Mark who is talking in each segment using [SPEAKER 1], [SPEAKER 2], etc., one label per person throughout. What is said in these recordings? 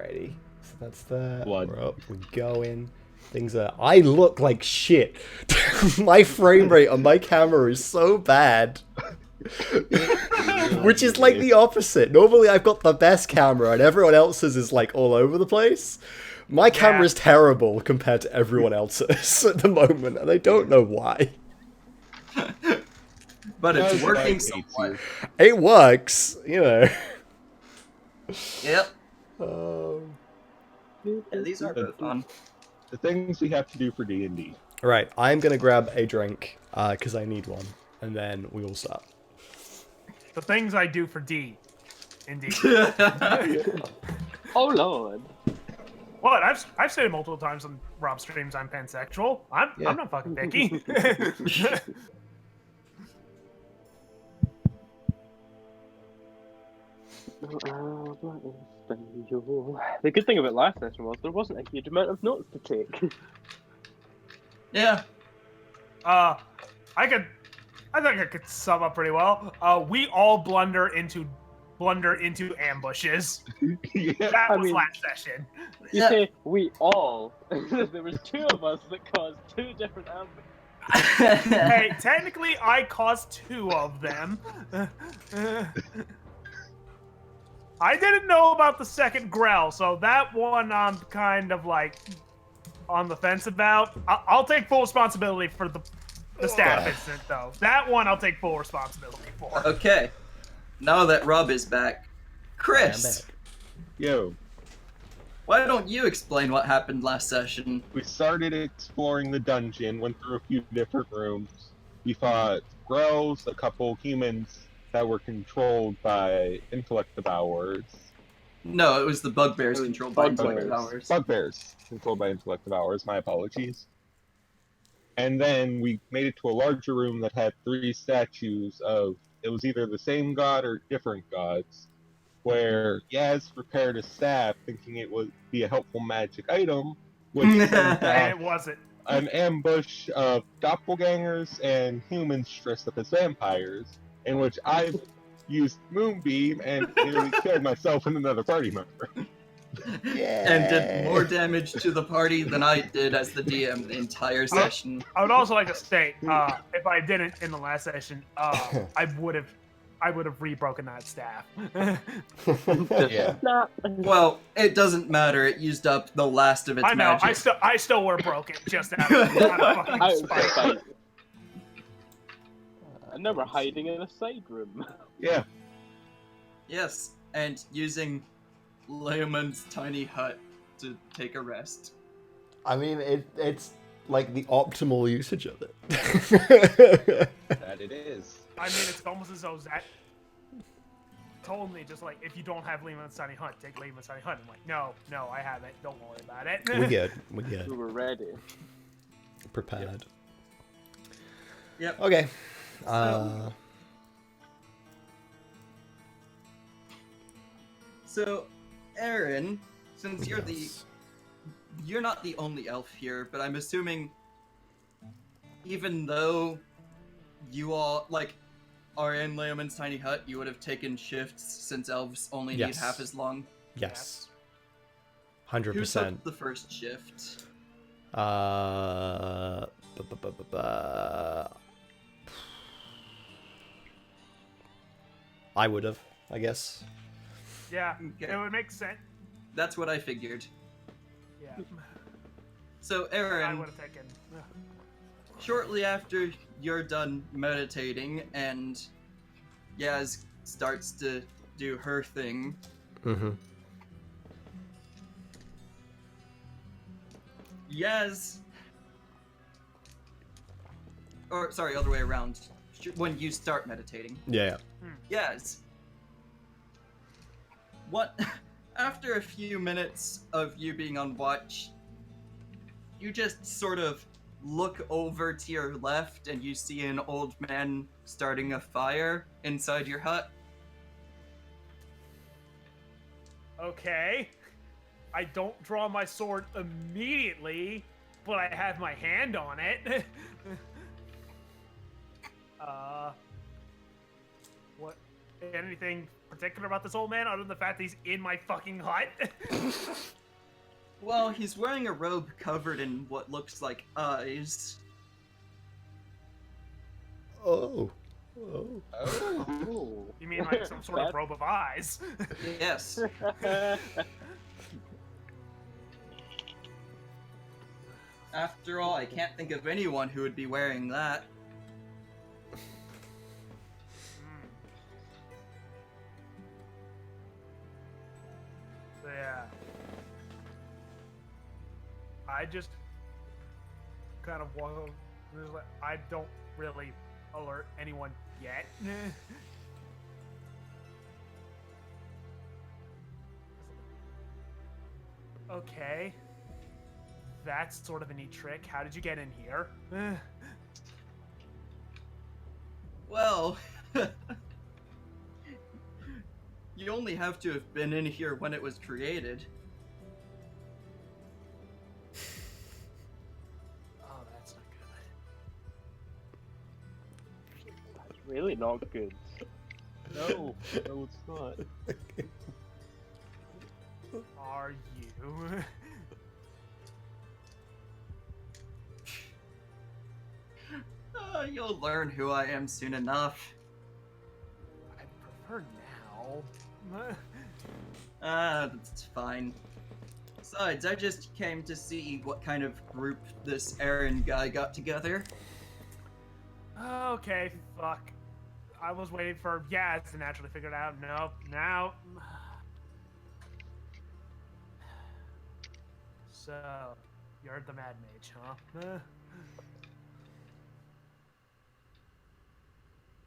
[SPEAKER 1] Alrighty. So that's that.
[SPEAKER 2] Blood.
[SPEAKER 1] We're up. We're going. Things are. I look like shit. My frame rate on my camera is so bad. Which is like the opposite. Normally I've got the best camera and everyone else's is like all over the place. My camera's terrible compared to everyone else's at the moment, and I don't know why.
[SPEAKER 3] But it's working somewhat.
[SPEAKER 1] It works, you know.
[SPEAKER 3] Yep.
[SPEAKER 2] Yeah,
[SPEAKER 3] these are both fun.
[SPEAKER 2] The things we have to do for D&D.
[SPEAKER 1] Right, I'm gonna grab a drink, because I need one, and then we will start.
[SPEAKER 4] The things I do for D. Indeed.
[SPEAKER 5] Oh lord.
[SPEAKER 4] What? I've said it multiple times on Rob streams I'm pansexual. I'm not fucking picky.
[SPEAKER 5] The good thing about last session was there wasn't a huge amount of notes to take.
[SPEAKER 3] Yeah.
[SPEAKER 4] I think I could sum up pretty well. We all blunder into ambushes. That was last session.
[SPEAKER 5] You say we all. There was two of us that caused two different ambushes.
[SPEAKER 4] Hey, technically I caused two of them. I didn't know about the second growl, so that one I'm kind of like on the fence about. I'll take full responsibility for the staff incident, though. That one I'll take full responsibility for.
[SPEAKER 3] Okay. Now that Rob is back, Chris,
[SPEAKER 2] Yo,
[SPEAKER 3] why don't you explain what happened last session?
[SPEAKER 2] we started exploring the dungeon, went through a few different rooms. We fought Grells, a couple humans that were controlled by intellect devourers.
[SPEAKER 3] No, it was the bugbears controlled by intellect powers.
[SPEAKER 2] Bugbears controlled by intellect devourers, my apologies. And then we made it to a larger room that had 3 statues of, it was either the same god or different gods, where Yaz prepared a staff thinking it would be a helpful magic item, which
[SPEAKER 4] And it wasn't.
[SPEAKER 2] an ambush of doppelgangers and humans dressed up as vampires, in which I used Moonbeam and nearly killed myself and another party member.
[SPEAKER 3] And did more damage to the party than I did as the DM the entire session.
[SPEAKER 4] I would also like to state, if I didn't in the last session, I would have rebroken that staff.
[SPEAKER 2] Yeah.
[SPEAKER 3] Well, it doesn't matter. It used up the last of its
[SPEAKER 4] I know.
[SPEAKER 3] magic.
[SPEAKER 4] I still would have broke it just out of fucking spite.
[SPEAKER 5] And now we're hiding in a side room.
[SPEAKER 2] Yeah.
[SPEAKER 3] Yes, and using Leomund's tiny hut to take a rest.
[SPEAKER 1] I mean, it's like the optimal usage of it.
[SPEAKER 2] That it is.
[SPEAKER 4] I mean, it's almost as though Zach told me, just like, if you don't have Leomund's tiny hut, take Leomund's tiny hut. I'm like, no, I have it. Don't worry about it.
[SPEAKER 1] We good.
[SPEAKER 5] We were ready.
[SPEAKER 1] Prepared.
[SPEAKER 3] Yep.
[SPEAKER 1] Okay.
[SPEAKER 3] So, Aaron, since you're not the only elf here, but I'm assuming even though you all are in Leomund's tiny hut, you would have taken shifts since elves only need half as long.
[SPEAKER 1] Yes.
[SPEAKER 3] Who
[SPEAKER 1] 100%.
[SPEAKER 3] took the first shift?
[SPEAKER 1] I would have, I guess.
[SPEAKER 4] Yeah,
[SPEAKER 3] Okay.
[SPEAKER 4] it would make sense.
[SPEAKER 3] That's what I figured.
[SPEAKER 4] Yeah,
[SPEAKER 3] So,
[SPEAKER 4] I
[SPEAKER 3] Aaron,
[SPEAKER 4] would have taken.
[SPEAKER 3] shortly after you're done meditating and Yaz starts to do her thing, Yaz... Or, sorry, other way around. When you start meditating.
[SPEAKER 1] Yeah.
[SPEAKER 3] Yaz. What... After a few minutes of you being on watch, you just sort of look over to your left and you see an old man starting a fire inside your hut.
[SPEAKER 4] Okay. I don't draw my sword immediately, but I have my hand on it. What? Anything particular about this old man, other than the fact that he's in my fucking hut?
[SPEAKER 3] Well, he's wearing a robe covered in what looks like eyes.
[SPEAKER 1] Oh. Oh.
[SPEAKER 2] Oh.
[SPEAKER 5] Oh.
[SPEAKER 4] You mean like some sort of robe of eyes?
[SPEAKER 3] Yes. After all, I can't think of anyone who would be wearing that.
[SPEAKER 4] So, yeah. I just kind of walk over. I don't really alert anyone yet. Okay. That's sort of a neat trick. How did you get in here?
[SPEAKER 3] Well, you only have to have been in here when it was created.
[SPEAKER 4] Oh, that's not good.
[SPEAKER 5] That's really not good. No, no, it's not.
[SPEAKER 4] Are you?
[SPEAKER 3] You'll learn who I am soon enough.
[SPEAKER 4] I prefer now.
[SPEAKER 3] That's fine. Besides, I just came to see what kind of group this Aaron guy got together.
[SPEAKER 4] Okay, fuck. I was waiting for Yaz to naturally figure it out. Nope, now. So, you're the Mad Mage, huh?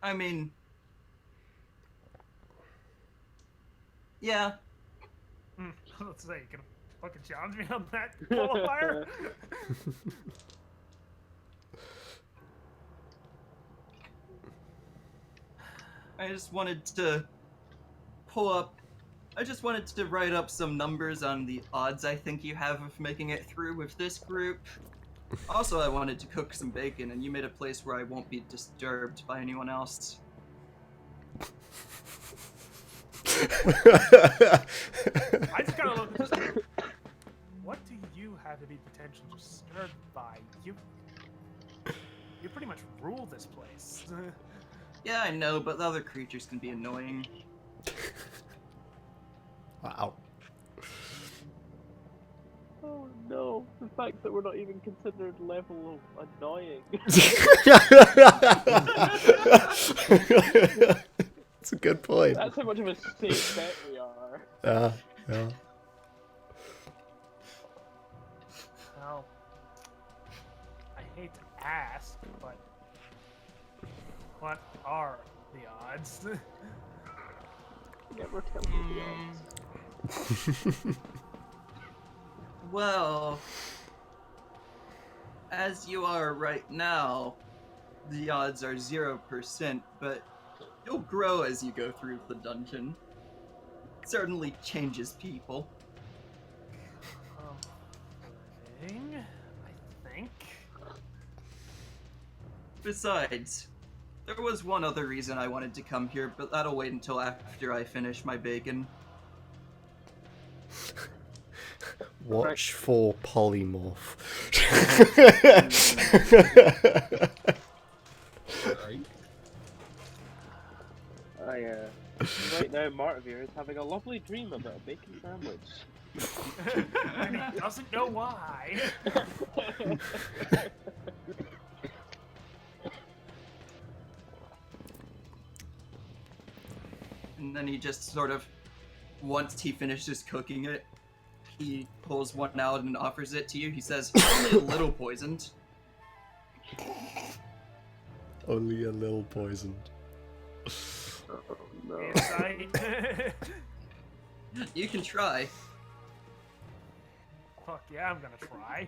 [SPEAKER 3] I mean... Yeah.
[SPEAKER 4] Let's say, you can fucking challenge me on that qualifier?
[SPEAKER 3] I just wanted to write up some numbers on the odds I think you have of making it through with this group. Also, I wanted to cook some bacon, and you made a place where I won't be disturbed by anyone else.
[SPEAKER 4] I just gotta look at this group. What do you have to be potentially disturbed by? You pretty much rule this place.
[SPEAKER 3] Yeah, I know, but the other creatures can be annoying.
[SPEAKER 1] Wow.
[SPEAKER 5] Oh no, the fact that we're not even considered level of annoying.
[SPEAKER 1] That's a good point.
[SPEAKER 5] That's how much of a safe bet we are.
[SPEAKER 1] Yeah, yeah.
[SPEAKER 4] Well, I hate to ask, but what are the odds?
[SPEAKER 5] Never tell me the odds.
[SPEAKER 3] Well, as you are right now, the odds are 0%, but you'll grow as you go through the dungeon. It certainly changes people.
[SPEAKER 4] Thing, I think.
[SPEAKER 3] Besides, there was one other reason I wanted to come here, but that'll wait until after I finish my bacon.
[SPEAKER 1] Watch for polymorph.
[SPEAKER 2] Right?
[SPEAKER 5] Right now, Martvir is having a lovely dream about a bacon sandwich.
[SPEAKER 4] And he doesn't know why.
[SPEAKER 3] And then he just sort of, once he finishes cooking it, he pulls one out and offers it to you. He says, only a little poisoned.
[SPEAKER 1] Only a little poisoned.
[SPEAKER 5] Oh no.
[SPEAKER 4] Insight.
[SPEAKER 3] You can try.
[SPEAKER 4] Fuck yeah, I'm gonna try.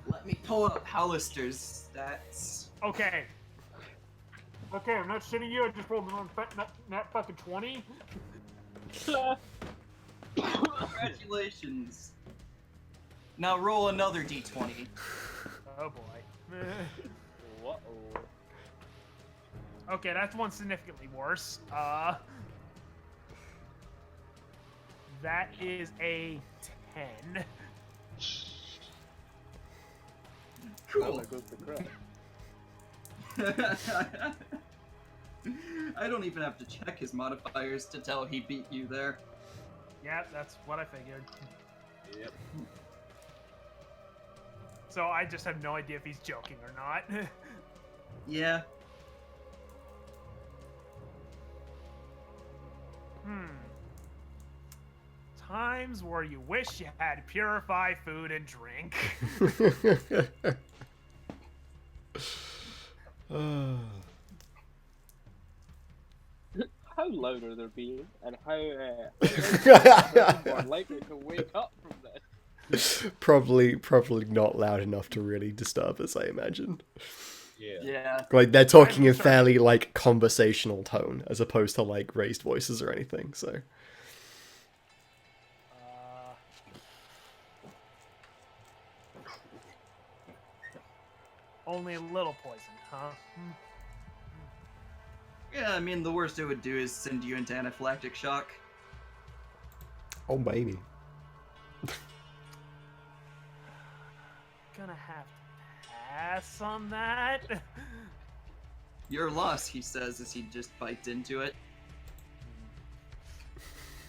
[SPEAKER 3] Let me pull up Hollister's stats.
[SPEAKER 4] Okay. Okay, I'm not shitting you. I just rolled an nat fucking 20.
[SPEAKER 3] Congratulations. Now roll another d20.
[SPEAKER 4] Oh boy.
[SPEAKER 5] Uh-oh.
[SPEAKER 4] Okay, that's one significantly worse. That is a 10.
[SPEAKER 3] Cool.
[SPEAKER 5] There goes the crit.
[SPEAKER 3] I don't even have to check his modifiers to tell he beat you there.
[SPEAKER 4] Yeah, that's what I figured.
[SPEAKER 2] Yep.
[SPEAKER 4] So I just have no idea if he's joking or not.
[SPEAKER 3] Yeah.
[SPEAKER 4] Times where you wish you had purified food and drink.
[SPEAKER 5] How loud are they being, and how more likely to wake up from this?
[SPEAKER 1] Probably not loud enough to really disturb us, I imagine.
[SPEAKER 2] Yeah.
[SPEAKER 3] Yeah.
[SPEAKER 1] Like, they're talking
[SPEAKER 4] I'm
[SPEAKER 1] in
[SPEAKER 4] sorry.
[SPEAKER 1] fairly, like, conversational tone, as opposed to, like, raised voices or anything, so...
[SPEAKER 4] Only a little poison, huh?
[SPEAKER 3] Yeah, I mean, the worst it would do is send you into anaphylactic shock.
[SPEAKER 1] Oh, baby.
[SPEAKER 4] Gonna have to pass on that.
[SPEAKER 3] Your loss, he says as he just bites into it.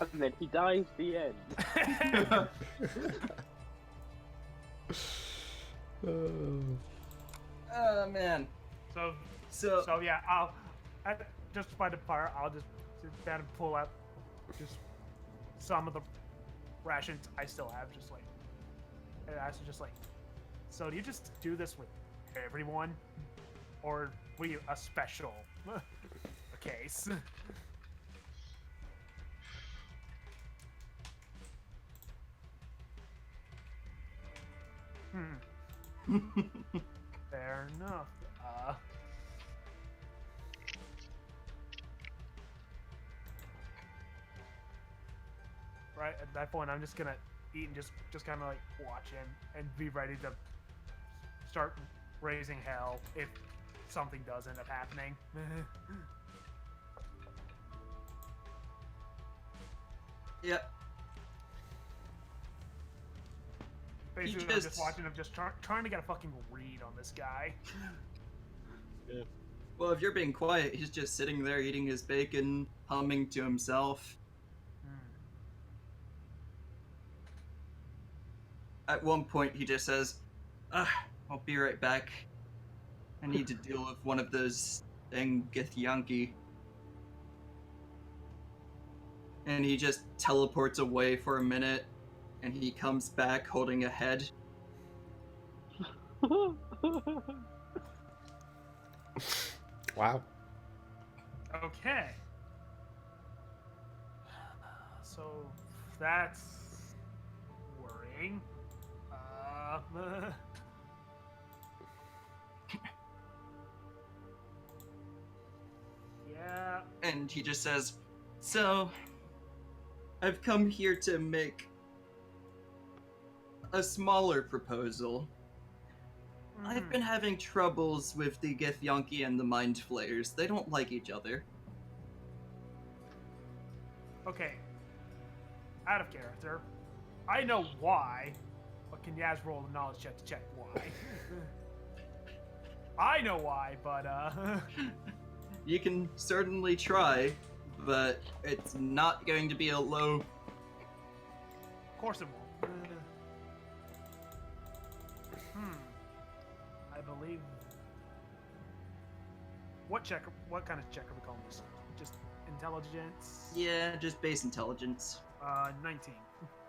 [SPEAKER 5] And then he dies the end.
[SPEAKER 3] Oh, man.
[SPEAKER 4] So
[SPEAKER 3] So,
[SPEAKER 4] yeah, just by the part, I'll just sit down and pull out just some of the rations I still have, just like, and I was just like, so do you just do this with everyone, or were you a special case? Fair enough. Right at that point, I'm just gonna eat and just kind of like watch him and be ready to start raising hell if something does end up happening.
[SPEAKER 3] yep.
[SPEAKER 4] Basically, I'm just watching him, just trying to get a fucking read on this guy.
[SPEAKER 2] Yeah.
[SPEAKER 3] Well, if you're being quiet, he's just sitting there eating his bacon, humming to himself. At one point, he just says, I'll be right back. I need to deal with one of those dang Githyanki. And he just teleports away for a minute, and he comes back holding a head.
[SPEAKER 1] Wow.
[SPEAKER 4] Okay. So that's worrying. Yeah.
[SPEAKER 3] And he just says, so, I've come here to make a smaller proposal. I've been having troubles with the Githyanki and the Mind Flayers. They don't like each other.
[SPEAKER 4] Okay. Out of character. I know why, but can Yaz roll a knowledge check to check why? I know why, but
[SPEAKER 3] You can certainly try, but it's not going to be a low.
[SPEAKER 4] of course it won't. I believe. What kind of check are we calling this? Just intelligence?
[SPEAKER 3] Yeah, just base intelligence.
[SPEAKER 4] 19.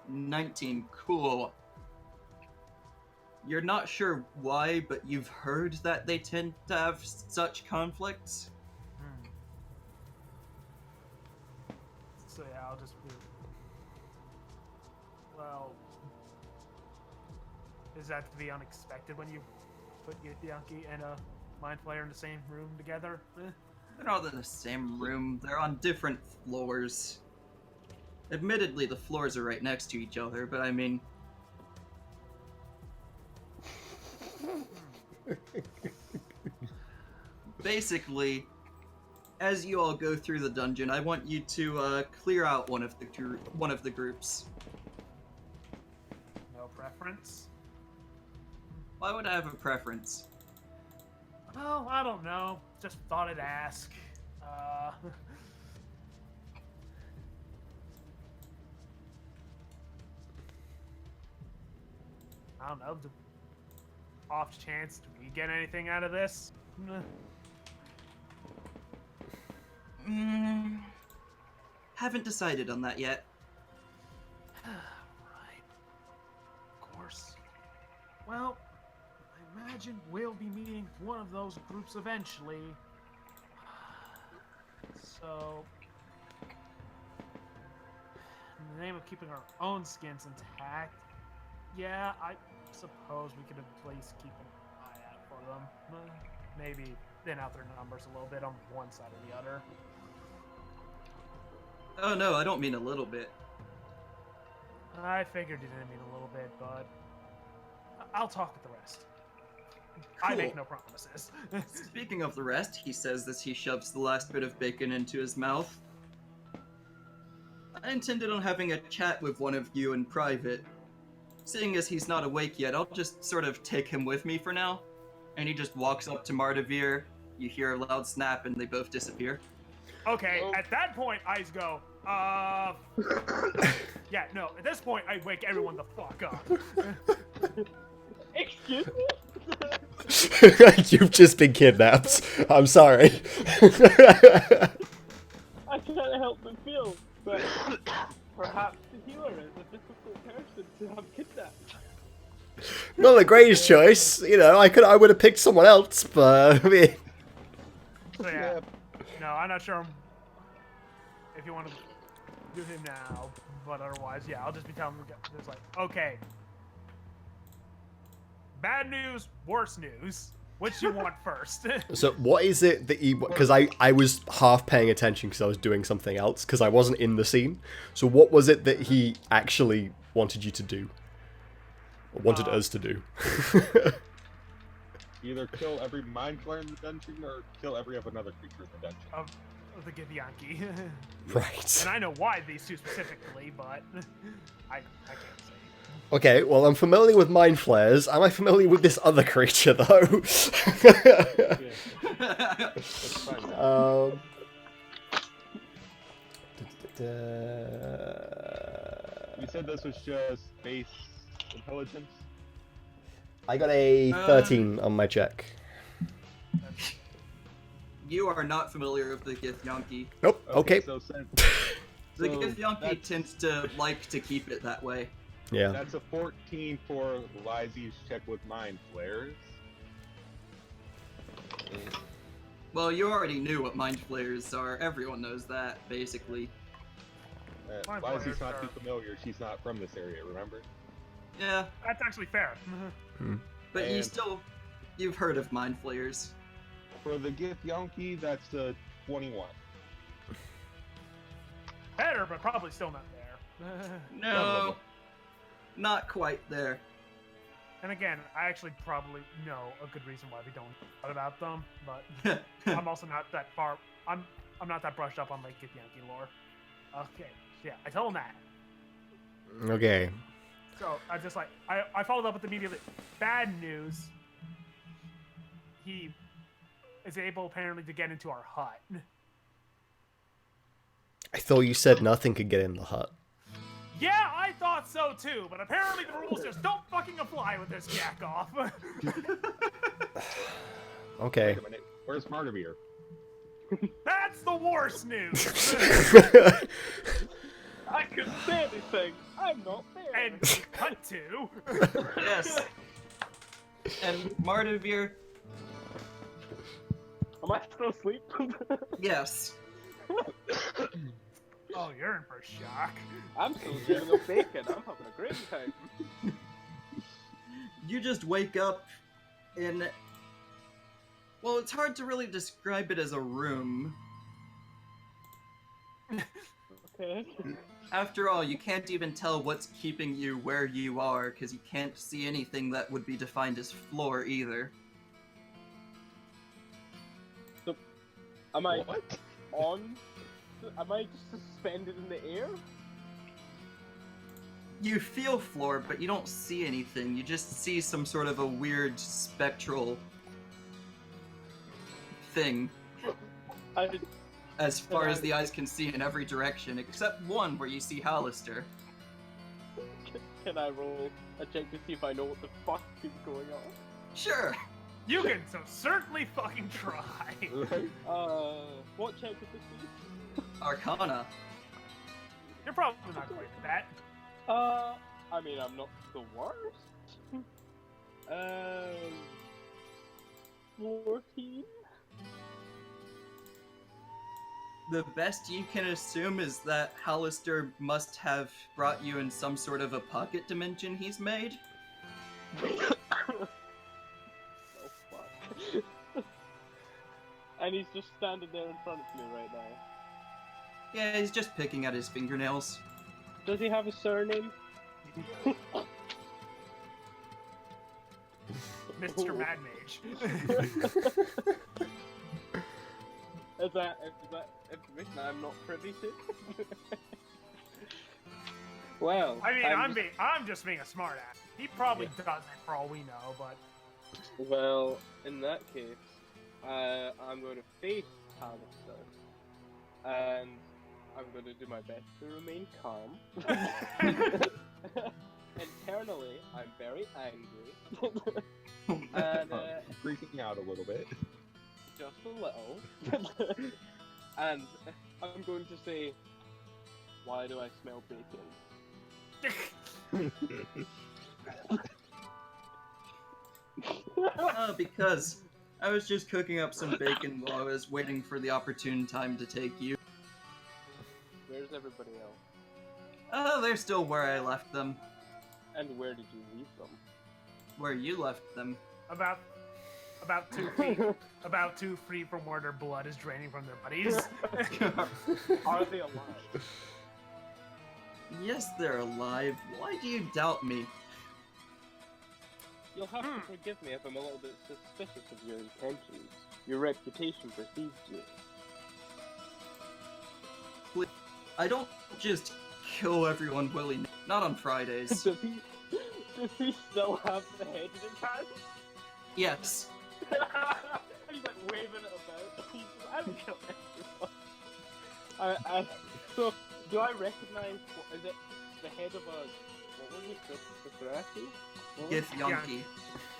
[SPEAKER 3] 19, cool. You're not sure why, but you've heard that they tend to have such conflicts.
[SPEAKER 4] So yeah, I'll just be. Well, is that to be unexpected when you put Yankee and a Mind Flayer in the same room together?
[SPEAKER 3] They're not in the same room, they're on different floors. Admittedly, the floors are right next to each other, but I mean... Basically, as you all go through the dungeon, I want you to clear out one of the groups.
[SPEAKER 4] No preference?
[SPEAKER 3] Why would I have a preference?
[SPEAKER 4] Oh, I don't know. Just thought I'd ask. I don't know. Off chance, do we get anything out of this?
[SPEAKER 3] Haven't decided on that yet.
[SPEAKER 4] Right. Of course. Well, I imagine we'll be meeting one of those groups eventually. So, in the name of keeping our own skins intact, yeah, I suppose we could at least keep an eye out for them. Maybe thin out their numbers a little bit on one side or the other.
[SPEAKER 3] Oh no, I don't mean a little bit.
[SPEAKER 4] I figured you didn't mean a little bit, but I'll talk with the rest. I make
[SPEAKER 3] Cool.
[SPEAKER 4] no promises.
[SPEAKER 3] Speaking of the rest, he says as he shoves the last bit of bacon into his mouth. I intended on having a chat with one of you in private. Seeing as he's not awake yet, I'll just sort of take him with me for now. And he just walks up to Mardavir, you hear a loud snap, and they both disappear.
[SPEAKER 4] Okay, at that point, eyes go, yeah, no, at this point, I wake everyone the fuck up.
[SPEAKER 5] Excuse me?
[SPEAKER 1] You've just been kidnapped. I'm sorry.
[SPEAKER 5] I can't help but feel that perhaps the healer is a difficult person to have kidnapped.
[SPEAKER 1] Not the greatest choice. You know, I would have picked someone else, but I mean,
[SPEAKER 4] So yeah, no, I'm not sure if you want to do him now, but otherwise, yeah, I'll just be telling them, just like, okay, bad news, worse news. Which you want first?
[SPEAKER 1] so what is it that you? Because I was half paying attention because I was doing something else because I wasn't in the scene. So what was it that he actually wanted you to do? Or wanted us to do?
[SPEAKER 2] Either kill every mind flayer in the dungeon or kill every another creature in the dungeon.
[SPEAKER 4] of the Githyanki.
[SPEAKER 1] Right.
[SPEAKER 4] And I know why these two specifically, but I can't say.
[SPEAKER 1] Okay, well, I'm familiar with mind flares. Am I familiar with this other creature, though?
[SPEAKER 2] That's fine. You said this was just base intelligence?
[SPEAKER 1] I got a 13 on my check.
[SPEAKER 3] You are not familiar with the Githyanki.
[SPEAKER 1] Nope, okay.
[SPEAKER 2] So since,
[SPEAKER 3] The
[SPEAKER 2] so
[SPEAKER 3] Githyanki
[SPEAKER 2] that's-
[SPEAKER 3] tends to like to keep it that way.
[SPEAKER 1] Yeah.
[SPEAKER 2] That's a 14 for Lizzie's check with mind flares.
[SPEAKER 3] Well, you already knew what mind flayers are. Everyone knows that, basically.
[SPEAKER 2] Lizzie's
[SPEAKER 4] Mind flayers
[SPEAKER 2] not too
[SPEAKER 4] are-
[SPEAKER 2] familiar. She's not from this area, remember?
[SPEAKER 3] Yeah,
[SPEAKER 4] That's actually fair.
[SPEAKER 3] but
[SPEAKER 2] And-
[SPEAKER 3] you've heard of mind flayers.
[SPEAKER 2] For the Githyanki, that's a 21.
[SPEAKER 4] Better, but probably still not there.
[SPEAKER 3] No, not quite there.
[SPEAKER 4] And again, I actually probably know a good reason why we don't talk about them, but I'm also not that far. I'm not that brushed up on like Githyanki lore. Okay, yeah, I told him that.
[SPEAKER 1] Okay.
[SPEAKER 4] So I just like I followed up with immediately. Bad news. He is able apparently to get into our hut.
[SPEAKER 1] I thought you said nothing could get in the hut.
[SPEAKER 4] Yeah, I thought so too, but apparently the rules just don't fucking apply with this jack off.
[SPEAKER 1] Okay.
[SPEAKER 2] Wait a minute. Where's Mardavir?
[SPEAKER 4] That's the worst news.
[SPEAKER 5] I couldn't say anything. I'm not there.
[SPEAKER 4] And cut to.
[SPEAKER 3] Yes. And Mardavir,
[SPEAKER 5] Am I still asleep?
[SPEAKER 3] yes.
[SPEAKER 4] Oh, you're in for a shock.
[SPEAKER 5] I'm still dreaming of bacon. I'm having a great time.
[SPEAKER 3] You just wake up in... Well, it's hard to really describe it as a room.
[SPEAKER 5] Okay.
[SPEAKER 3] After all, you can't even tell what's keeping you where you are, because you can't see anything that would be defined as floor either.
[SPEAKER 5] Am I?
[SPEAKER 2] What?
[SPEAKER 5] on? Am I just suspended in the air?
[SPEAKER 3] You feel floor, but you don't see anything. You just see some sort of a weird spectral thing
[SPEAKER 5] I,
[SPEAKER 3] as far as the eyes can see in every direction, except one where you see Hallister.
[SPEAKER 5] can I roll a check to see if I know what the fuck is going on?
[SPEAKER 3] Sure.
[SPEAKER 4] You can so certainly fucking try.
[SPEAKER 2] Right?
[SPEAKER 5] What check would this be?
[SPEAKER 3] Arcana.
[SPEAKER 4] You're probably not great at that.
[SPEAKER 5] I mean, I'm not the worst. 14?
[SPEAKER 3] The best you can assume is that Hallister must have brought you in some sort of a pocket dimension he's made.
[SPEAKER 5] Oh, fuck. And he's just standing there in front of me right now.
[SPEAKER 3] Yeah, he's just picking at his fingernails.
[SPEAKER 5] Does he have a surname?
[SPEAKER 4] Mr. Mad Mage.
[SPEAKER 5] Is that information I'm not privy to? Well,
[SPEAKER 4] I mean, I'm just being a smartass. He probably doesn't, for all we know. But
[SPEAKER 5] well, in that case, I'm going to face Hallister, and I'm going to do my best to remain calm. Internally, I'm very angry, and
[SPEAKER 2] Freaking out a little bit.
[SPEAKER 5] just a little. And I'm going to say, "Why do I smell bacon?"
[SPEAKER 3] Because I was just cooking up some bacon while I was waiting for the opportune time to take you.
[SPEAKER 5] Where's everybody else?
[SPEAKER 3] Oh, they're still where I left them.
[SPEAKER 5] And where did you leave them?
[SPEAKER 3] Where you left them.
[SPEAKER 4] about 2 feet, about 2 feet from where their blood is draining from their bodies.
[SPEAKER 5] Are they alive?
[SPEAKER 3] Yes, they're alive. Why do you doubt me?
[SPEAKER 5] You'll have to forgive me if I'm a little bit suspicious of your intentions. Your reputation precedes you.
[SPEAKER 3] I don't just kill everyone willy-nilly. Not on Fridays.
[SPEAKER 5] Does he still have the head in his hand?
[SPEAKER 3] Yes.
[SPEAKER 5] He's like waving it about. He's just, I don't kill everyone. So, do I recognize, is it the head of a, what was it, the Thraki?
[SPEAKER 3] Githyanki.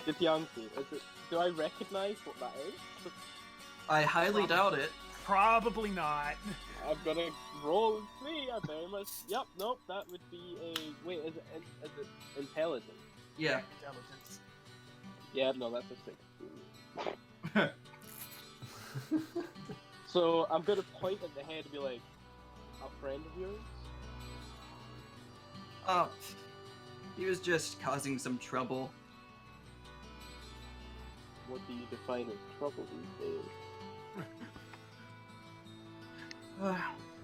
[SPEAKER 5] Githyanki. Do I recognize what that is?
[SPEAKER 3] I highly doubt it.
[SPEAKER 4] Probably not.
[SPEAKER 5] I'm gonna roll and see. I very much. Yep. Nope. That would be a. Wait. Is it intelligence?
[SPEAKER 3] Yeah.
[SPEAKER 4] Intelligence.
[SPEAKER 5] Yeah. No, that's a 16. So I'm gonna point at the head and be like, "A friend of yours?"
[SPEAKER 3] Oh, he was just causing some trouble.
[SPEAKER 5] What do you define as trouble these days?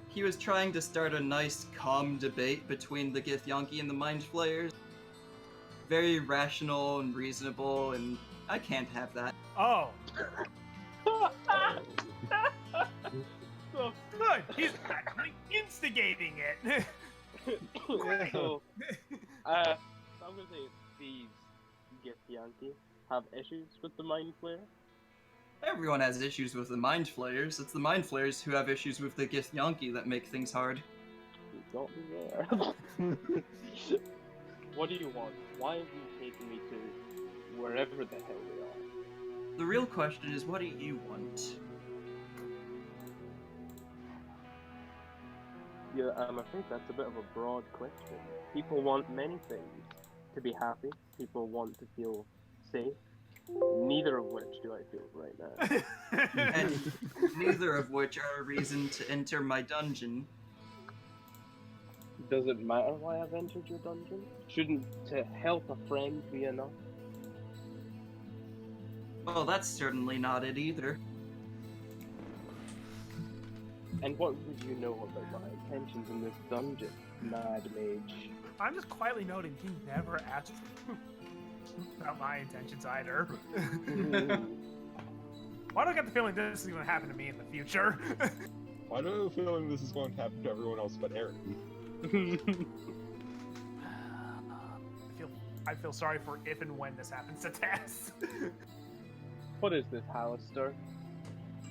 [SPEAKER 3] He was trying to start a nice, calm debate between the Githyanki and the Mind Flayers. Very rational and reasonable, and I can't have that.
[SPEAKER 4] Oh,
[SPEAKER 5] So,
[SPEAKER 4] good. He's actually instigating it. Great.
[SPEAKER 5] so I'm gonna say these Githyanki have issues with the Mind Flayer.
[SPEAKER 3] Everyone has issues with the Mind Flayers. It's the Mind Flayers who have issues with the Githyanki that make things hard.
[SPEAKER 5] You got me there. What do you want? Why have you taken me to wherever the hell we are?
[SPEAKER 3] The real question is, what do you want?
[SPEAKER 5] Yeah, I'm afraid that's a bit of a broad question. People want many things. To be happy, people want to feel safe. Neither of which do I feel right now.
[SPEAKER 3] And neither of which are a reason to enter my dungeon.
[SPEAKER 5] Does it matter why I've entered your dungeon? Shouldn't to help a friend be enough?
[SPEAKER 3] Well, that's certainly not it either.
[SPEAKER 5] And what would you know about my intentions in this dungeon, Mad Mage?
[SPEAKER 4] I'm just quietly noting he never asked about my intentions either. Why do I get the feeling this is going to happen to me in the future?
[SPEAKER 2] Why do I have a feeling this is going to happen to everyone else but Aaron?
[SPEAKER 4] I feel sorry for if and when this happens to Tess.
[SPEAKER 5] What is this, Hallister?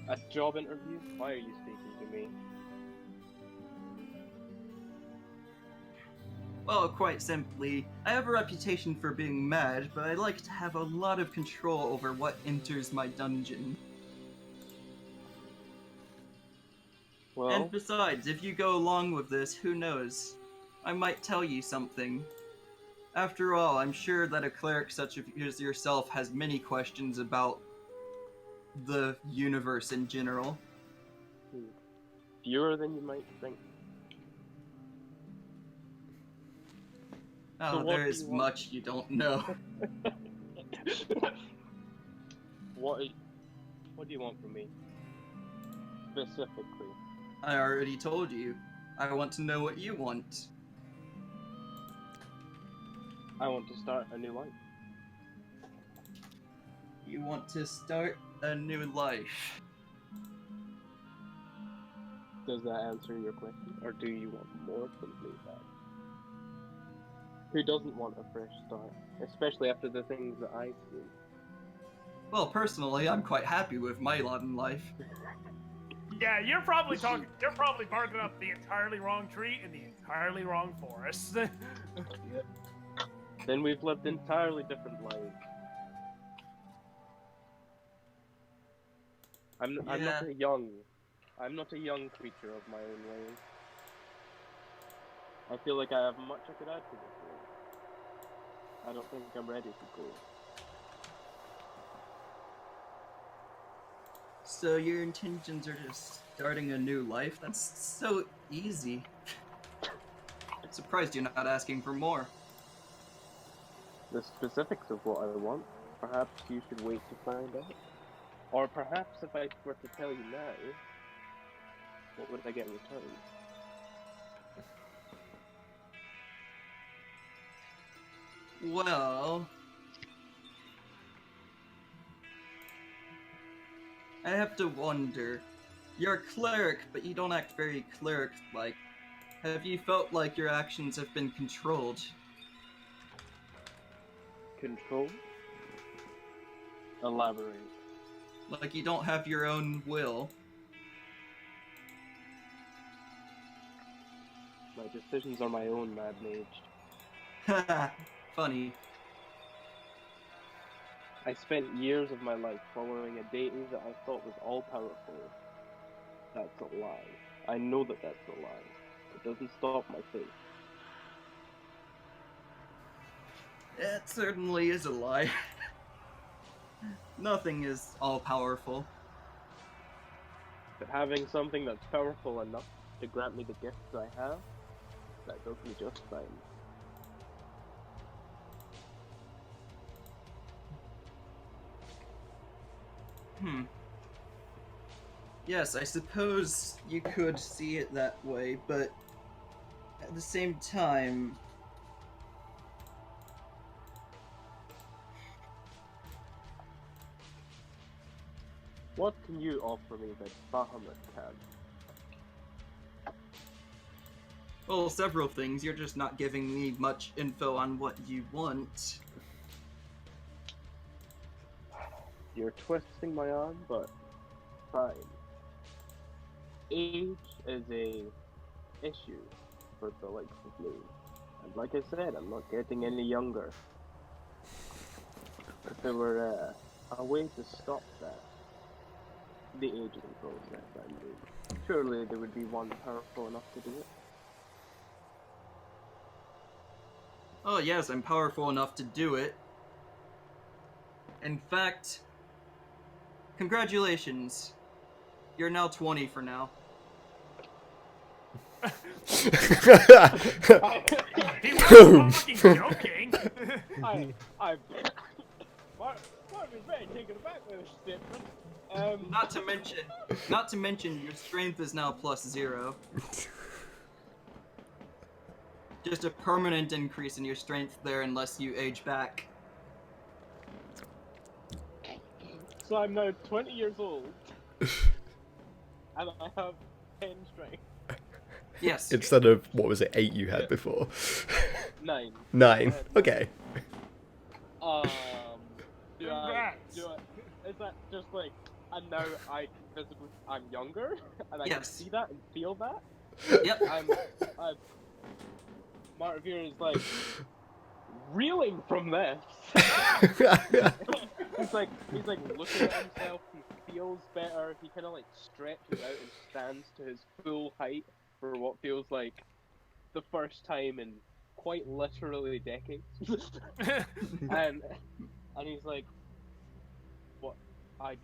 [SPEAKER 5] A job interview? Why are you speaking to me?
[SPEAKER 3] Well, quite simply, I have a reputation for being mad, but I like to have a lot of control over what enters my dungeon.
[SPEAKER 5] Well,
[SPEAKER 3] And besides, if you go along with this, who knows? I might tell you something. After all, I'm sure that a cleric such as yourself has many questions about the universe in general.
[SPEAKER 5] fewer than you might think.
[SPEAKER 3] Oh,
[SPEAKER 5] So what
[SPEAKER 3] there
[SPEAKER 5] do
[SPEAKER 3] is
[SPEAKER 5] you want?
[SPEAKER 3] much you don't know.
[SPEAKER 5] What do you want from me? Specifically.
[SPEAKER 3] I already told you. I want to know what you want.
[SPEAKER 5] I want to start a new life.
[SPEAKER 3] You want to start a new life.
[SPEAKER 5] Does that answer your question? Or do you want more from me, then? Who doesn't want a fresh start? Especially after the things that I've seen.
[SPEAKER 3] Well, personally, I'm quite happy with my lot in life.
[SPEAKER 4] Yeah, you're probably barking up the entirely wrong tree in the entirely wrong forest.
[SPEAKER 5] Then we've lived entirely different lives. I'm not a young creature of my own ways. I feel like I have much I could add to this world. I don't think I'm ready to go.
[SPEAKER 3] So your intentions are just starting a new life? That's so easy. I'm surprised you're not asking for more.
[SPEAKER 5] The specifics of what I want, perhaps you should wait to find out. Or perhaps if I were to tell you now, what would I get in return?
[SPEAKER 3] Well, I have to wonder. You're a cleric, but you don't act very cleric-like. Have you felt like your actions have been controlled?
[SPEAKER 5] Control? Elaborate.
[SPEAKER 3] Like you don't have your own will?
[SPEAKER 5] My decisions are my own, Mad Mage.
[SPEAKER 3] Haha, funny.
[SPEAKER 5] I spent years of my life following a deity that I thought was all-powerful. That's a lie. I know that that's a lie. It doesn't stop my faith.
[SPEAKER 3] It certainly is a lie. Nothing is all-powerful.
[SPEAKER 5] But having something that's powerful enough to grant me the gifts I have, that does me just fine.
[SPEAKER 3] Yes, I suppose you could see it that way, but at the same time...
[SPEAKER 5] What can you offer me that Bahamut can?
[SPEAKER 3] Well, several things. You're just not giving me much info on what you want.
[SPEAKER 5] You're twisting my arm, but fine. Age is a issue for the likes of me. And like I said, I'm not getting any younger. If there were a way to stop that, the aging process, I mean, surely there would be one powerful enough to do it.
[SPEAKER 3] Oh yes, I'm powerful enough to do it. In fact, congratulations. You're now 20 for now.
[SPEAKER 4] He was fucking joking.
[SPEAKER 5] I'm very taken aback by this statement.
[SPEAKER 3] Not to mention, your strength is now +0. Just a permanent increase in your strength there unless you age back.
[SPEAKER 5] So I'm now 20 years old, and I have 10 strength.
[SPEAKER 3] Yes.
[SPEAKER 1] Instead of, what was it, 8 you had before?
[SPEAKER 5] 9.
[SPEAKER 1] 9. Okay.
[SPEAKER 5] Um,
[SPEAKER 4] Congrats.
[SPEAKER 5] is that just like, and now I'm younger, and I can
[SPEAKER 3] Yes.
[SPEAKER 5] see that and feel that?
[SPEAKER 3] Yep.
[SPEAKER 5] I'm Martvir is like reeling from this. he's like looking at himself. He feels better. He kind of like stretches out and stands to his full height for what feels like the first time in quite literally decades. and he's like, "What? I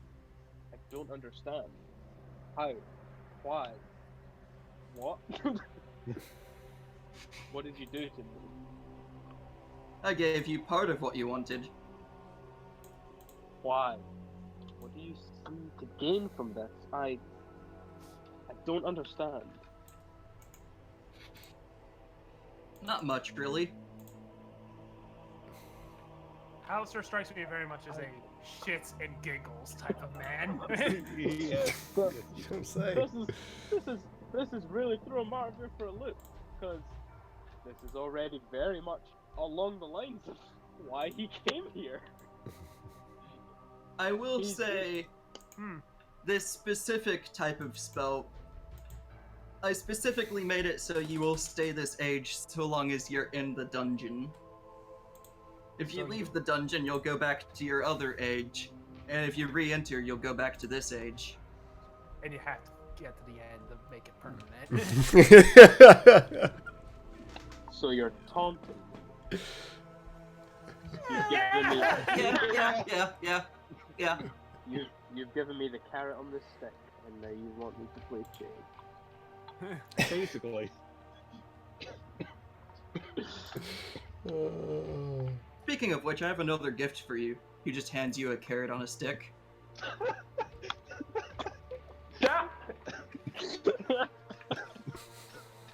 [SPEAKER 5] don't understand. How? Why? What? What did you do to me?"
[SPEAKER 3] I gave you part of what you wanted.
[SPEAKER 5] Why? What do you see to gain from this? I don't understand.
[SPEAKER 3] Not much, really.
[SPEAKER 4] Alistair strikes me very much as a shits and giggles type of man.
[SPEAKER 2] Yeah.
[SPEAKER 5] But
[SPEAKER 1] You don't say.
[SPEAKER 5] this is really throwing Marvin for a loop, because this is already very much along the lines of why he came here.
[SPEAKER 3] I will say,
[SPEAKER 4] Hmm.
[SPEAKER 3] this specific type of spell, I specifically made it so you will stay this age so long as you're in the dungeon. If you leave the dungeon, you'll go back to your other age, and if you re-enter, you'll go back to this age.
[SPEAKER 4] And you have to get to the end to make it permanent.
[SPEAKER 5] So you're taunting me.
[SPEAKER 3] Yeah.
[SPEAKER 5] You've given me the carrot on the stick, and now you want me to play Jade.
[SPEAKER 2] Basically.
[SPEAKER 3] Speaking of which, I have another gift for you. He just hands you a carrot on a stick.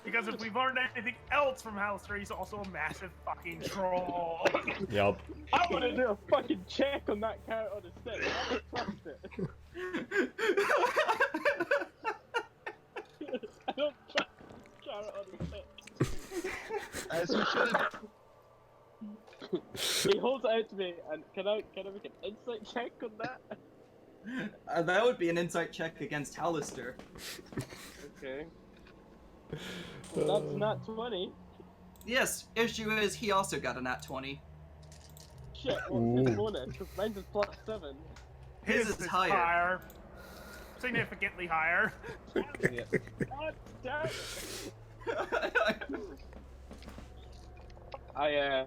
[SPEAKER 4] Because if we've learned anything else from Alistair, he's also a massive fucking troll.
[SPEAKER 1] Yup.
[SPEAKER 5] I'm gonna do a fucking check on that carrot on the stick. I don't trust it. I don't trust carrot on the stick.
[SPEAKER 2] As you should.
[SPEAKER 5] He holds it out to me, and can I make an insight check on that?
[SPEAKER 3] That would be an insight check against Hallister.
[SPEAKER 5] Okay. Well, that's not 20.
[SPEAKER 3] Yes, issue is he also got a nat 20.
[SPEAKER 5] Shit, what's his
[SPEAKER 1] Ooh.
[SPEAKER 5] bonus? Because mine's is +7.
[SPEAKER 3] His is higher.
[SPEAKER 4] Significantly higher.
[SPEAKER 2] Yeah.
[SPEAKER 5] God damn it. I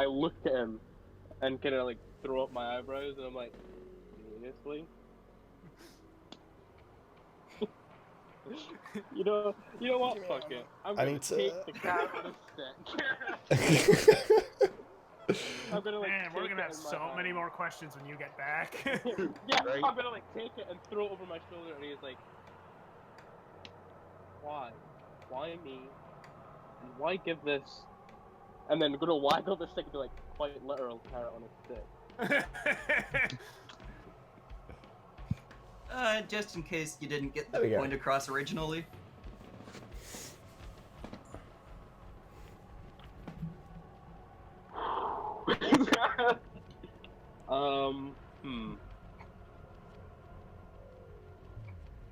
[SPEAKER 5] look at him and kind of like throw up my eyebrows, and I'm like, seriously? You know what? Fuck it. I'm
[SPEAKER 1] I
[SPEAKER 5] gonna
[SPEAKER 1] need to-
[SPEAKER 5] take the carrot on a stick. I'm gonna like.
[SPEAKER 4] Man, we're
[SPEAKER 5] take
[SPEAKER 4] gonna
[SPEAKER 5] it
[SPEAKER 4] have
[SPEAKER 5] in my
[SPEAKER 4] so
[SPEAKER 5] hand.
[SPEAKER 4] many more questions when you get back.
[SPEAKER 5] Yeah,
[SPEAKER 2] Right.
[SPEAKER 5] I'm gonna like take it and throw it over my shoulder, and he's like, "Why? Why me? And why give this?" And then gonna waggle the stick and be like, quite literal carrot on a stick.
[SPEAKER 3] Just in case you didn't get
[SPEAKER 1] There we
[SPEAKER 3] the
[SPEAKER 1] go.
[SPEAKER 3] point across originally.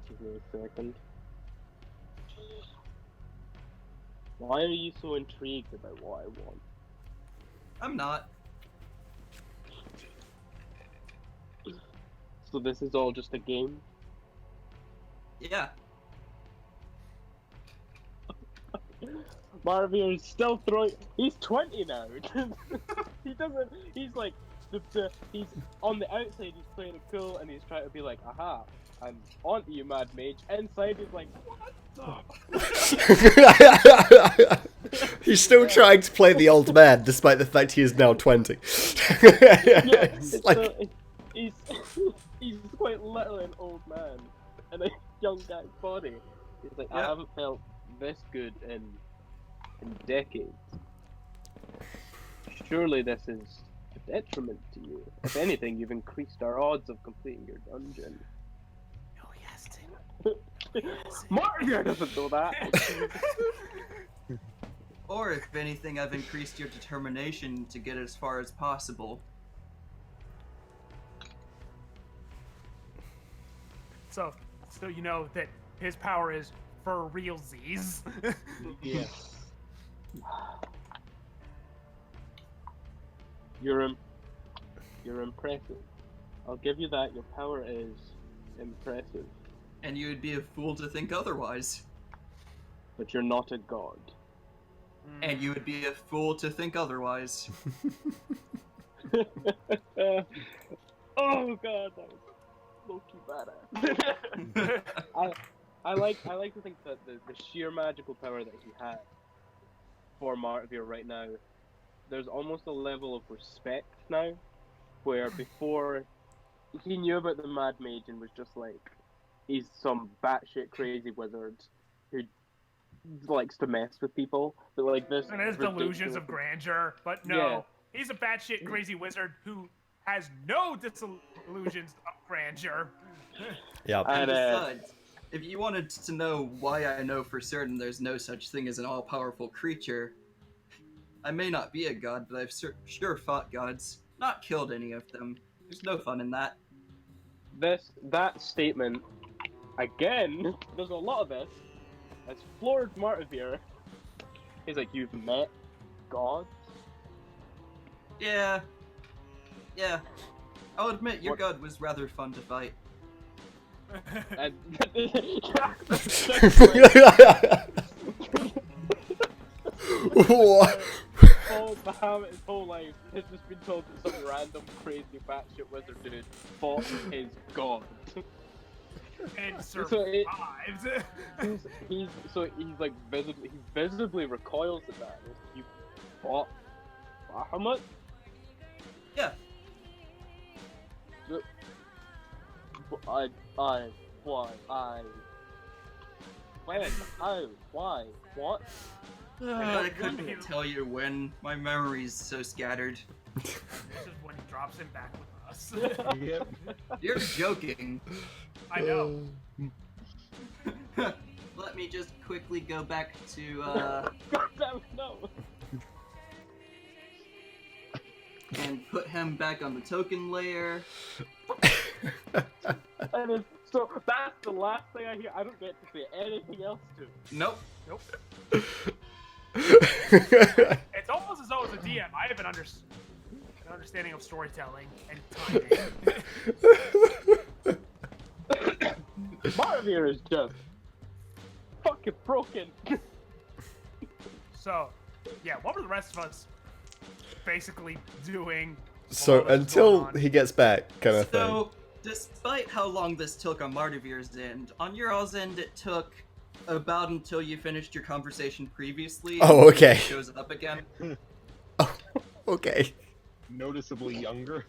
[SPEAKER 5] Give me a second. Why are you so intrigued about what I want?
[SPEAKER 3] I'm not.
[SPEAKER 5] So this is all just a game?
[SPEAKER 3] Yeah.
[SPEAKER 5] Marvin is still throwing. He's 20 now. He doesn't. He's like he's on the outside. He's playing it cool, and he's trying to be like, "Aha, I'm onto you, Mad Mage." Inside, he's like, "What the?"
[SPEAKER 1] He's still trying to play the old man, despite the fact he is now 20.
[SPEAKER 5] Yeah,
[SPEAKER 1] It's
[SPEAKER 5] it's
[SPEAKER 1] like,
[SPEAKER 5] he's he's quite literally an old man in a young guy's body. He's like, I
[SPEAKER 3] Yeah.
[SPEAKER 5] haven't felt this good in decades. Surely this is a detriment to you. If anything, you've increased our odds of completing your dungeon.
[SPEAKER 4] Oh
[SPEAKER 5] Mario doesn't know that.
[SPEAKER 3] Or if anything, I've increased your determination to get as far as possible.
[SPEAKER 4] So you know that his power is for realsies.
[SPEAKER 5] Yeah. You're impressive. I'll give you that. Your power is impressive,
[SPEAKER 3] And you would be a fool to think otherwise.
[SPEAKER 5] but you're not a god.
[SPEAKER 3] And you would be a fool to think otherwise.
[SPEAKER 5] Oh god, that was low-key badass. I like to think that the sheer magical power that he had for Martvir right now, there's almost a level of respect now, where before he knew about the Mad Mage and was just like, he's some batshit crazy wizard who likes to mess with people, but like this
[SPEAKER 4] And his delusions of grandeur, but no,
[SPEAKER 5] Yeah.
[SPEAKER 4] he's a batshit crazy wizard who has no disillusions of grandeur.
[SPEAKER 1] Yeah.
[SPEAKER 3] And
[SPEAKER 5] And,
[SPEAKER 3] besides, if you wanted to know why I know for certain there's no such thing as an all-powerful creature, I may not be a god, but I've sure fought gods, not killed any of them. There's no fun in that.
[SPEAKER 5] that statement, again, there's a lot of this, has floored Martivir. He's like, you've met gods?
[SPEAKER 3] Yeah. I'll admit, your
[SPEAKER 5] What-
[SPEAKER 3] god was rather fun to fight.
[SPEAKER 5] And
[SPEAKER 1] What?
[SPEAKER 5] Paul Bahamut his whole life has just been told that some random crazy batshit wizard dude fought his god.
[SPEAKER 4] And
[SPEAKER 5] So
[SPEAKER 4] survives.
[SPEAKER 5] he's like visibly recoils at that. You fought Bahamut?
[SPEAKER 3] Yeah.
[SPEAKER 5] Why, when, how, why, what?
[SPEAKER 3] I couldn't tell you when. My memory's so scattered.
[SPEAKER 4] This is when he drops him back with us.
[SPEAKER 2] Yep.
[SPEAKER 3] You're joking.
[SPEAKER 4] I know.
[SPEAKER 3] Let me just quickly go back to,
[SPEAKER 5] God damn it, no.
[SPEAKER 3] and put him back on the token layer.
[SPEAKER 5] And then, so that's the last thing I hear. I don't get to say anything else to it.
[SPEAKER 3] Nope.
[SPEAKER 4] It's almost as though as a DM, I have an understanding of storytelling and timing.
[SPEAKER 5] Marvir is just fucking broken.
[SPEAKER 4] So, yeah, what were the rest of us basically doing?
[SPEAKER 1] So
[SPEAKER 4] while this was
[SPEAKER 1] until
[SPEAKER 4] going on?
[SPEAKER 1] he gets back, kind of thing.
[SPEAKER 3] So, despite how long this took on Martivir's end, on your all's end it took about until you finished your conversation previously.
[SPEAKER 1] Oh,
[SPEAKER 3] and
[SPEAKER 1] okay.
[SPEAKER 3] he shows up again.
[SPEAKER 1] Okay.
[SPEAKER 2] Noticeably younger.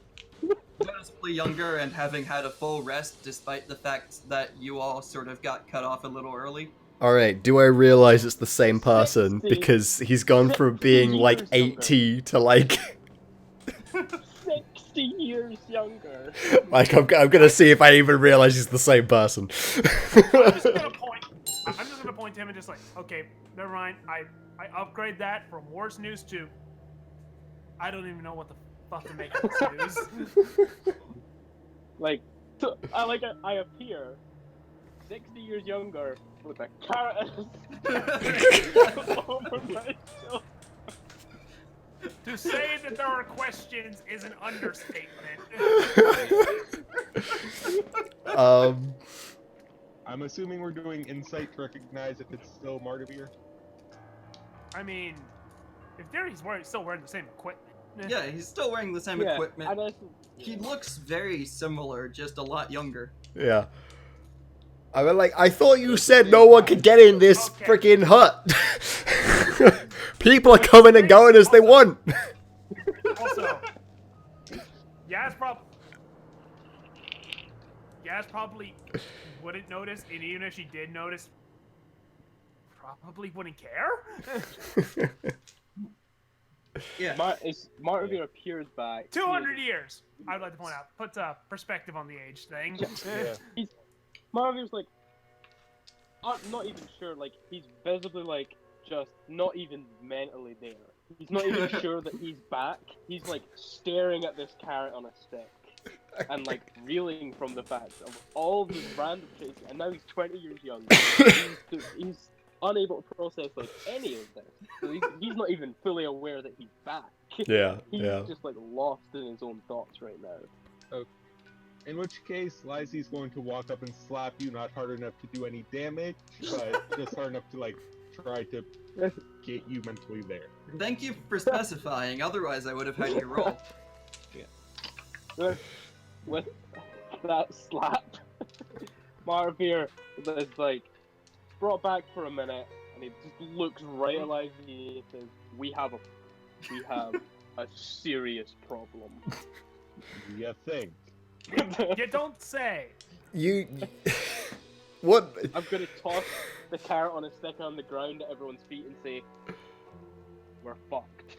[SPEAKER 3] Noticeably younger and having had a full rest, despite the fact that you all sort of got cut off a little early.
[SPEAKER 1] All right. Do I realize it's the same person
[SPEAKER 5] 60.
[SPEAKER 1] because he's gone from being like
[SPEAKER 5] 60 years
[SPEAKER 1] 80 to like
[SPEAKER 5] 60 years younger.
[SPEAKER 1] like I'm gonna see if I even realize he's the same person.
[SPEAKER 4] I'm just gonna point to him and just like, okay, never mind. I upgrade that from worst news to I don't even know what the fuck to make of this news.
[SPEAKER 5] Like, so, I appear 60 years younger with a carrot over my shoulder.
[SPEAKER 4] To say that there are questions is an understatement.
[SPEAKER 2] I'm assuming we're doing insight to recognize if it's still Martivir.
[SPEAKER 4] I mean, in theory, he's still wearing the same equipment.
[SPEAKER 3] Yeah, he's still wearing the same
[SPEAKER 5] Yeah,
[SPEAKER 3] equipment.
[SPEAKER 5] and
[SPEAKER 3] He looks very similar, just a lot younger.
[SPEAKER 1] Yeah. I mean, like, I thought you said no one could get in this
[SPEAKER 4] Okay.
[SPEAKER 1] freaking hut. People are coming and going as they want.
[SPEAKER 4] Also, Yaz probably wouldn't notice, and even if she did notice, probably wouldn't care.
[SPEAKER 3] Yeah.
[SPEAKER 5] Martivir appears back.
[SPEAKER 4] 200 years, I'd like to point out. Puts perspective on the age thing.
[SPEAKER 2] Yeah.
[SPEAKER 5] Martivir's like, not even sure. Like he's visibly like just not even mentally there. He's not even sure that he's back. He's like staring at this carrot on a stick and like reeling from the fact of all this random chasing. And now he's 20 years young. He's unable to process like any of this. So he's not even fully aware that he's back.
[SPEAKER 1] Yeah,
[SPEAKER 5] He's
[SPEAKER 1] yeah.
[SPEAKER 5] just like lost in his own thoughts right now.
[SPEAKER 2] In which case, Lizy's going to walk up and slap you, not hard enough to do any damage, but just hard enough to, like, try to get you mentally there.
[SPEAKER 3] Thank you for specifying, otherwise I would have had you roll.
[SPEAKER 5] With that slap, Marvir is like brought back for a minute, and he just looks right at Lizy and he says, "We have a serious problem."
[SPEAKER 2] You think?
[SPEAKER 4] You don't say.
[SPEAKER 1] You. What?
[SPEAKER 5] I'm gonna toss the carrot on a stick on the ground at everyone's feet and say, "We're fucked."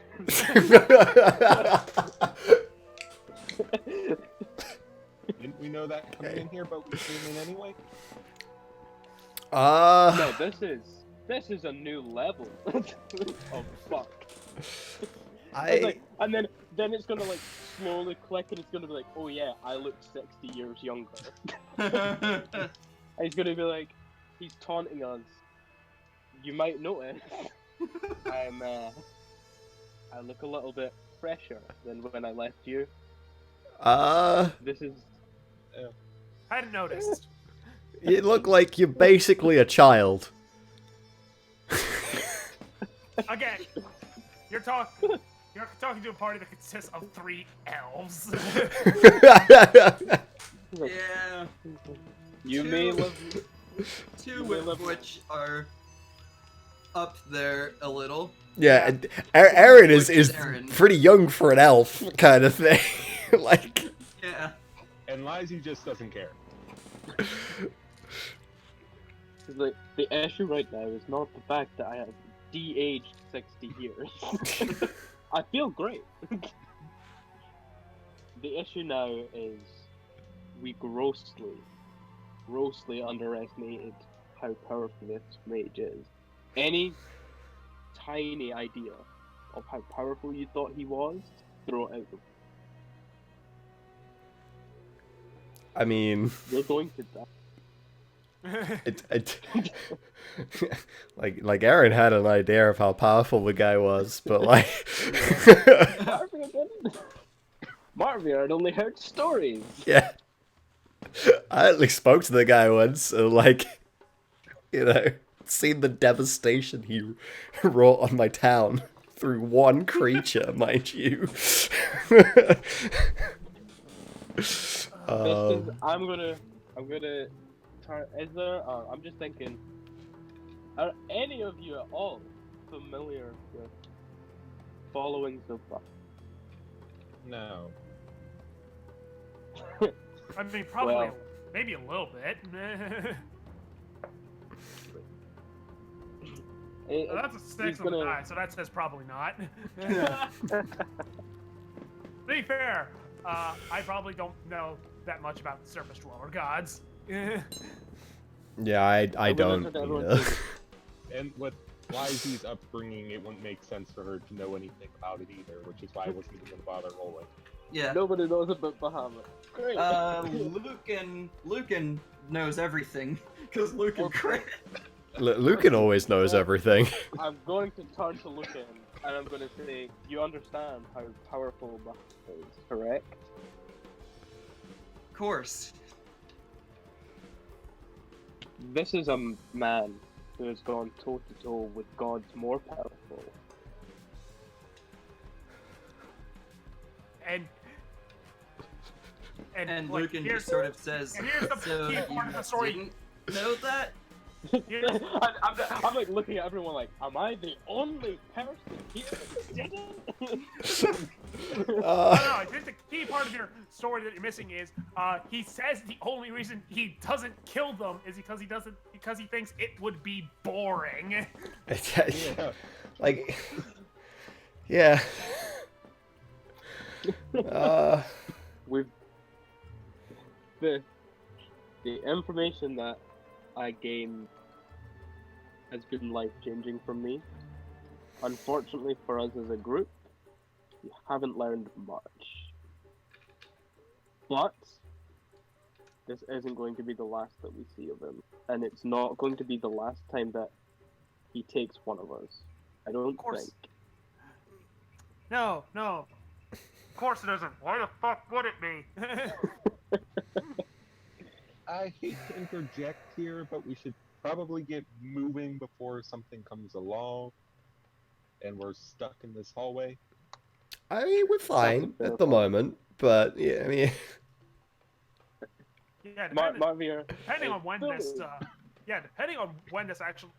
[SPEAKER 2] Didn't we know that coming in here, but we came in anyway?
[SPEAKER 5] No, this is a new level of fucked. And then it's gonna like slowly click and it's gonna be like, oh yeah, I look 60 years younger. And he's gonna be like, he's taunting us. You might notice I look a little bit fresher than when I left you. This is
[SPEAKER 4] I hadn't noticed.
[SPEAKER 1] You look like you're basically a child.
[SPEAKER 4] Again, you're talking to a party that consists of 3 elves.
[SPEAKER 3] Yeah.
[SPEAKER 5] you
[SPEAKER 3] Two-
[SPEAKER 5] may live.
[SPEAKER 3] Two of which are up there a little.
[SPEAKER 1] Yeah, and Aaron is
[SPEAKER 3] Aaron.
[SPEAKER 1] pretty young for an elf, kind of thing. Like,
[SPEAKER 3] Yeah.
[SPEAKER 2] And Lizy just doesn't care.
[SPEAKER 5] Like, the issue right now is not the fact that I have de-aged 60 years. I feel great. The issue now is we grossly underestimated how powerful this mage is. Any tiny idea of how powerful you thought he was, throw it out.
[SPEAKER 1] I mean,
[SPEAKER 5] You're going to die.
[SPEAKER 1] like Aaron had an idea of how powerful the guy was, but like,
[SPEAKER 5] Marvia didn't. Marvia had only heard stories.
[SPEAKER 1] yeah, I at least spoke to the guy once, and like, you know, seen the devastation he wrought on my town through one creature, mind you.
[SPEAKER 5] I'm gonna is there? I'm just thinking. Are any of you at all familiar with followings of?
[SPEAKER 2] No.
[SPEAKER 4] I mean, probably,
[SPEAKER 5] Well-
[SPEAKER 4] maybe a little bit. That's a 6 on the die, so that says probably not. To be fair, I probably don't know that much about the surface dweller gods.
[SPEAKER 1] Yeah, I don't. Either.
[SPEAKER 2] And with Lizy's upbringing, it wouldn't make sense for her to know anything about it either, which is why I wasn't even going to bother rolling.
[SPEAKER 3] Yeah.
[SPEAKER 5] Nobody knows about Bahamut. Great.
[SPEAKER 3] Lucan knows everything because Lucan crit.
[SPEAKER 1] Lucan always knows everything.
[SPEAKER 5] I'm going to turn to Lucan and I'm going to say, you understand how powerful Bahamut is, correct?
[SPEAKER 3] Of course.
[SPEAKER 5] This is a man who has gone toe to toe with gods more powerful.
[SPEAKER 3] And
[SPEAKER 4] like,
[SPEAKER 3] Lucan
[SPEAKER 4] here's-
[SPEAKER 3] just sort of says,
[SPEAKER 4] and here's the
[SPEAKER 3] so
[SPEAKER 4] key
[SPEAKER 3] you
[SPEAKER 4] part of the story.
[SPEAKER 3] didn't know that?
[SPEAKER 4] Here's-
[SPEAKER 5] I'm like looking at everyone like, am I the only person here that didn't?
[SPEAKER 4] No, I think the key part of your story that you're missing is he says the only reason he doesn't kill them is because he thinks it would be boring.
[SPEAKER 2] Yeah.
[SPEAKER 1] Like, yeah.
[SPEAKER 5] With the information that I gained has been life-changing for me. Unfortunately for us as a group, we haven't learned much. But this isn't going to be the last that we see of him, and it's not going to be the last time that he takes one of us. I don't
[SPEAKER 4] course.
[SPEAKER 5] think.
[SPEAKER 4] No. Of course it isn't. Why the fuck would it be?
[SPEAKER 2] I hate to interject here, but we should probably get moving before something comes along and we're stuck in this hallway.
[SPEAKER 1] I mean, we're fine
[SPEAKER 5] fair
[SPEAKER 1] at the
[SPEAKER 5] point.
[SPEAKER 1] moment, but yeah, I mean,
[SPEAKER 4] Yeah, depending on when this, depending on when this actually,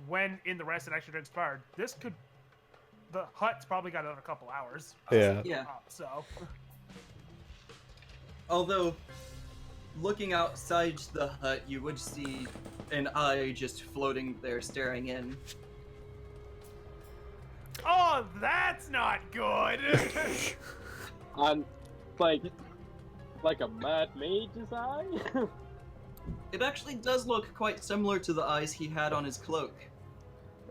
[SPEAKER 4] when in the rest it actually transpired, this could, the hut's probably got another couple hours.
[SPEAKER 1] yeah.
[SPEAKER 3] Yeah.
[SPEAKER 4] So.
[SPEAKER 3] Although, looking outside the hut, you would see an eye just floating there, staring in.
[SPEAKER 4] Oh, that's not good.
[SPEAKER 5] And like a mad mage's eye.
[SPEAKER 3] It actually does look quite similar to the eyes he had on his cloak.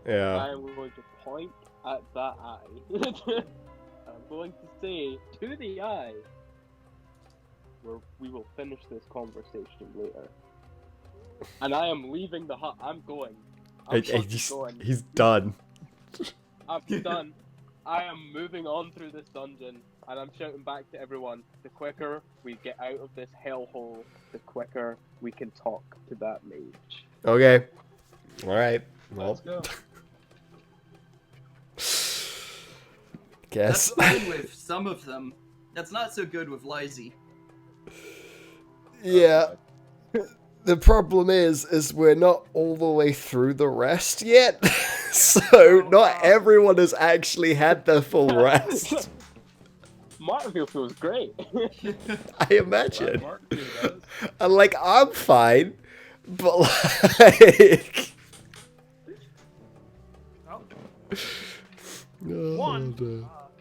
[SPEAKER 1] Yeah.
[SPEAKER 5] I'm going to point at that eye. I'm going to say to the eye, we will finish this conversation later. And I am leaving the hut. I'm going. I'm fucking going.
[SPEAKER 1] He's done.
[SPEAKER 5] I'm done. I am moving on through this dungeon, and I'm shouting back to everyone, the quicker we get out of this hellhole, the quicker we can talk to that mage.
[SPEAKER 1] Okay. Alright. Well,
[SPEAKER 2] Let's go.
[SPEAKER 1] guess.
[SPEAKER 3] That's fine with some of them. That's not so good with Lizzie.
[SPEAKER 1] Yeah. The problem is we're not all the way through the rest yet. So not everyone has actually had their full rest.
[SPEAKER 5] Martinville feels great.
[SPEAKER 1] I imagine.
[SPEAKER 2] Mark here does.
[SPEAKER 1] And like, I'm fine. But like...
[SPEAKER 4] Oh, one.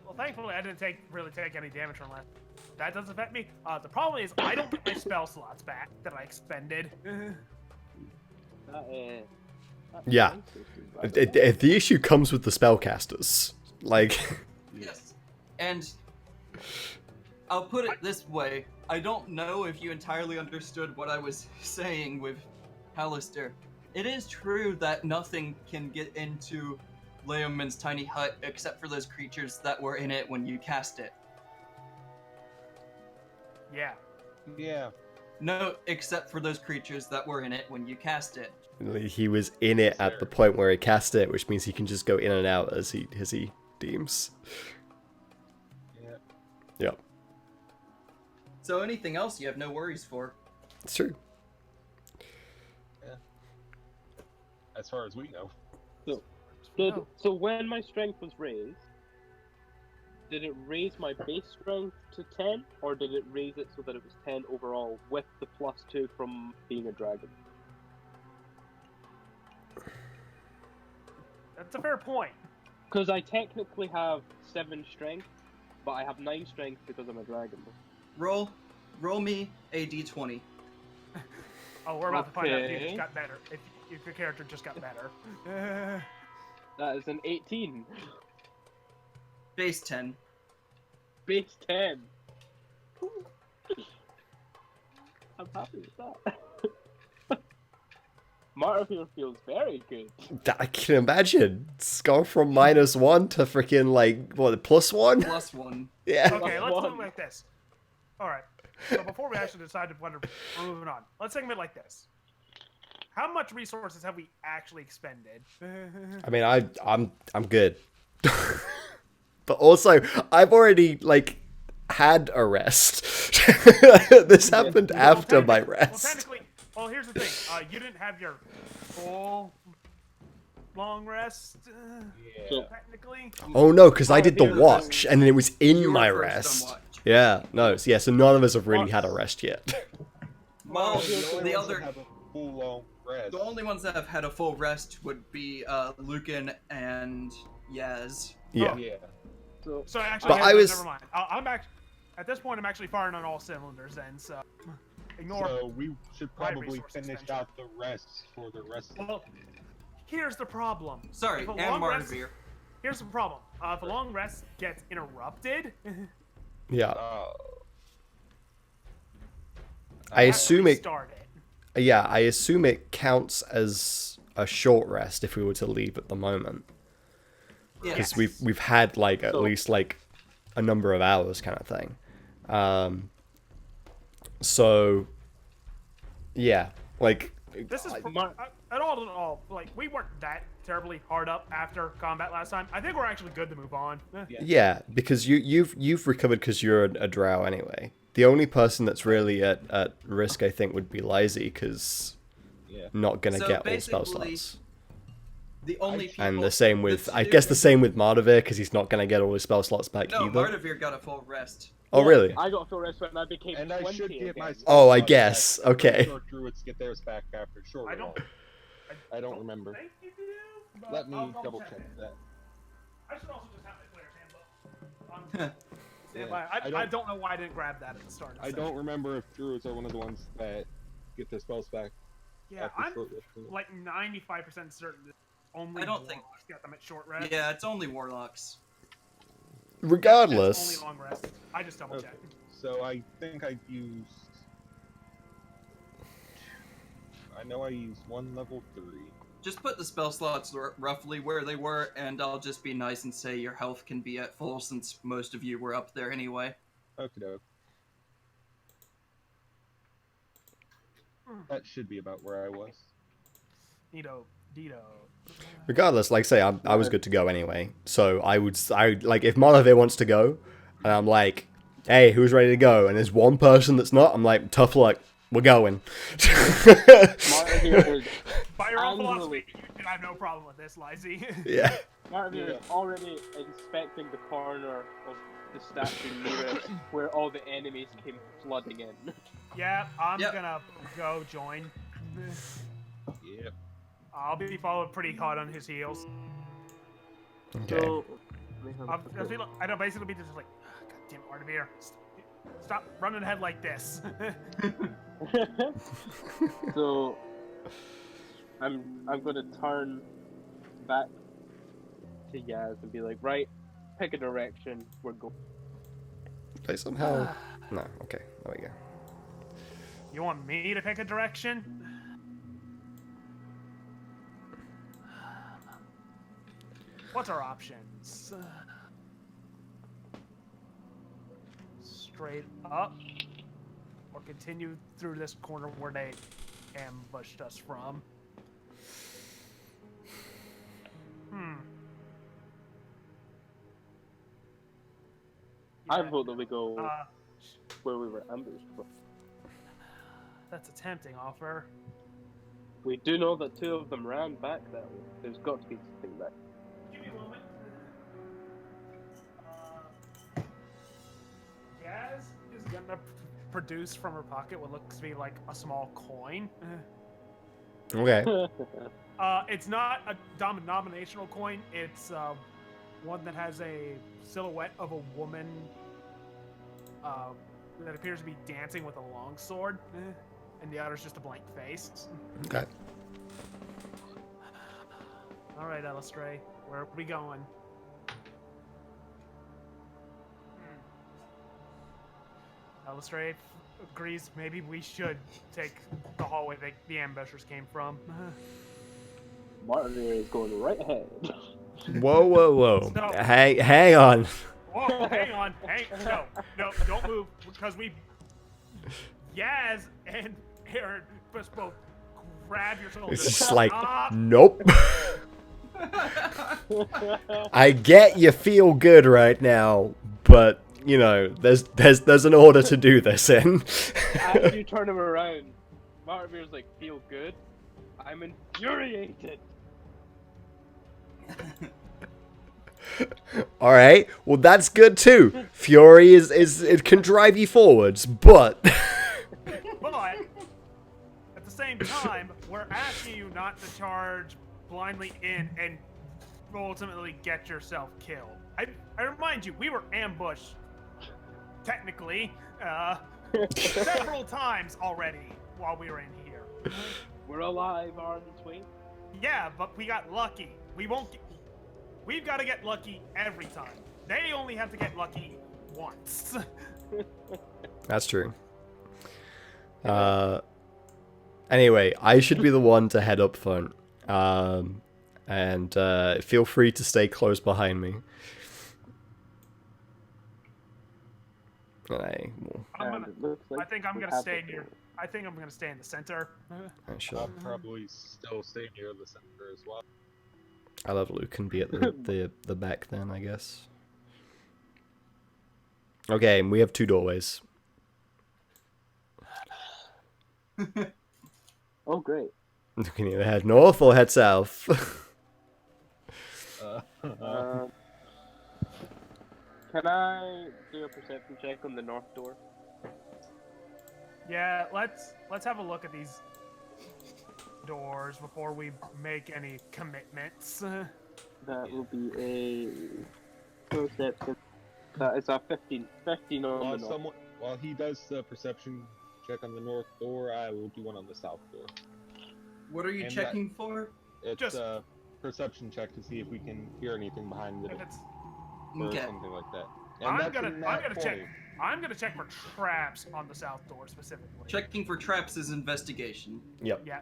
[SPEAKER 4] Well, thankfully I didn't really take any damage from that. That doesn't affect me. The problem is I don't get my spell slots back that I expended.
[SPEAKER 1] Yeah. The issue comes with the spellcasters. Like...
[SPEAKER 3] Yes. And I'll put it this way. I don't know if you entirely understood what I was saying with Hallister. It is true that nothing can get into Leoman's tiny hut except for those creatures that were in it when you cast it.
[SPEAKER 4] Yeah.
[SPEAKER 2] Yeah.
[SPEAKER 3] No, except for those creatures that were in it when you cast it.
[SPEAKER 1] He was in it at the point where he cast it, which means he can just go in and out as he deems.
[SPEAKER 2] Yeah.
[SPEAKER 1] Yep.
[SPEAKER 3] So anything else you have no worries for.
[SPEAKER 1] It's true.
[SPEAKER 2] As far as we know.
[SPEAKER 5] So when my strength was raised, did it raise my base strength to 10, or did it raise it so that it was 10 overall with the +2 from being a dragon?
[SPEAKER 4] That's a fair point.
[SPEAKER 5] Because I technically have 7 strength, but I have 9 strength because I'm a dragon.
[SPEAKER 3] Roll me a d20.
[SPEAKER 4] Oh, we're about to find out if you
[SPEAKER 5] Okay.
[SPEAKER 4] just got better. If your character just got better.
[SPEAKER 5] That is an 18.
[SPEAKER 3] Base 10.
[SPEAKER 5] Base 10. I'm happy with that. Martinville feels very good.
[SPEAKER 1] I can imagine. It's gone from -1 to freaking like, what, +1?
[SPEAKER 3] +1.
[SPEAKER 1] Yeah.
[SPEAKER 4] Okay, let's do
[SPEAKER 5] One.
[SPEAKER 4] it like this. Alright. So before we actually decide to wonder we're moving on, let's segment like this. How much resources have we actually expended?
[SPEAKER 1] I mean, I'm good. But also, I've already, like, had a rest. This happened after my rest.
[SPEAKER 4] Well, here's the thing. You didn't have your full long rest,
[SPEAKER 2] Yeah.
[SPEAKER 4] technically.
[SPEAKER 1] Oh no, because I did the
[SPEAKER 5] here's the
[SPEAKER 1] watch, and it was in
[SPEAKER 3] You were
[SPEAKER 1] my
[SPEAKER 3] first on
[SPEAKER 1] rest.
[SPEAKER 3] watch.
[SPEAKER 1] Yeah, no, so, yeah, so none of us have really had a rest yet.
[SPEAKER 3] Well,
[SPEAKER 2] The only
[SPEAKER 3] the
[SPEAKER 2] ones that
[SPEAKER 3] other,
[SPEAKER 2] have a full long rest.
[SPEAKER 3] the only ones that have had a full rest would be Lucan and Yaz.
[SPEAKER 1] Yeah.
[SPEAKER 2] Yeah.
[SPEAKER 4] So actually,
[SPEAKER 1] But
[SPEAKER 4] never,
[SPEAKER 1] I was-
[SPEAKER 4] never mind. I'm actually at this point. I'm actually firing on all cylinders. Then, so Ignore.
[SPEAKER 2] So we should
[SPEAKER 4] my
[SPEAKER 2] probably
[SPEAKER 4] resource
[SPEAKER 2] finish
[SPEAKER 4] extension.
[SPEAKER 2] out the rest for the rest of
[SPEAKER 4] Well, here's the problem.
[SPEAKER 3] Sorry,
[SPEAKER 4] If a
[SPEAKER 3] and
[SPEAKER 4] long rest-
[SPEAKER 3] Martivir.
[SPEAKER 4] Here's the problem. If a long rest gets interrupted,
[SPEAKER 1] Yeah. I
[SPEAKER 4] have to
[SPEAKER 1] assume it.
[SPEAKER 4] restart it.
[SPEAKER 1] Yeah, I assume it counts as a short rest if we were to leave at the moment,
[SPEAKER 3] Yeah.
[SPEAKER 1] because we've had like at least like a number of hours kind of thing. So yeah, like
[SPEAKER 4] This is at all. Like we weren't that terribly hard up after combat last time. I think we're actually good to move on.
[SPEAKER 1] yeah, because you've recovered because you're a drow anyway. The only person that's really at risk, I think, would be Lizzie, because not gonna
[SPEAKER 3] So
[SPEAKER 1] get all spell
[SPEAKER 3] basically,
[SPEAKER 1] slots.
[SPEAKER 3] The only people.
[SPEAKER 1] And the same with,
[SPEAKER 3] the
[SPEAKER 1] I
[SPEAKER 3] two-
[SPEAKER 1] guess the same with Martivir, because he's not gonna get all his spell slots back
[SPEAKER 3] No,
[SPEAKER 1] either.
[SPEAKER 3] Martivir got a full rest.
[SPEAKER 1] Oh really?
[SPEAKER 5] I got a full rest when I became
[SPEAKER 2] And
[SPEAKER 5] 20
[SPEAKER 2] I should get my
[SPEAKER 5] again.
[SPEAKER 1] Oh, I
[SPEAKER 2] slots
[SPEAKER 1] guess.
[SPEAKER 2] back.
[SPEAKER 1] Okay.
[SPEAKER 2] Short druids get theirs back after short.
[SPEAKER 4] I don't.
[SPEAKER 2] I don't remember.
[SPEAKER 4] think you do, but
[SPEAKER 2] Let me
[SPEAKER 4] I'll
[SPEAKER 2] double check that.
[SPEAKER 4] I should also just have the player's handbook. Stand
[SPEAKER 2] Yeah,
[SPEAKER 4] by. I don't know why I didn't grab that at the start. Of the
[SPEAKER 2] I
[SPEAKER 4] session.
[SPEAKER 2] don't remember if druids are one of the ones that get their spells back
[SPEAKER 4] Yeah,
[SPEAKER 2] after
[SPEAKER 4] I'm
[SPEAKER 2] short rest.
[SPEAKER 4] like 95% certain that only
[SPEAKER 3] I don't think-
[SPEAKER 4] warlocks get them at short rest.
[SPEAKER 3] Yeah, it's only warlocks.
[SPEAKER 4] It's
[SPEAKER 1] Regardless,
[SPEAKER 4] only long rest. I just double
[SPEAKER 2] Okay.
[SPEAKER 4] checked.
[SPEAKER 2] So I think I used. I know I used one level 3.
[SPEAKER 3] Just put the spell slots roughly where they were, and I'll just be nice and say your health can be at full since most of you were up there anyway.
[SPEAKER 2] Okay, doke. That should be about where I was.
[SPEAKER 4] Dido.
[SPEAKER 1] regardless, like I say, I was good to go anyway. So I like if Martivir wants to go, and I'm like, hey, who's ready to go? And there's one person that's not. I'm like, tough luck, we're going.
[SPEAKER 5] Martivir is
[SPEAKER 4] By your own
[SPEAKER 5] Angrily.
[SPEAKER 4] philosophy, you should have no problem with this, Lizzie.
[SPEAKER 1] Yeah.
[SPEAKER 5] Martivir is already inspecting the corner of the statue nearest where all the enemies came flooding in.
[SPEAKER 4] Yeah, I'm
[SPEAKER 3] Yep.
[SPEAKER 4] gonna go join.
[SPEAKER 2] Yep.
[SPEAKER 4] I'll be followed pretty hot on his heels.
[SPEAKER 1] Okay.
[SPEAKER 5] So,
[SPEAKER 4] I don't basically be just like, God damn Martivir, stop running ahead like this.
[SPEAKER 5] so I'm gonna turn back to Yaz and be like, right, pick a direction, we're going.
[SPEAKER 1] They somehow. No. Okay. There we go.
[SPEAKER 4] You want me to pick a direction? What's our options? Straight up, or continue through this corner where they ambushed us from?
[SPEAKER 5] I vote that we go
[SPEAKER 4] Uh,
[SPEAKER 5] where we were ambushed from.
[SPEAKER 4] that's a tempting offer.
[SPEAKER 5] We do know that 2 of them ran back that way. There's got to be something there.
[SPEAKER 4] Give me a moment. Gaz is gonna produce from her pocket what looks to be like a small coin.
[SPEAKER 1] Okay.
[SPEAKER 4] It's not a denominational coin. It's one that has a silhouette of a woman that appears to be dancing with a longsword, and the other's just a blank face.
[SPEAKER 1] Okay.
[SPEAKER 4] All right, Elistray, where are we going? Elistray agrees maybe we should take the hallway that the ambushers came from.
[SPEAKER 5] Martivir is going right ahead.
[SPEAKER 1] Whoa.
[SPEAKER 4] No.
[SPEAKER 1] Hang on.
[SPEAKER 4] Whoa, hang on. No, don't move, because Yaz and Aaron just both grab your shoulders.
[SPEAKER 1] It's just like,
[SPEAKER 4] Stop.
[SPEAKER 1] nope. I get you feel good right now, but you know, there's an order to do this in.
[SPEAKER 5] As you turn him around, Martivir's like, feel good? I'm infuriated.
[SPEAKER 1] All right, well that's good too. Fury is it can drive you forwards, but
[SPEAKER 4] But at the same time, we're asking you not to charge blindly in and ultimately get yourself killed. I remind you, we were ambushed, technically, several times already while we were in here.
[SPEAKER 5] We're alive, aren't we?
[SPEAKER 4] Yeah, but we got lucky. We won't get... We've got to get lucky every time. They only have to get lucky once.
[SPEAKER 1] That's true. Anyway, I should be the one to head up front. And feel free to stay close behind me. I
[SPEAKER 4] think I'm gonna stay near. I think I'm gonna stay in the center.
[SPEAKER 1] sure.
[SPEAKER 2] I'll probably still stay near the center as well.
[SPEAKER 1] I love Luke can be at the back then, I guess. Okay, and we have 2 doorways.
[SPEAKER 5] Oh, great.
[SPEAKER 1] You can either head north or head south.
[SPEAKER 5] Can I do a perception check on the north door?
[SPEAKER 4] Yeah, let's have a look at these doors before we make any commitments.
[SPEAKER 5] That will be a perception. That is a 15 on the north.
[SPEAKER 2] While he does the perception check on the north door, I will do one on the south door.
[SPEAKER 3] What are you
[SPEAKER 2] And
[SPEAKER 3] checking for?
[SPEAKER 2] It's
[SPEAKER 4] Just-
[SPEAKER 2] a perception check to see if we can hear anything behind the
[SPEAKER 4] If
[SPEAKER 2] door
[SPEAKER 4] it's,
[SPEAKER 2] or
[SPEAKER 3] Okay.
[SPEAKER 2] something like that. And
[SPEAKER 4] I'm
[SPEAKER 2] that's
[SPEAKER 4] gonna
[SPEAKER 2] a nat
[SPEAKER 4] check.
[SPEAKER 2] 20.
[SPEAKER 4] I'm gonna check for traps on the south door specifically.
[SPEAKER 3] Checking for traps is investigation.
[SPEAKER 1] Yep.
[SPEAKER 4] Yeah,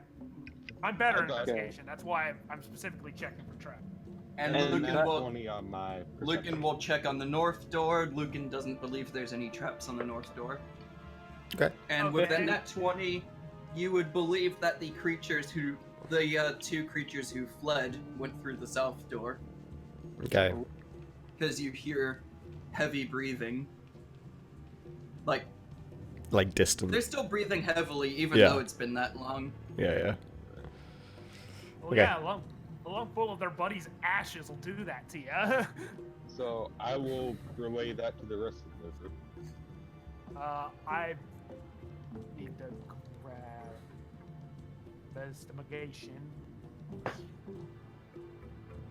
[SPEAKER 4] I'm better in
[SPEAKER 2] Okay.
[SPEAKER 4] investigation. That's why I'm specifically checking for traps.
[SPEAKER 3] And
[SPEAKER 5] And
[SPEAKER 3] Lucan
[SPEAKER 2] nat
[SPEAKER 3] will
[SPEAKER 2] 20 on my perception.
[SPEAKER 3] Lucan will check on the north door. Lucan doesn't believe there's any traps on the north door.
[SPEAKER 1] Okay.
[SPEAKER 3] And with
[SPEAKER 4] Okay.
[SPEAKER 3] that 20, you would believe that the 2 creatures who fled went through the south door.
[SPEAKER 1] Okay.
[SPEAKER 3] Because you hear heavy breathing. Like,
[SPEAKER 1] Like distant.
[SPEAKER 3] they're still breathing heavily even
[SPEAKER 1] Yeah.
[SPEAKER 3] though it's been that long.
[SPEAKER 1] Yeah.
[SPEAKER 4] Well,
[SPEAKER 1] Okay.
[SPEAKER 4] yeah, a lump full of their buddies' ashes will do that to you.
[SPEAKER 2] So I will relay that to the rest of the group.
[SPEAKER 4] I need to grab investigation.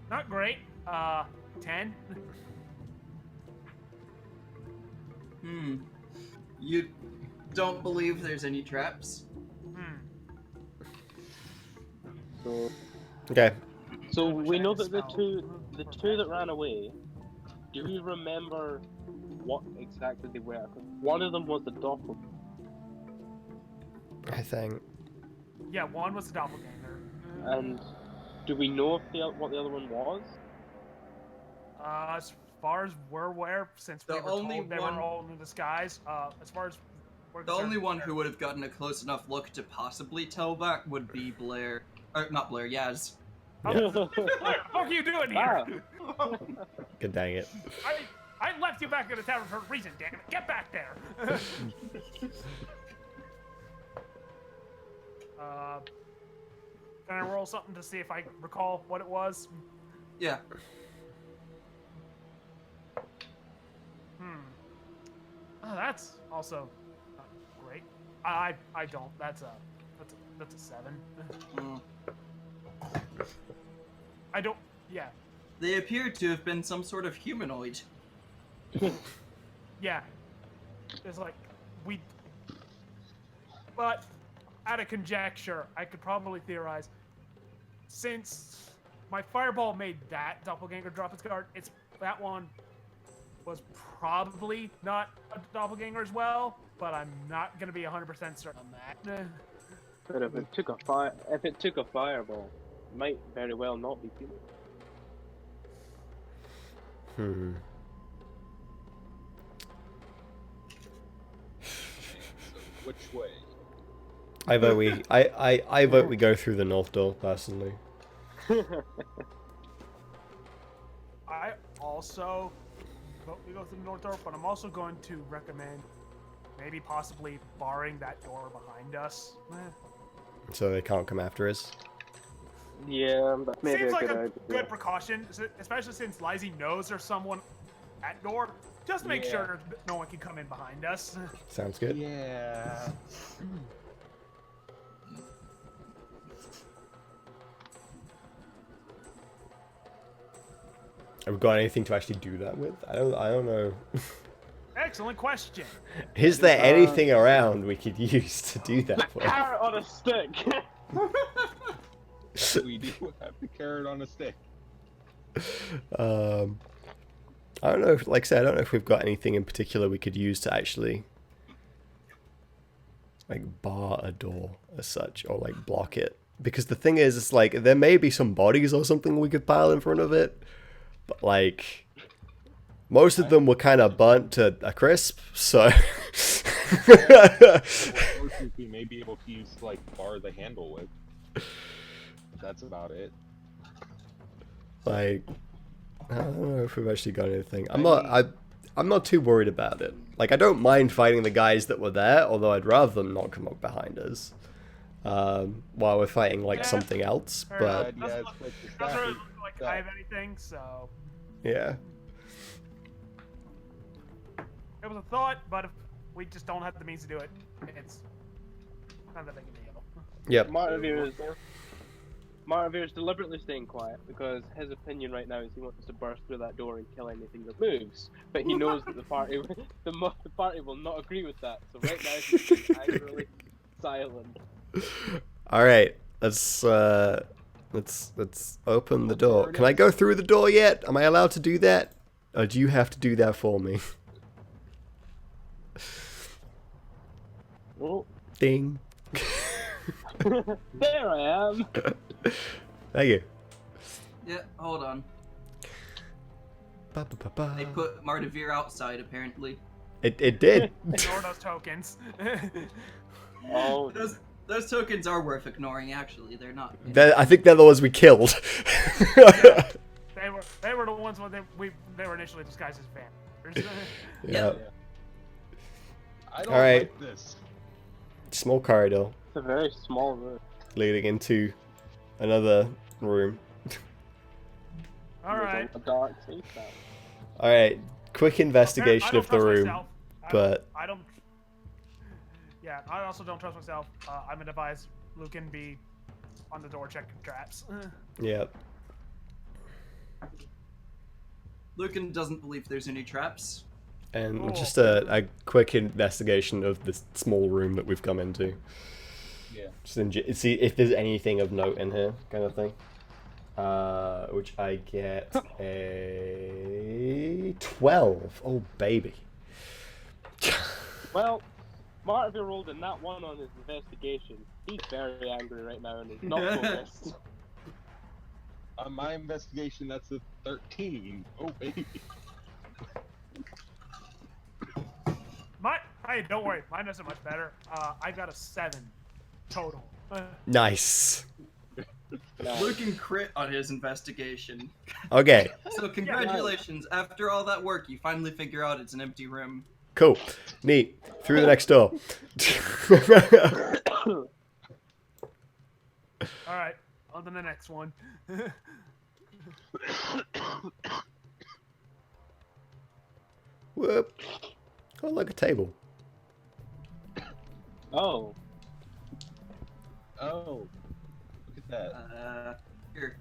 [SPEAKER 4] Not great. 10.
[SPEAKER 3] You don't believe there's any traps?
[SPEAKER 5] So,
[SPEAKER 1] Okay.
[SPEAKER 5] so we know that
[SPEAKER 4] Spell.
[SPEAKER 5] the two that ran away. Do you remember what exactly they were? 'Cause one of them was the doppelganger.
[SPEAKER 1] I think.
[SPEAKER 4] Yeah, one was a doppelganger.
[SPEAKER 5] And do we know if what the other one was?
[SPEAKER 4] As far as we're aware, since we
[SPEAKER 3] The
[SPEAKER 4] were
[SPEAKER 3] only
[SPEAKER 4] told they
[SPEAKER 3] one-
[SPEAKER 4] were all in disguise, as far as we're
[SPEAKER 3] The
[SPEAKER 4] concerned,
[SPEAKER 3] only one who would have gotten a close enough look to possibly tell that would be Blair. Or, not Blair, Yaz.
[SPEAKER 4] What the fuck are you doing here?
[SPEAKER 1] Good dang it.
[SPEAKER 4] I left you back in the tavern for a reason, damn it. Get back there. Can I roll something to see if I recall what it was?
[SPEAKER 3] Yeah.
[SPEAKER 4] Oh, that's also not great. I don't. That's a 7.
[SPEAKER 3] Mm.
[SPEAKER 4] I don't. Yeah.
[SPEAKER 3] They appear to have been some sort of humanoid.
[SPEAKER 4] Yeah. It's like but out of conjecture, I could probably theorize, since my fireball made that doppelganger drop its guard, that one was probably not a doppelganger as well, but I'm not gonna be 100% certain on that.
[SPEAKER 5] But if it took a fireball, it might very well not be human.
[SPEAKER 2] So which way?
[SPEAKER 1] I vote we go through the north door personally.
[SPEAKER 4] I also vote we go through the north door, but I'm also going to recommend maybe possibly barring that door behind us.
[SPEAKER 1] So they can't come after us.
[SPEAKER 5] Yeah, that's maybe
[SPEAKER 4] Seems
[SPEAKER 5] a
[SPEAKER 4] like
[SPEAKER 5] good
[SPEAKER 4] a
[SPEAKER 5] idea.
[SPEAKER 4] good precaution, especially since Lizzie knows there's someone at door. Just make
[SPEAKER 2] Yeah.
[SPEAKER 4] sure that no one can come in behind us.
[SPEAKER 1] Sounds good.
[SPEAKER 2] Yeah.
[SPEAKER 1] Have we got anything to actually do that with? I don't know.
[SPEAKER 4] excellent question.
[SPEAKER 1] Is there anything around we could use to do that with?
[SPEAKER 5] Carrot on a stick.
[SPEAKER 2] We do have the carrot on a stick.
[SPEAKER 1] I don't know. Like I said, I don't know if we've got anything in particular we could use to actually like bar a door as such, or like block it. Because the thing is, it's like there may be some bodies or something we could pile in front of it, but like most of them were kind of burnt to a crisp. So
[SPEAKER 2] We may be able to use like bar the handle with. That's about it.
[SPEAKER 1] like I don't know if we've actually got anything. I'm not too worried about it. Like I don't mind fighting the guys that were there, although I'd rather them not come up behind us. While we're fighting like something else,
[SPEAKER 4] Fair
[SPEAKER 1] but
[SPEAKER 4] enough.
[SPEAKER 2] Yeah,
[SPEAKER 4] Doesn't
[SPEAKER 2] it's like the
[SPEAKER 4] doesn't really
[SPEAKER 2] staff
[SPEAKER 4] look like
[SPEAKER 2] is-
[SPEAKER 4] I have anything, so
[SPEAKER 1] yeah.
[SPEAKER 4] it was a thought, but if we just don't have the means to do it, it's not that big a deal.
[SPEAKER 1] Yep.
[SPEAKER 5] Martin's deliberately staying quiet because his opinion right now is he wants to burst through that door and kill anything that moves. But he knows that the party will not agree with that. So right now he's just angrily silent.
[SPEAKER 1] All right. Let's open the door. Can I go through the door yet? Am I allowed to do that? Or do you have to do that for me?
[SPEAKER 5] Oh,
[SPEAKER 1] Ding.
[SPEAKER 5] there I am.
[SPEAKER 1] Thank you.
[SPEAKER 3] Yeah, hold on.
[SPEAKER 1] Ba, ba, ba, ba.
[SPEAKER 3] They put Martivir outside, apparently.
[SPEAKER 1] It did.
[SPEAKER 4] Ignore those tokens.
[SPEAKER 5] Oh,
[SPEAKER 3] Those tokens are worth ignoring, actually. They're not.
[SPEAKER 1] I think they're the ones we killed.
[SPEAKER 4] They were the ones when they were initially disguised as vampires.
[SPEAKER 1] Yeah.
[SPEAKER 2] I don't
[SPEAKER 1] Alright.
[SPEAKER 2] like this.
[SPEAKER 1] Small corridor
[SPEAKER 5] it's a very small room.
[SPEAKER 1] leading into another room.
[SPEAKER 4] All right.
[SPEAKER 5] A dark safe house.
[SPEAKER 1] All right. Quick investigation
[SPEAKER 4] I don't
[SPEAKER 1] of the
[SPEAKER 4] trust
[SPEAKER 1] room,
[SPEAKER 4] myself.
[SPEAKER 1] but
[SPEAKER 4] I don't. Yeah, I also don't trust myself. I'm gonna advise Lucan be on the door checking traps.
[SPEAKER 1] yeah.
[SPEAKER 3] Lucan doesn't believe there's any traps.
[SPEAKER 1] And
[SPEAKER 4] Cool.
[SPEAKER 1] just a quick investigation of this small room that we've come into.
[SPEAKER 2] Yeah.
[SPEAKER 1] Just see if there's anything of note in here, kind of thing. Which I get a 12. Oh, baby.
[SPEAKER 5] Well, Martin rolled in that one on his investigation. He's very angry right now and is not focused.
[SPEAKER 2] On my investigation, that's a 13. Oh, baby.
[SPEAKER 4] Hey, don't worry, mine isn't much better. I got a 7 total.
[SPEAKER 1] Nice.
[SPEAKER 3] Lucan crit on his investigation.
[SPEAKER 1] Okay,
[SPEAKER 3] So congratulations. After all that work, you finally figure out it's an empty room.
[SPEAKER 1] cool. Neat. Through the next door.
[SPEAKER 4] All right, on to the next one.
[SPEAKER 1] Whoop. Oh, look, a table.
[SPEAKER 5] Oh,
[SPEAKER 2] Oh. Look at that.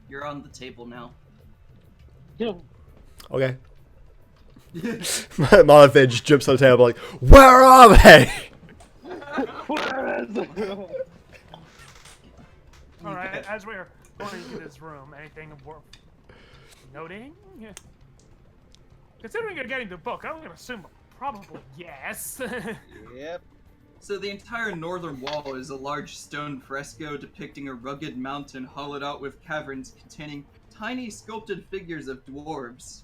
[SPEAKER 3] You're on the table now.
[SPEAKER 1] Okay. Martha just jumps on the table like, where are they?
[SPEAKER 5] where is it?
[SPEAKER 4] All right, as we're going into this room, anything worth noting? Yeah. Considering you're getting the book, I'm gonna assume probably yes.
[SPEAKER 2] Yep.
[SPEAKER 3] So the entire northern wall is a large stone fresco depicting a rugged mountain hollowed out with caverns containing tiny sculpted figures of dwarves.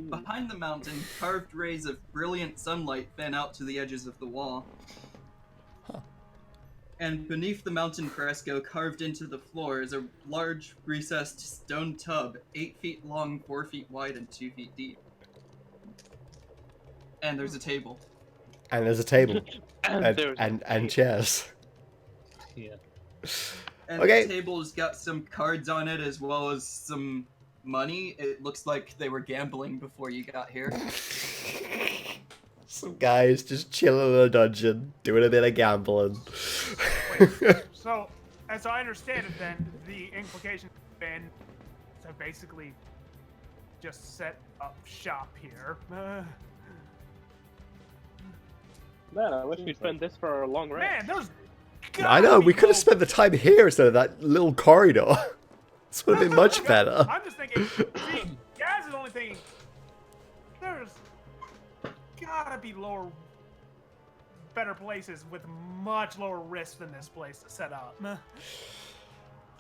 [SPEAKER 3] Behind the mountain, carved rays of brilliant sunlight fan out to the edges of the wall. And beneath the mountain fresco, carved into the floor, is a large recessed stone tub, 8 feet long, 4 feet wide, and 2 feet deep. And there's a table.
[SPEAKER 1] And there's a table.
[SPEAKER 5] There's
[SPEAKER 1] and chairs.
[SPEAKER 2] Yeah.
[SPEAKER 3] And
[SPEAKER 1] Okay.
[SPEAKER 3] the table's got some cards on it as well as some money. It looks like they were gambling before you got here.
[SPEAKER 1] Some guys just chilling in a dungeon, doing a bit of gambling.
[SPEAKER 4] So, as I understand it, then the implication has been to basically just set up shop here.
[SPEAKER 5] Man, I wish we'd spend this for our long rest.
[SPEAKER 4] Man, there's.
[SPEAKER 1] I know,
[SPEAKER 4] gotta
[SPEAKER 1] we
[SPEAKER 4] be
[SPEAKER 1] could have
[SPEAKER 4] low-
[SPEAKER 1] spent the time here instead of that little corridor. This would have been much better.
[SPEAKER 4] I'm just thinking. See, Gaz is only thinking. There's gotta be better places with much lower risk than this place to set up.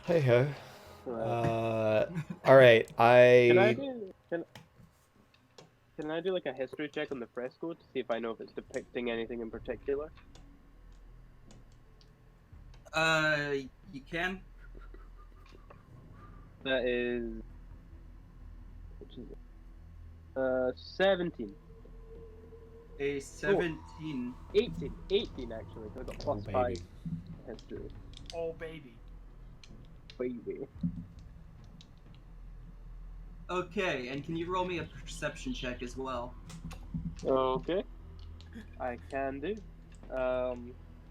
[SPEAKER 1] Hey ho.
[SPEAKER 5] Right.
[SPEAKER 1] Alright,
[SPEAKER 5] Can I do like a history check on the fresco to see if I know if it's depicting anything in particular?
[SPEAKER 3] You can.
[SPEAKER 5] That is. Which is it? 17.
[SPEAKER 3] A 17.
[SPEAKER 5] 18 actually, because I got plus
[SPEAKER 1] Oh,
[SPEAKER 5] 5
[SPEAKER 1] baby.
[SPEAKER 5] history.
[SPEAKER 4] Oh baby.
[SPEAKER 5] Baby.
[SPEAKER 3] Okay, and can you roll me a perception check as well?
[SPEAKER 5] Okay. I can do.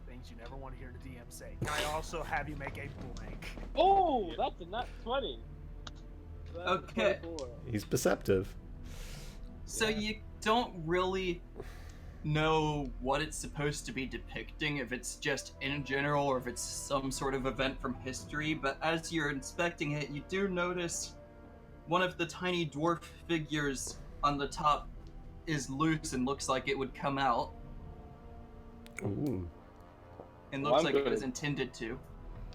[SPEAKER 4] Things you never want to hear the DM say. Can I also have you make a blank?
[SPEAKER 5] Oh, that's a nat 20. That's
[SPEAKER 3] Okay.
[SPEAKER 5] 24.
[SPEAKER 1] he's perceptive.
[SPEAKER 3] So you don't really know what it's supposed to be depicting, if it's just in general or if it's some sort of event from history, but as you're inspecting it, you do notice one of the tiny dwarf figures on the top is loose and looks like it would come out,
[SPEAKER 1] Ooh.
[SPEAKER 3] and
[SPEAKER 5] Well,
[SPEAKER 3] looks
[SPEAKER 5] I'm
[SPEAKER 3] like it
[SPEAKER 5] good.
[SPEAKER 3] was intended to.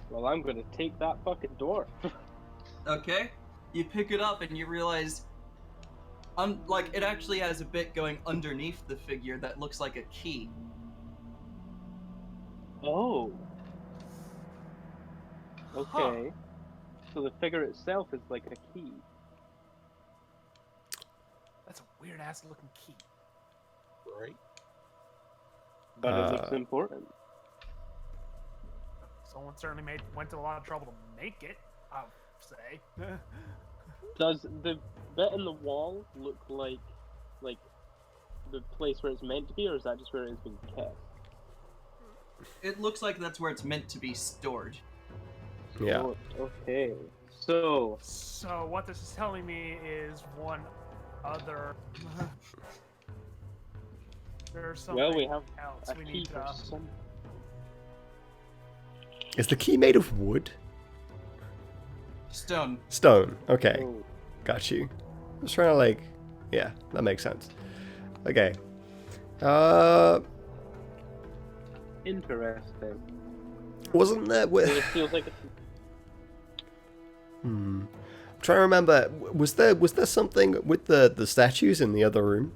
[SPEAKER 5] Well, I'm gonna take that fucking dwarf.
[SPEAKER 3] Okay, you pick it up and you realize, like, it actually has a bit going underneath the figure that looks like a key.
[SPEAKER 5] Oh. Okay. So the figure itself is like a key.
[SPEAKER 4] That's a weird ass looking key.
[SPEAKER 2] Right?
[SPEAKER 5] But it looks
[SPEAKER 1] Uh,
[SPEAKER 5] important.
[SPEAKER 4] Someone certainly went to a lot of trouble to make it, I'll say.
[SPEAKER 5] Does the bit in the wall look like the place where it's meant to be, or is that just where it's being kept?
[SPEAKER 3] It looks like that's where it's meant to be stored.
[SPEAKER 1] Yeah.
[SPEAKER 5] Oh, okay. So
[SPEAKER 4] So what this is telling me is one other. There's something
[SPEAKER 5] well, we have
[SPEAKER 4] else
[SPEAKER 5] a
[SPEAKER 4] we
[SPEAKER 5] key
[SPEAKER 4] need
[SPEAKER 5] for
[SPEAKER 4] to.
[SPEAKER 5] some.
[SPEAKER 1] Is the key made of wood?
[SPEAKER 3] Stone.
[SPEAKER 1] Stone. Okay.
[SPEAKER 5] Oh,
[SPEAKER 1] Got you. I was trying to like, yeah, that makes sense. Okay.
[SPEAKER 5] interesting.
[SPEAKER 1] Wasn't there?
[SPEAKER 5] So it feels like it's
[SPEAKER 1] I'm trying to remember. Was there something with the statues in the other room?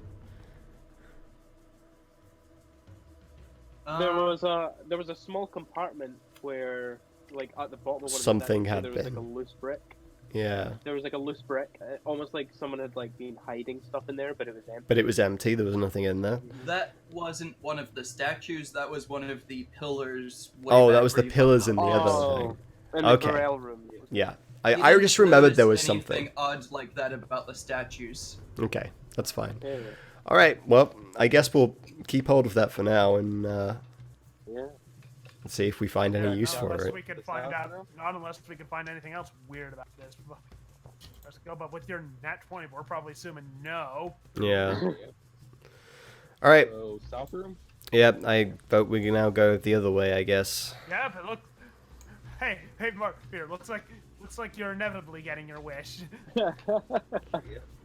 [SPEAKER 5] there was a small compartment where, like, at the bottom of one of the
[SPEAKER 1] Something
[SPEAKER 5] statues,
[SPEAKER 1] had
[SPEAKER 5] there was like
[SPEAKER 1] been.
[SPEAKER 5] a loose brick.
[SPEAKER 1] Yeah,
[SPEAKER 5] There was like a loose brick, almost like someone had like been hiding stuff in there, but it was empty.
[SPEAKER 1] but it was empty. There was nothing in there.
[SPEAKER 3] That wasn't one of the statues, that was one of the pillars. way
[SPEAKER 1] Oh,
[SPEAKER 3] back
[SPEAKER 1] that was
[SPEAKER 3] where
[SPEAKER 1] the
[SPEAKER 3] you
[SPEAKER 1] pillars in
[SPEAKER 3] got
[SPEAKER 1] the
[SPEAKER 3] lost.
[SPEAKER 1] other thing.
[SPEAKER 5] In the
[SPEAKER 1] Okay.
[SPEAKER 5] Burrell room.
[SPEAKER 1] Yeah,
[SPEAKER 3] You
[SPEAKER 1] I
[SPEAKER 3] didn't
[SPEAKER 1] just remembered there was
[SPEAKER 3] notice
[SPEAKER 1] something.
[SPEAKER 3] anything odd like that about the statues.
[SPEAKER 1] Okay, that's fine.
[SPEAKER 5] Okay.
[SPEAKER 1] All right. Well, I guess we'll keep hold of that for now and
[SPEAKER 5] Yeah.
[SPEAKER 1] see if we find any
[SPEAKER 4] Yeah,
[SPEAKER 1] use
[SPEAKER 4] not
[SPEAKER 1] for
[SPEAKER 4] unless
[SPEAKER 1] it.
[SPEAKER 4] we can
[SPEAKER 2] It's
[SPEAKER 4] find
[SPEAKER 2] out
[SPEAKER 4] out. Not unless we can find anything else weird about this. Let's go. But with your nat 20, we're probably assuming no.
[SPEAKER 1] Yeah. All right.
[SPEAKER 2] So, south room?
[SPEAKER 1] Yep. I vote we can now go the other way. I guess.
[SPEAKER 4] Yeah, but look. Hey, Mark. Here, looks like you're inevitably getting your wish.
[SPEAKER 1] All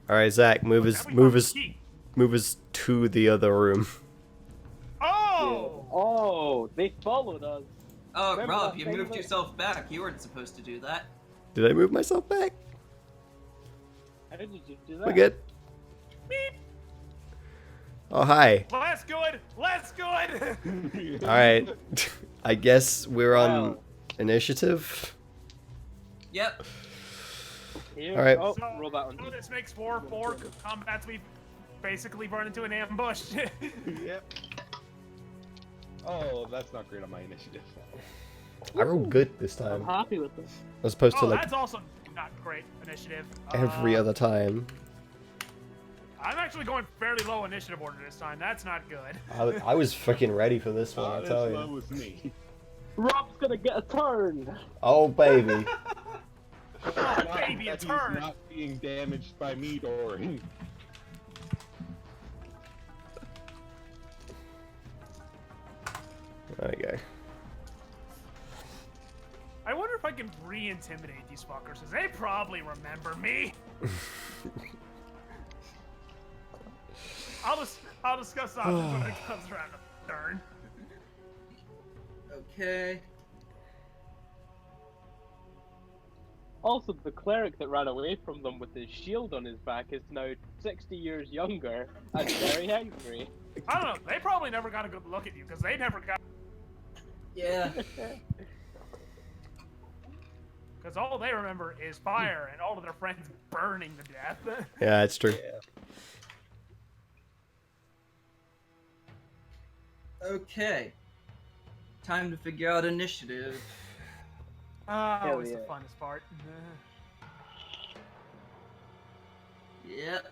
[SPEAKER 1] right, Zach. Move
[SPEAKER 4] Now
[SPEAKER 1] us.
[SPEAKER 4] we
[SPEAKER 1] Move
[SPEAKER 4] found
[SPEAKER 1] us.
[SPEAKER 4] the key.
[SPEAKER 1] Move us to the other room.
[SPEAKER 4] Oh!
[SPEAKER 5] Oh, they followed us.
[SPEAKER 3] Oh,
[SPEAKER 5] Remember
[SPEAKER 3] Rob,
[SPEAKER 5] that
[SPEAKER 3] you
[SPEAKER 5] thing
[SPEAKER 3] moved
[SPEAKER 5] that-
[SPEAKER 3] yourself back. You weren't supposed to do that.
[SPEAKER 1] Did I move myself back?
[SPEAKER 5] How did you do that?
[SPEAKER 1] We're good. Oh, hi.
[SPEAKER 4] Less good. Less good.
[SPEAKER 1] All right. I guess we're on
[SPEAKER 5] Wow.
[SPEAKER 1] initiative.
[SPEAKER 3] Yep.
[SPEAKER 5] Here.
[SPEAKER 1] All right.
[SPEAKER 5] Oh,
[SPEAKER 4] So,
[SPEAKER 5] roll that one.
[SPEAKER 4] so this makes 4/4 combats we basically run into an ambush.
[SPEAKER 2] Yep. Oh, that's not great on my initiative.
[SPEAKER 1] I rolled good this
[SPEAKER 5] I'm
[SPEAKER 1] time,
[SPEAKER 5] happy with this.
[SPEAKER 1] as opposed to
[SPEAKER 4] Oh,
[SPEAKER 1] like
[SPEAKER 4] that's also not great initiative.
[SPEAKER 1] every other time.
[SPEAKER 4] I'm actually going fairly low initiative order this time. That's not good.
[SPEAKER 1] I was freaking ready for this one. I
[SPEAKER 2] Not as
[SPEAKER 1] tell
[SPEAKER 2] low
[SPEAKER 1] you.
[SPEAKER 2] as me.
[SPEAKER 5] Rob's gonna get a turn.
[SPEAKER 1] Oh baby.
[SPEAKER 4] Oh, baby, a
[SPEAKER 2] That he's
[SPEAKER 4] turn.
[SPEAKER 2] not being damaged by me, Dory.
[SPEAKER 4] re-intimidate these fuckers, because they probably remember me. I'll discuss options when it comes around to turn.
[SPEAKER 3] Okay.
[SPEAKER 5] Also, the cleric that ran away from them with his shield on his back is now 60 years younger and very angry.
[SPEAKER 4] I don't know. They probably never got a good look at you because they never got.
[SPEAKER 3] Yeah.
[SPEAKER 4] Because all they remember is fire and all of their friends burning to death.
[SPEAKER 1] Yeah, it's true.
[SPEAKER 3] Okay. Time to figure out initiative.
[SPEAKER 4] Oh, it's
[SPEAKER 5] yeah.
[SPEAKER 4] the funnest part.
[SPEAKER 3] Yep.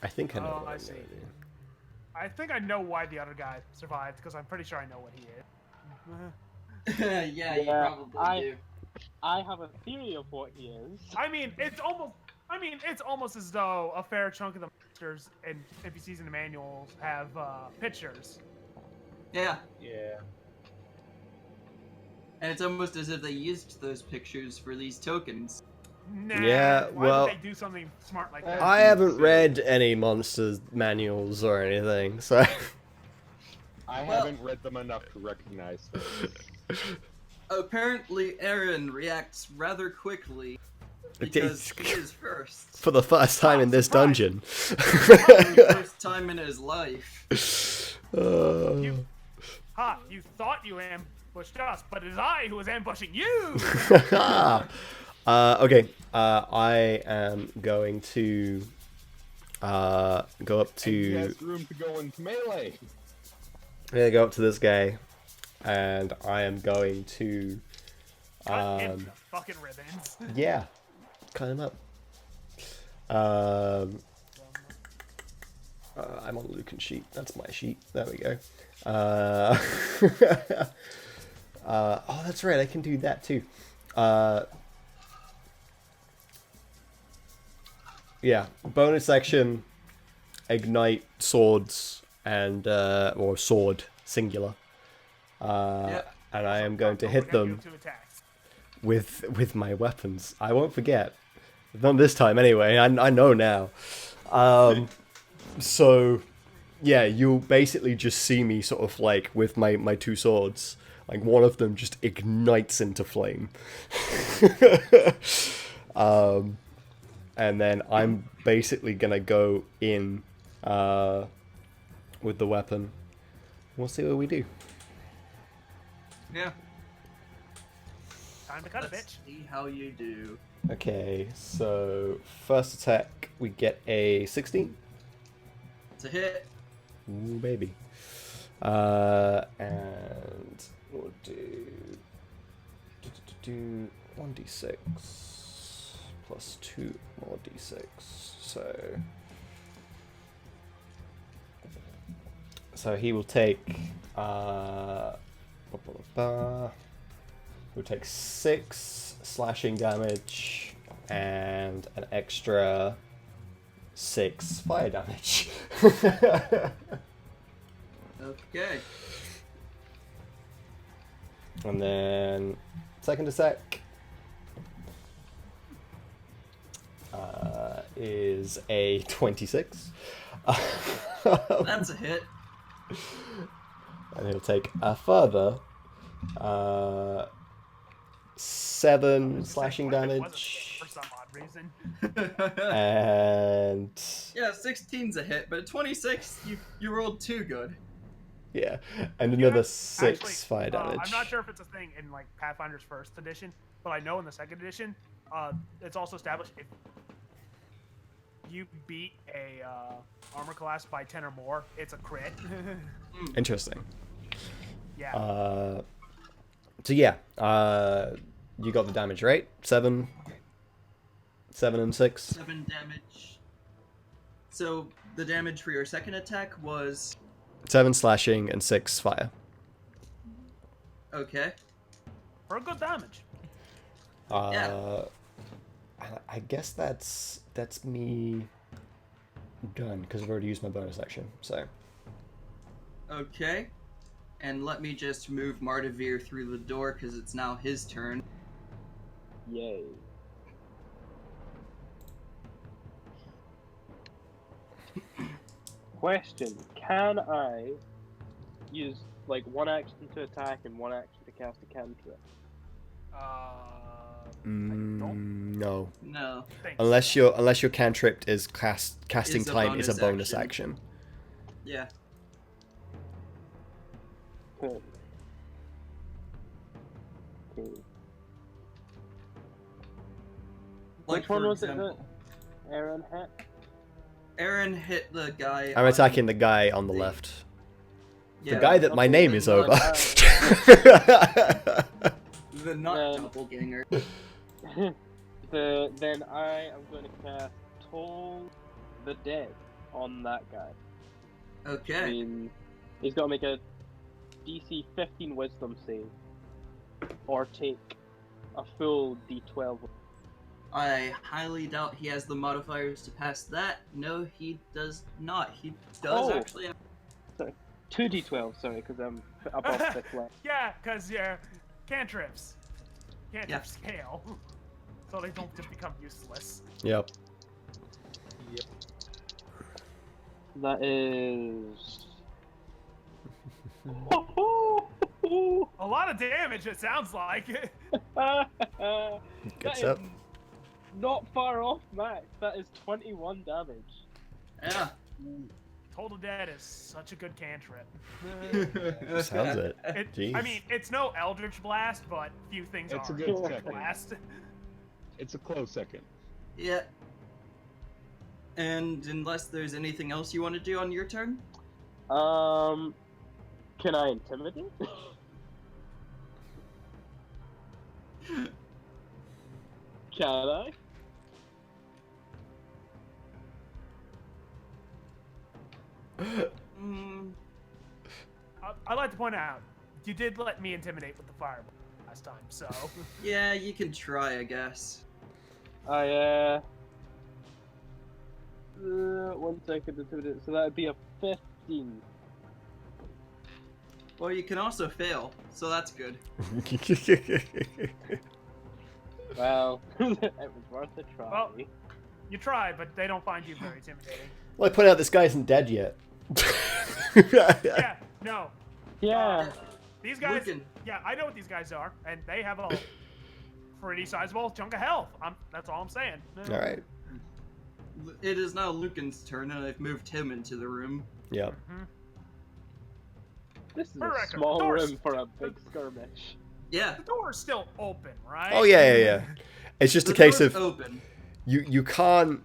[SPEAKER 1] I think I know.
[SPEAKER 4] Oh,
[SPEAKER 1] what
[SPEAKER 4] I
[SPEAKER 1] I'm
[SPEAKER 4] see.
[SPEAKER 1] gonna do.
[SPEAKER 4] I think I know why the other guy survived because I'm pretty sure I know what he is.
[SPEAKER 3] Yeah, you
[SPEAKER 5] Yeah,
[SPEAKER 3] probably do.
[SPEAKER 5] I have a theory of what he is.
[SPEAKER 4] I mean, it's almost as though a fair chunk of the monsters and NPCs in the manuals have pictures.
[SPEAKER 3] Yeah.
[SPEAKER 2] Yeah.
[SPEAKER 3] And it's almost as if they used those pictures for these tokens.
[SPEAKER 4] Nah,
[SPEAKER 1] Yeah,
[SPEAKER 4] why
[SPEAKER 1] well,
[SPEAKER 4] would they do something smart like that?
[SPEAKER 1] I haven't read any monsters manuals or anything, so.
[SPEAKER 2] I
[SPEAKER 3] Well-
[SPEAKER 2] haven't read them enough to recognize this.
[SPEAKER 3] Apparently, Aaron reacts rather quickly because he is first.
[SPEAKER 1] For the first time in this
[SPEAKER 4] surprise.
[SPEAKER 1] dungeon.
[SPEAKER 3] For the first time in his life.
[SPEAKER 4] You thought you ambushed us, but it is I who was ambushing you!
[SPEAKER 1] Okay, I am going to go up
[SPEAKER 2] And he
[SPEAKER 1] to.
[SPEAKER 2] has room to go into melee.
[SPEAKER 1] I'm gonna go up to this guy, and I am going to.
[SPEAKER 4] Cut him to fucking ribbons.
[SPEAKER 1] Yeah, cut him up. I'm on Lucan's sheet. That's my sheet. There we go. Oh, that's right. I can do that too. Yeah, bonus action, ignite swords and or sword singular. And I am going to hit them with my weapons. I won't forget. Not this time anyway. I know now. So yeah, you'll basically just see me sort of like with my two swords. Like one of them just ignites into flame. And then I'm basically gonna go in with the weapon. We'll see what we do.
[SPEAKER 3] Yeah.
[SPEAKER 4] Time to cut it,
[SPEAKER 3] Let's
[SPEAKER 4] bitch.
[SPEAKER 3] see how you do.
[SPEAKER 1] Okay, so first attack we get a 16.
[SPEAKER 3] It's a hit.
[SPEAKER 1] Ooh, baby. And we'll do 1d6 plus 2 more d6. So he will take he'll take 6 slashing damage and an extra 6 fire damage.
[SPEAKER 3] Okay.
[SPEAKER 1] And then second attack is a 26.
[SPEAKER 3] That's a hit.
[SPEAKER 1] And he'll take a further 7 slashing damage.
[SPEAKER 4] For some odd reason.
[SPEAKER 1] And
[SPEAKER 3] Yeah, 16's a hit, but 26, you rolled too good.
[SPEAKER 1] yeah, and another
[SPEAKER 4] Yeah,
[SPEAKER 1] 6
[SPEAKER 4] actually,
[SPEAKER 1] fire damage.
[SPEAKER 4] I'm not sure if it's a thing in like Pathfinder's first edition, but I know in the second edition, it's also established if you beat a armor class by 10 or more, it's a crit.
[SPEAKER 1] Interesting.
[SPEAKER 4] Yeah.
[SPEAKER 1] So yeah, you got the damage, right? 7 and 6.
[SPEAKER 3] 7 damage. So the damage for your second attack was
[SPEAKER 1] 7 slashing and 6 fire.
[SPEAKER 3] okay.
[SPEAKER 4] For a good damage.
[SPEAKER 3] Yeah.
[SPEAKER 1] I guess that's me done because I've already used my bonus action. So
[SPEAKER 3] Okay. And let me just move Mardavir through the door because it's now his turn.
[SPEAKER 5] Yay. Question: can I use like one action to attack and one action to cast a cantrip?
[SPEAKER 4] I don't
[SPEAKER 1] no,
[SPEAKER 3] No.
[SPEAKER 4] think
[SPEAKER 1] unless
[SPEAKER 4] so.
[SPEAKER 1] your cantrip is casting
[SPEAKER 3] Is a
[SPEAKER 1] time is a
[SPEAKER 3] bonus
[SPEAKER 1] bonus action.
[SPEAKER 3] Yeah.
[SPEAKER 5] Okay.
[SPEAKER 3] Like,
[SPEAKER 5] Which one
[SPEAKER 3] for
[SPEAKER 5] was
[SPEAKER 3] example,
[SPEAKER 5] it that Aaron hit?
[SPEAKER 3] Aaron hit the guy.
[SPEAKER 1] I'm
[SPEAKER 3] on
[SPEAKER 1] attacking the guy on the
[SPEAKER 3] the-
[SPEAKER 1] left.
[SPEAKER 3] Yeah,
[SPEAKER 1] The guy that my name is over.
[SPEAKER 3] the not
[SPEAKER 5] Um,
[SPEAKER 3] doppelganger.
[SPEAKER 5] Then I am going to cast Toll the Dead on that guy. I
[SPEAKER 3] Okay.
[SPEAKER 5] mean, he's got to make a DC 15 Wisdom save, or take a full D12.
[SPEAKER 3] I highly doubt he has the modifiers to pass that. No, he does not. He does
[SPEAKER 5] Oh.
[SPEAKER 3] actually.
[SPEAKER 5] 2 D12, sorry, because I'm above 6 left.
[SPEAKER 4] Yeah, because cantrips. Cantrips scale. So they don't just become useless.
[SPEAKER 1] Yep.
[SPEAKER 5] That is.
[SPEAKER 4] A lot of damage, it sounds like.
[SPEAKER 5] That
[SPEAKER 1] Good
[SPEAKER 5] is
[SPEAKER 1] stuff.
[SPEAKER 5] not far off max. That is 21 damage.
[SPEAKER 3] Yeah.
[SPEAKER 4] Total Dead is such a good cantrip.
[SPEAKER 1] Sounds it.
[SPEAKER 4] I
[SPEAKER 1] Jeez.
[SPEAKER 4] mean, it's no Eldritch Blast, but few things
[SPEAKER 2] It's
[SPEAKER 4] are.
[SPEAKER 2] a good
[SPEAKER 4] Eldritch
[SPEAKER 2] second.
[SPEAKER 4] Blast.
[SPEAKER 2] It's a close second.
[SPEAKER 3] Yeah. And unless there's anything else you want to do on your turn,
[SPEAKER 5] Can I intimidate? Can I?
[SPEAKER 3] mm,
[SPEAKER 4] I'd like to point out, you did let me intimidate with the fireball last time, so.
[SPEAKER 3] yeah, you can try, I guess.
[SPEAKER 5] I 1 second intimidate. So that would be a 15.
[SPEAKER 3] Well, you can also fail, so that's good.
[SPEAKER 5] Well, it was worth a try.
[SPEAKER 4] Well, you tried, but they don't find you very intimidating.
[SPEAKER 1] Well, I point out this guy isn't dead yet.
[SPEAKER 4] Yeah, no.
[SPEAKER 5] Yeah.
[SPEAKER 4] These guys,
[SPEAKER 3] Lucan.
[SPEAKER 4] yeah, I know what these guys are, and they have a pretty sizable chunk of health. That's all I'm saying.
[SPEAKER 1] All right.
[SPEAKER 3] It is now Lucan's turn, and I've moved him into the room.
[SPEAKER 1] Yep.
[SPEAKER 5] This is
[SPEAKER 4] For
[SPEAKER 5] a
[SPEAKER 4] record,
[SPEAKER 5] small
[SPEAKER 4] doors-
[SPEAKER 5] room for a big skirmish.
[SPEAKER 3] Yeah.
[SPEAKER 4] The door's still open, right?
[SPEAKER 1] Oh yeah. It's just
[SPEAKER 3] The
[SPEAKER 1] a case
[SPEAKER 3] door's
[SPEAKER 1] of
[SPEAKER 3] open.
[SPEAKER 1] you can't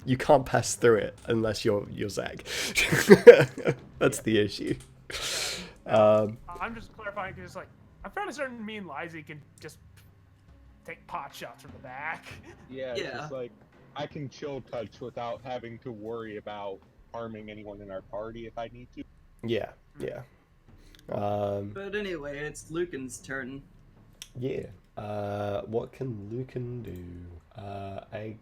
[SPEAKER 1] you can't pass through it unless you're Zag. That's the issue.
[SPEAKER 4] I'm just clarifying because, like, I'm fairly certain me and Liza can just take pot shots from the back.
[SPEAKER 2] Yeah, it's
[SPEAKER 3] Yeah.
[SPEAKER 2] just like I can chill touch without having to worry about harming anyone in our party if I need to.
[SPEAKER 1] Yeah.
[SPEAKER 3] But anyway, it's Lucan's turn.
[SPEAKER 1] Yeah. What can Lucan do? I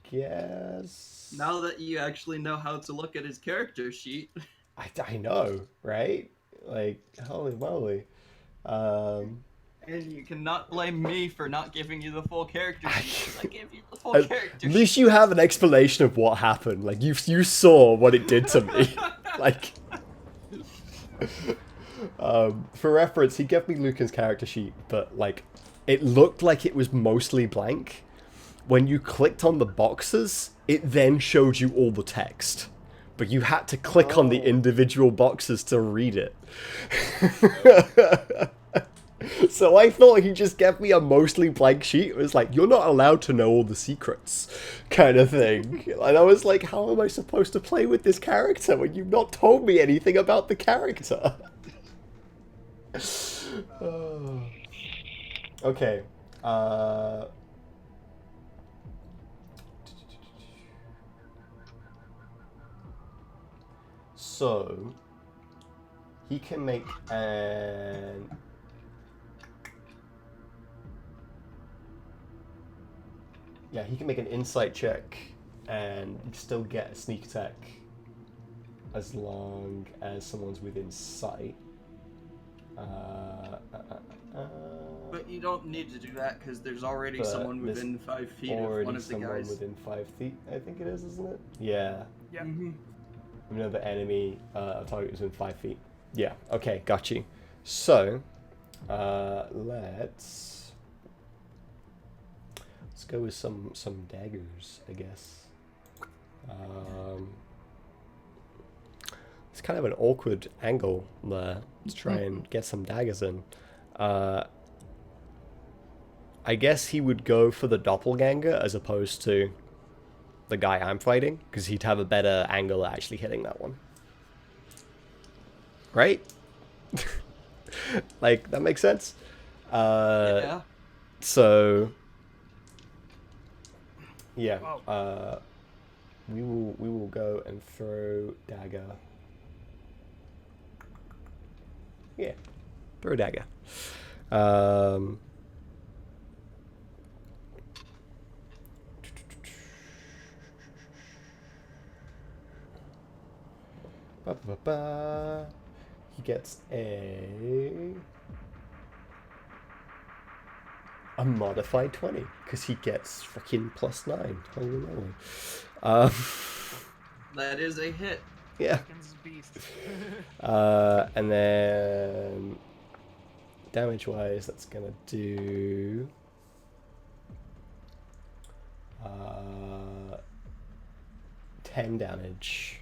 [SPEAKER 1] guess.
[SPEAKER 3] Now that you actually know how to look at his character sheet.
[SPEAKER 1] I know, right? Like, holy moly.
[SPEAKER 3] And you cannot blame me for not giving you the full character sheet, 'cause I gave you the full
[SPEAKER 1] At
[SPEAKER 3] character
[SPEAKER 1] least you have an explanation of what happened. Like, you saw what it did to me. Like, for reference, he gave me Lucan's character sheet, but, like, it looked like it was mostly blank. When you clicked on the boxes, it then showed you all the text. But you had to click on the individual boxes to read it. So I thought he just gave me a mostly blank sheet. It was like, you're not allowed to know all the secrets, kind of thing. And I was like, how am I supposed to play with this character when you've not told me anything about the character? Oh. Okay. So he can make an he can make an insight check and still get a sneak attack as long as someone's within sight.
[SPEAKER 3] But you don't need to do that because there's already
[SPEAKER 1] But
[SPEAKER 3] someone
[SPEAKER 1] there's
[SPEAKER 3] within 5 feet of
[SPEAKER 1] already
[SPEAKER 3] one of the
[SPEAKER 1] someone
[SPEAKER 3] guys.
[SPEAKER 1] within 5 feet, I think it is, isn't it? Yeah.
[SPEAKER 4] Yeah.
[SPEAKER 1] Another enemy target is within 5 feet. Yeah. Okay, got you. So, let's go with some daggers, I guess. It's kind of an awkward angle there to try and get some daggers in. I guess he would go for the doppelganger as opposed to the guy I'm fighting, because he'd have a better angle at actually hitting that one. Right? Like, that makes sense?
[SPEAKER 3] Yeah.
[SPEAKER 1] So... yeah,
[SPEAKER 4] Oh.
[SPEAKER 1] we will go and throw dagger. Yeah, throw dagger. He gets a modified 20 because he gets freaking +9. Holy moly.
[SPEAKER 3] That is a hit.
[SPEAKER 1] Yeah.
[SPEAKER 4] Fucking beast.
[SPEAKER 1] And then damage wise, that's gonna do 10 damage.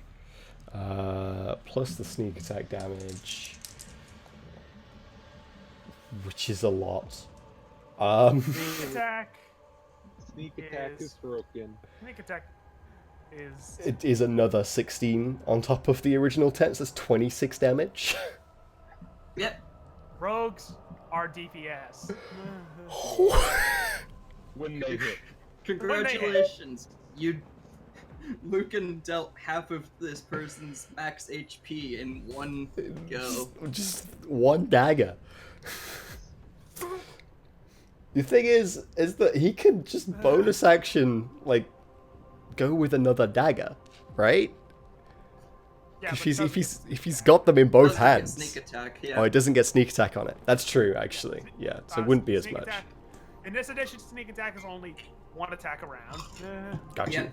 [SPEAKER 1] Plus the sneak attack damage, which is a lot.
[SPEAKER 4] Sneak attack.
[SPEAKER 2] Sneak attack is broken.
[SPEAKER 4] Sneak attack is.
[SPEAKER 1] It is another 16 on top of the original 10, so that's 26 damage.
[SPEAKER 3] Yep.
[SPEAKER 4] Rogues are DPS.
[SPEAKER 2] When they hit.
[SPEAKER 3] Congratulations. Lucan dealt half of this person's max HP in one go.
[SPEAKER 1] Just one dagger. The thing is that he can just bonus action, like, go with another dagger, right?
[SPEAKER 4] Yeah,
[SPEAKER 1] If
[SPEAKER 4] but
[SPEAKER 1] he's got them in both
[SPEAKER 3] Doesn't get
[SPEAKER 1] hands.
[SPEAKER 3] Sneak attack, yeah.
[SPEAKER 1] Oh, it doesn't get sneak attack on it. That's true, actually. Yeah, so it wouldn't be as
[SPEAKER 4] sneak
[SPEAKER 1] much.
[SPEAKER 4] attack- In this edition, sneak attack is only one attack around.
[SPEAKER 1] Gotcha.
[SPEAKER 3] Yeah.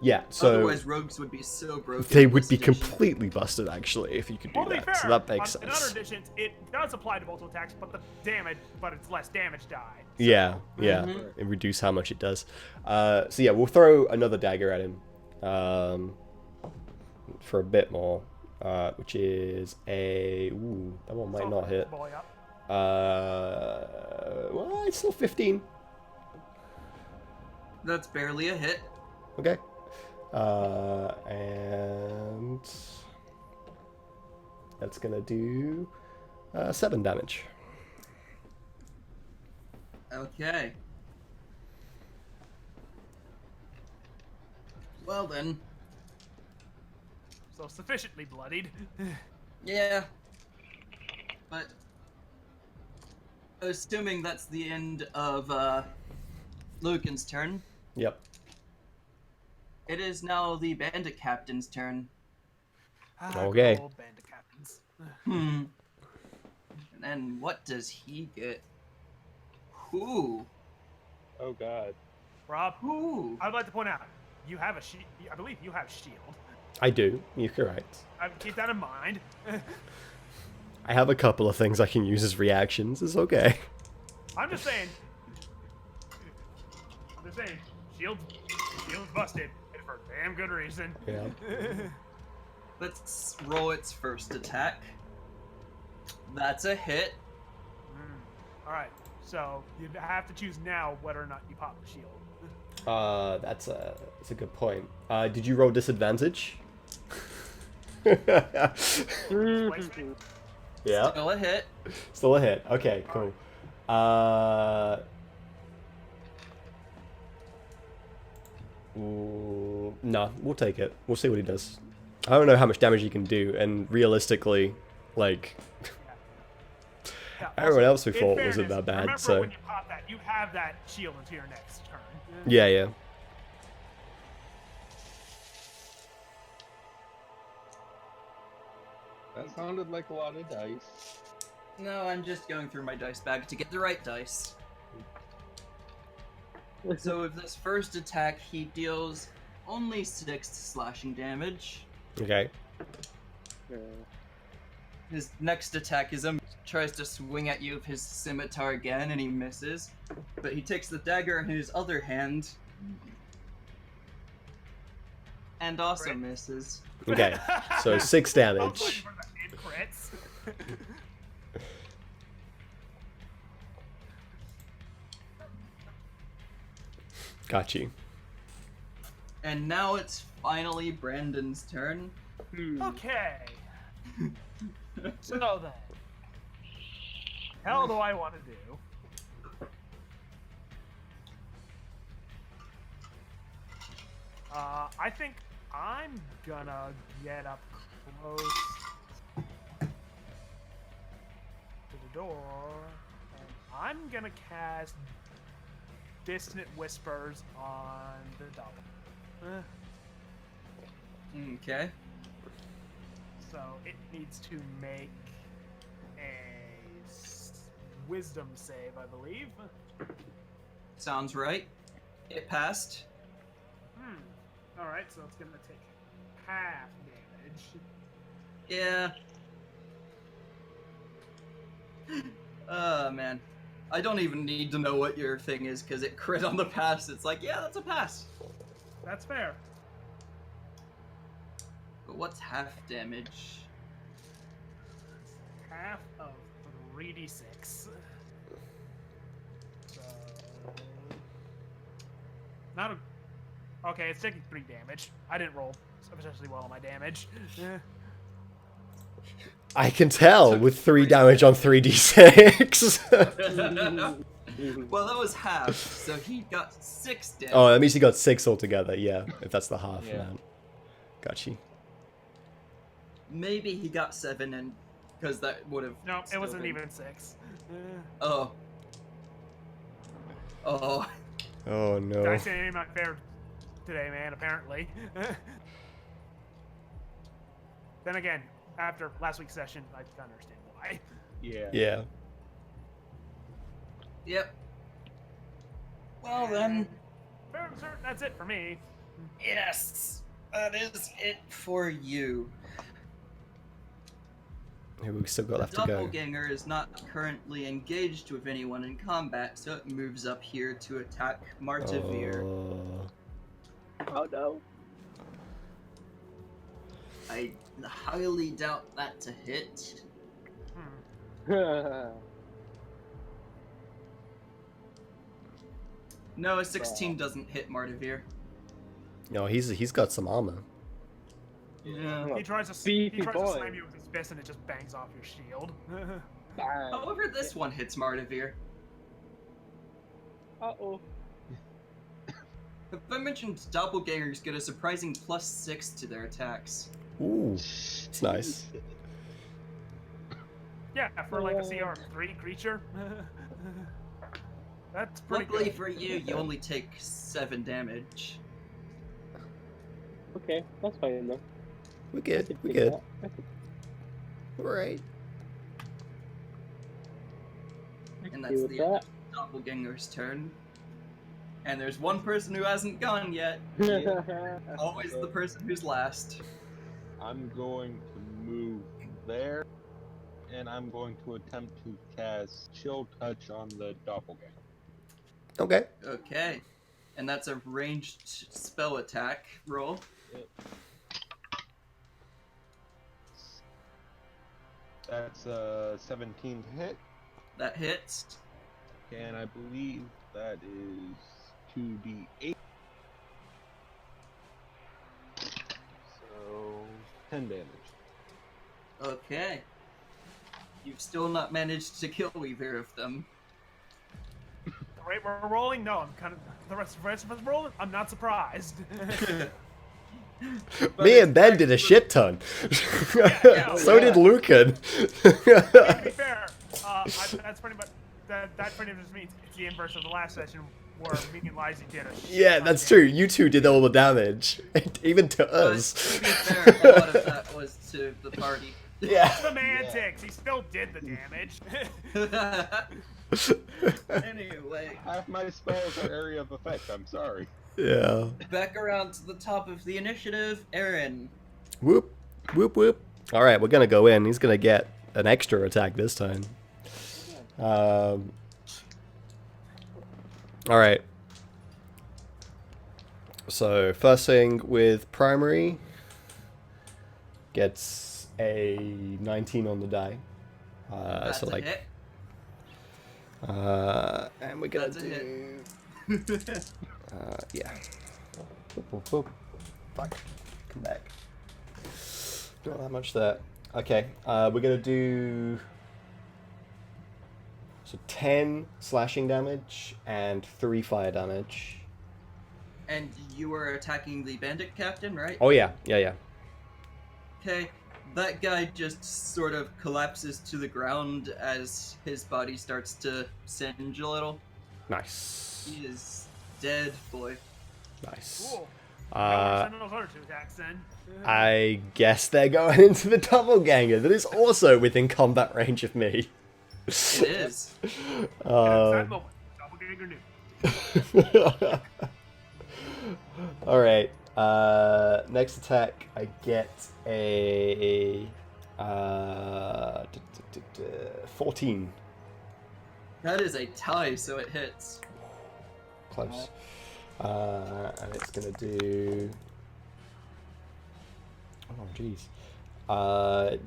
[SPEAKER 1] Yeah, so
[SPEAKER 3] Otherwise, rogues would be so broken.
[SPEAKER 1] they
[SPEAKER 3] in
[SPEAKER 1] would
[SPEAKER 3] this
[SPEAKER 1] be
[SPEAKER 3] edition.
[SPEAKER 1] completely busted, actually, if you could do
[SPEAKER 4] Well, to be
[SPEAKER 1] that. So
[SPEAKER 4] fair,
[SPEAKER 1] that makes
[SPEAKER 4] in other
[SPEAKER 1] sense.
[SPEAKER 4] editions, it does apply to multiple attacks, but it's less damage die.
[SPEAKER 1] Yeah, and reduce how much it does. So yeah, we'll throw another dagger at him for a bit more, which is a... Ooh, that one might not hit.
[SPEAKER 4] Boy up.
[SPEAKER 1] Well, it's still 15.
[SPEAKER 3] That's barely a hit.
[SPEAKER 1] Okay. And that's gonna do 7 damage.
[SPEAKER 3] Okay. Well then.
[SPEAKER 4] So sufficiently bloodied.
[SPEAKER 3] Yeah. But assuming that's the end of Lucan's turn,
[SPEAKER 1] Yep.
[SPEAKER 3] it is now the bandit captain's turn.
[SPEAKER 1] Okay.
[SPEAKER 4] Good old bandit captains.
[SPEAKER 3] And then what does he get? Ooh.
[SPEAKER 2] Oh god.
[SPEAKER 4] Rob,
[SPEAKER 3] Ooh.
[SPEAKER 4] I'd like to point out, you have a shield. I believe you have shield.
[SPEAKER 1] I do. You're correct.
[SPEAKER 4] Keep that in mind.
[SPEAKER 1] I have a couple of things I can use as reactions. It's okay.
[SPEAKER 4] I'm just saying. Shield's busted, and for a damn good reason.
[SPEAKER 1] Yeah.
[SPEAKER 3] Let's roll its first attack. That's a hit.
[SPEAKER 4] All right, so you have to choose now whether or not you pop the shield.
[SPEAKER 1] That's a good point. Did you roll disadvantage?
[SPEAKER 4] Displacement?
[SPEAKER 1] Yeah.
[SPEAKER 3] Still a hit.
[SPEAKER 1] Still a hit. Okay, cool. Nah, we'll take it. We'll see what he does. I don't know how much damage he can do, and realistically, like,
[SPEAKER 4] Yeah,
[SPEAKER 1] everyone
[SPEAKER 4] also,
[SPEAKER 1] else we
[SPEAKER 4] in
[SPEAKER 1] fought wasn't
[SPEAKER 4] fairness,
[SPEAKER 1] that bad,
[SPEAKER 4] remember
[SPEAKER 1] so...
[SPEAKER 4] when you pop that, you have that shield until your next turn.
[SPEAKER 1] Yeah, yeah.
[SPEAKER 2] That sounded like a lot of dice.
[SPEAKER 3] No, I'm just going through my dice bag to get the right dice. So with this first attack, he deals only 6 slashing damage.
[SPEAKER 1] Okay.
[SPEAKER 3] His next attack is tries to swing at you with his scimitar again, and he misses. But he takes the dagger in his other hand, and also
[SPEAKER 4] Crit.
[SPEAKER 3] misses.
[SPEAKER 1] Okay, so 6
[SPEAKER 4] I was
[SPEAKER 1] damage.
[SPEAKER 4] waiting for the crits.
[SPEAKER 1] Got you.
[SPEAKER 3] And now it's finally Brandon's turn.
[SPEAKER 4] Okay. So then, hell do I want to do? I think I'm gonna get up close to the door, and I'm gonna cast Dissonant Whispers on the double.
[SPEAKER 3] Okay.
[SPEAKER 4] So it needs to make a wisdom save, I believe.
[SPEAKER 3] Sounds right. It passed.
[SPEAKER 4] Alright, so it's gonna take half damage.
[SPEAKER 3] Yeah. Man. I don't even need to know what your thing is, because it crit on the pass. It's like, yeah, that's a pass.
[SPEAKER 4] That's fair.
[SPEAKER 3] But what's half damage?
[SPEAKER 4] Half of 3d6. So... Not a... Okay, it's taking 3 damage. I didn't roll especially well on my damage.
[SPEAKER 1] I can tell with 3 damage on 3d6.
[SPEAKER 3] Well, that was half, so he got 6 damage.
[SPEAKER 1] Oh, that means he got 6 altogether, yeah, if that's the half
[SPEAKER 2] Yeah.
[SPEAKER 1] amount. Got you.
[SPEAKER 3] Maybe he got 7, and because that would have.
[SPEAKER 4] No, it
[SPEAKER 3] still
[SPEAKER 4] wasn't
[SPEAKER 3] been-
[SPEAKER 4] even 6.
[SPEAKER 3] Oh. Oh.
[SPEAKER 1] Oh no.
[SPEAKER 4] Dice ain't not fair today, man, apparently. Then again, after last week's session, I can understand why.
[SPEAKER 2] Yeah.
[SPEAKER 1] Yeah.
[SPEAKER 3] Yep. Well then.
[SPEAKER 4] Fair and certain, that's it for me.
[SPEAKER 3] Yes. That is it for you.
[SPEAKER 1] Here we've still got
[SPEAKER 3] The
[SPEAKER 1] left to go.
[SPEAKER 3] doppelganger is not currently engaged with anyone in combat, so it moves up here to attack Martavir.
[SPEAKER 1] Oh.
[SPEAKER 5] Oh no.
[SPEAKER 3] I highly doubt that to hit. No, a 16 doesn't hit Martavir.
[SPEAKER 1] No, he's got some armor.
[SPEAKER 3] Yeah.
[SPEAKER 4] He tries to
[SPEAKER 5] Beefy boy.
[SPEAKER 4] slam you with his fist and it just bangs off your shield.
[SPEAKER 5] Bang.
[SPEAKER 3] However, this one hits Martavir.
[SPEAKER 5] Uh-oh.
[SPEAKER 3] If I mentioned doppelgangers get a surprising +6 to their attacks.
[SPEAKER 1] Ooh, it's nice.
[SPEAKER 4] Yeah, for like a CR3 creature. That's pretty
[SPEAKER 3] Luckily
[SPEAKER 4] good.
[SPEAKER 3] for you, you only take 7 damage.
[SPEAKER 5] Okay, that's fine then.
[SPEAKER 1] We're
[SPEAKER 5] I
[SPEAKER 1] good.
[SPEAKER 5] could
[SPEAKER 1] We're
[SPEAKER 5] take
[SPEAKER 1] good.
[SPEAKER 5] that. I could-
[SPEAKER 1] Alright.
[SPEAKER 5] I could
[SPEAKER 3] And
[SPEAKER 5] deal
[SPEAKER 3] that's
[SPEAKER 5] with
[SPEAKER 3] the
[SPEAKER 5] that.
[SPEAKER 3] doppelganger's turn. And there's one person who hasn't gone yet. Always the person who's last.
[SPEAKER 2] I'm going to move there, and I'm going to attempt to cast Chill Touch on the doppelganger.
[SPEAKER 1] Okay.
[SPEAKER 3] Okay. And that's a ranged spell attack roll.
[SPEAKER 2] That's a 17 to hit,
[SPEAKER 3] That hits.
[SPEAKER 2] and I believe that is 2d8. So 10 damage.
[SPEAKER 3] Okay. You've still not managed to kill either of them.
[SPEAKER 4] Right, we're rolling. No, I'm kind of the rest of us rolling. I'm not surprised.
[SPEAKER 1] Me and Ben did a shit ton. So did Lucan.
[SPEAKER 4] To be fair, that's pretty much that pretty much means it's the inverse of the last session where me and Lizzie did a shit
[SPEAKER 1] Yeah,
[SPEAKER 4] ton
[SPEAKER 1] that's
[SPEAKER 4] of
[SPEAKER 1] true. You two did all the damage, even to
[SPEAKER 3] But
[SPEAKER 1] us.
[SPEAKER 3] to be fair, a lot of that was to the party.
[SPEAKER 1] Yeah.
[SPEAKER 4] Semantics. He still did the damage.
[SPEAKER 3] Anyway,
[SPEAKER 2] Half my spells are area of effect. I'm sorry.
[SPEAKER 1] Yeah.
[SPEAKER 3] back around to the top of the initiative, Aaron.
[SPEAKER 1] Whoop, whoop, whoop. All right, we're gonna go in. He's gonna get an extra attack this time. All right. So first thing with primary gets a 19 on the die.
[SPEAKER 3] That's
[SPEAKER 1] So
[SPEAKER 3] a
[SPEAKER 1] like,
[SPEAKER 3] hit.
[SPEAKER 1] and we're gonna
[SPEAKER 3] That's a
[SPEAKER 1] do.
[SPEAKER 3] hit.
[SPEAKER 1] Yeah. Whoop, whoop, whoop. Fuck. Come back. Not that much there. Okay. We're gonna do. So 10 slashing damage and 3 fire damage.
[SPEAKER 3] And you were attacking the bandit captain, right?
[SPEAKER 1] Oh yeah, yeah.
[SPEAKER 3] Okay. That guy just sort of collapses to the ground as his body starts to singe a little.
[SPEAKER 1] Nice.
[SPEAKER 3] He is dead, boy.
[SPEAKER 1] Nice.
[SPEAKER 4] Cool.
[SPEAKER 1] Uh,
[SPEAKER 4] Send those other two attacks then.
[SPEAKER 1] I guess they're going into the doppelganger that is also within combat range of me.
[SPEAKER 3] It is.
[SPEAKER 4] That moment, doppelganger knew.
[SPEAKER 1] All right. Next attack, I get a 14.
[SPEAKER 3] That is a tie, so it hits.
[SPEAKER 1] Close. And it's gonna do. Oh jeez.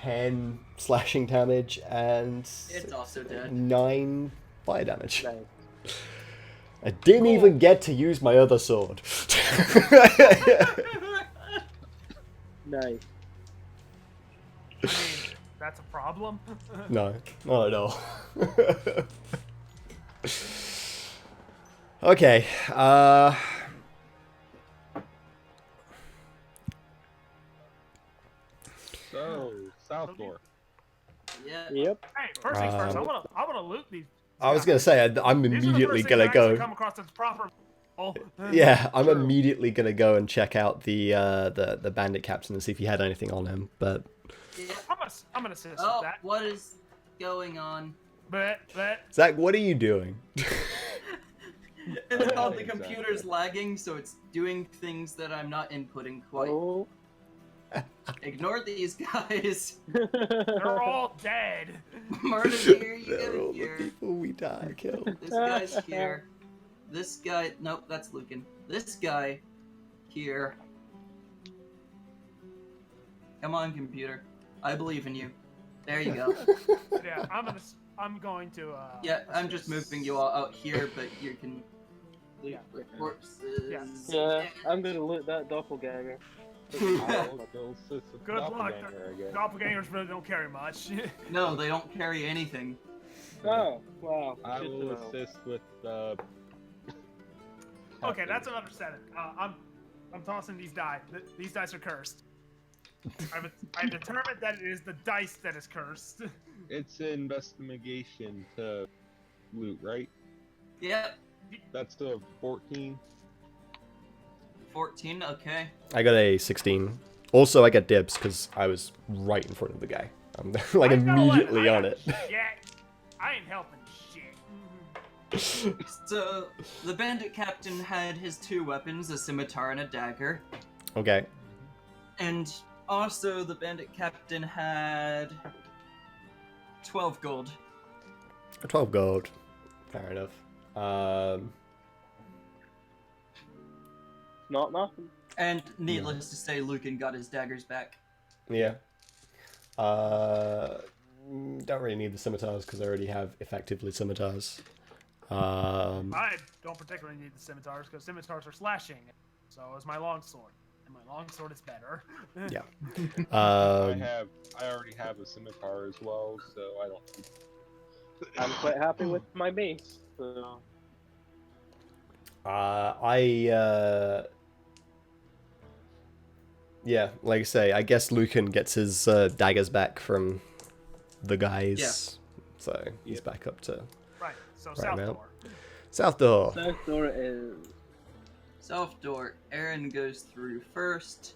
[SPEAKER 1] 10 slashing damage and
[SPEAKER 3] It's also dead.
[SPEAKER 1] 9 fire damage.
[SPEAKER 5] Nice.
[SPEAKER 1] I didn't even get to use my other sword.
[SPEAKER 5] Nice.
[SPEAKER 4] I mean, that's a problem.
[SPEAKER 1] No, not at all. Okay.
[SPEAKER 2] So, Southmore.
[SPEAKER 3] Yeah.
[SPEAKER 5] Yep.
[SPEAKER 4] Hey, first things first, I wanna loot these.
[SPEAKER 1] I was gonna say I'm
[SPEAKER 4] These are the
[SPEAKER 1] immediately
[SPEAKER 4] first things
[SPEAKER 1] gonna
[SPEAKER 4] I actually
[SPEAKER 1] go.
[SPEAKER 4] come across that's proper. Oh.
[SPEAKER 1] Yeah, I'm
[SPEAKER 2] True.
[SPEAKER 1] immediately gonna go and check out the bandit captain and see if he had anything on him. But
[SPEAKER 3] Yeah.
[SPEAKER 4] I'm gonna assist
[SPEAKER 3] Oh,
[SPEAKER 4] with that.
[SPEAKER 3] what is going on?
[SPEAKER 4] But
[SPEAKER 1] Zach, what are you doing?
[SPEAKER 3] It's called the
[SPEAKER 2] Exactly.
[SPEAKER 3] computer's lagging, so it's doing things that I'm not inputting quite.
[SPEAKER 5] Oh.
[SPEAKER 3] Ignore these guys.
[SPEAKER 4] they're all dead.
[SPEAKER 3] Murder's here, you
[SPEAKER 1] They're
[SPEAKER 3] get
[SPEAKER 1] all
[SPEAKER 3] it
[SPEAKER 1] the
[SPEAKER 3] here.
[SPEAKER 1] people we die killed.
[SPEAKER 3] This guy's here. This guy, nope, that's Lucan. This guy here. Come on, computer. I believe in you. There you go.
[SPEAKER 4] Yeah, I'm going to.
[SPEAKER 3] Yeah, I'm just moving you all out here, but you can loot
[SPEAKER 4] Yeah.
[SPEAKER 3] the corpses.
[SPEAKER 4] Yeah.
[SPEAKER 5] Yeah, I'm gonna loot that doppelganger.
[SPEAKER 2] I'll go assist with
[SPEAKER 4] Good luck.
[SPEAKER 2] Doppelganger again.
[SPEAKER 4] Doppelgangers really don't carry much.
[SPEAKER 3] No, they don't carry anything.
[SPEAKER 5] Oh, wow.
[SPEAKER 2] I
[SPEAKER 5] Good to
[SPEAKER 2] will
[SPEAKER 5] know.
[SPEAKER 2] assist with
[SPEAKER 4] Okay, that's another setting. I'm tossing these die. These dice are cursed. I've determined that it is the dice that is cursed.
[SPEAKER 2] It's an investigation to loot, right?
[SPEAKER 3] Yep,
[SPEAKER 2] That's a 14.
[SPEAKER 3] 14, okay.
[SPEAKER 1] I got a 16. Also, I get dibs because I was right in front of the guy. I'm like
[SPEAKER 4] I know
[SPEAKER 1] immediately
[SPEAKER 4] I
[SPEAKER 1] on
[SPEAKER 4] got
[SPEAKER 1] it.
[SPEAKER 4] Shit. I ain't helping shit.
[SPEAKER 3] So, the bandit captain had his two weapons, a scimitar and a dagger.
[SPEAKER 1] Okay.
[SPEAKER 3] And also, the bandit captain had 12 gold.
[SPEAKER 1] 12 gold. Fair enough.
[SPEAKER 5] Not nothing.
[SPEAKER 3] And needless to say, Lucan got his daggers back.
[SPEAKER 1] Yeah. Don't really need the scimitars because I already have effectively scimitars.
[SPEAKER 4] I don't particularly need the scimitars because scimitars are slashing. So is my longsword. and my longsword is better.
[SPEAKER 1] Yeah.
[SPEAKER 2] I already have a scimitar as well, so I don't.
[SPEAKER 5] I'm quite happy with my mace. So.
[SPEAKER 1] Yeah, like I say, I guess Lucan gets his daggers back from the guys.
[SPEAKER 3] Yeah.
[SPEAKER 1] So he's back up to
[SPEAKER 4] Right, so
[SPEAKER 1] Right,
[SPEAKER 4] south
[SPEAKER 1] man.
[SPEAKER 4] door.
[SPEAKER 1] South Door.
[SPEAKER 5] South door is.
[SPEAKER 3] South door. Aaron goes through first.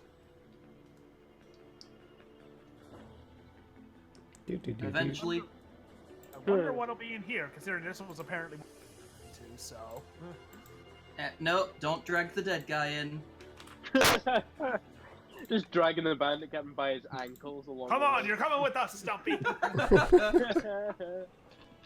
[SPEAKER 3] Eventually.
[SPEAKER 4] I wonder what'll be in here, considering this was apparently too, so.
[SPEAKER 3] No, don't drag the dead guy in.
[SPEAKER 5] Just dragging the bandit captain by his ankles along.
[SPEAKER 4] Come
[SPEAKER 5] the
[SPEAKER 4] on,
[SPEAKER 5] way.
[SPEAKER 4] you're coming with us, Stumpy!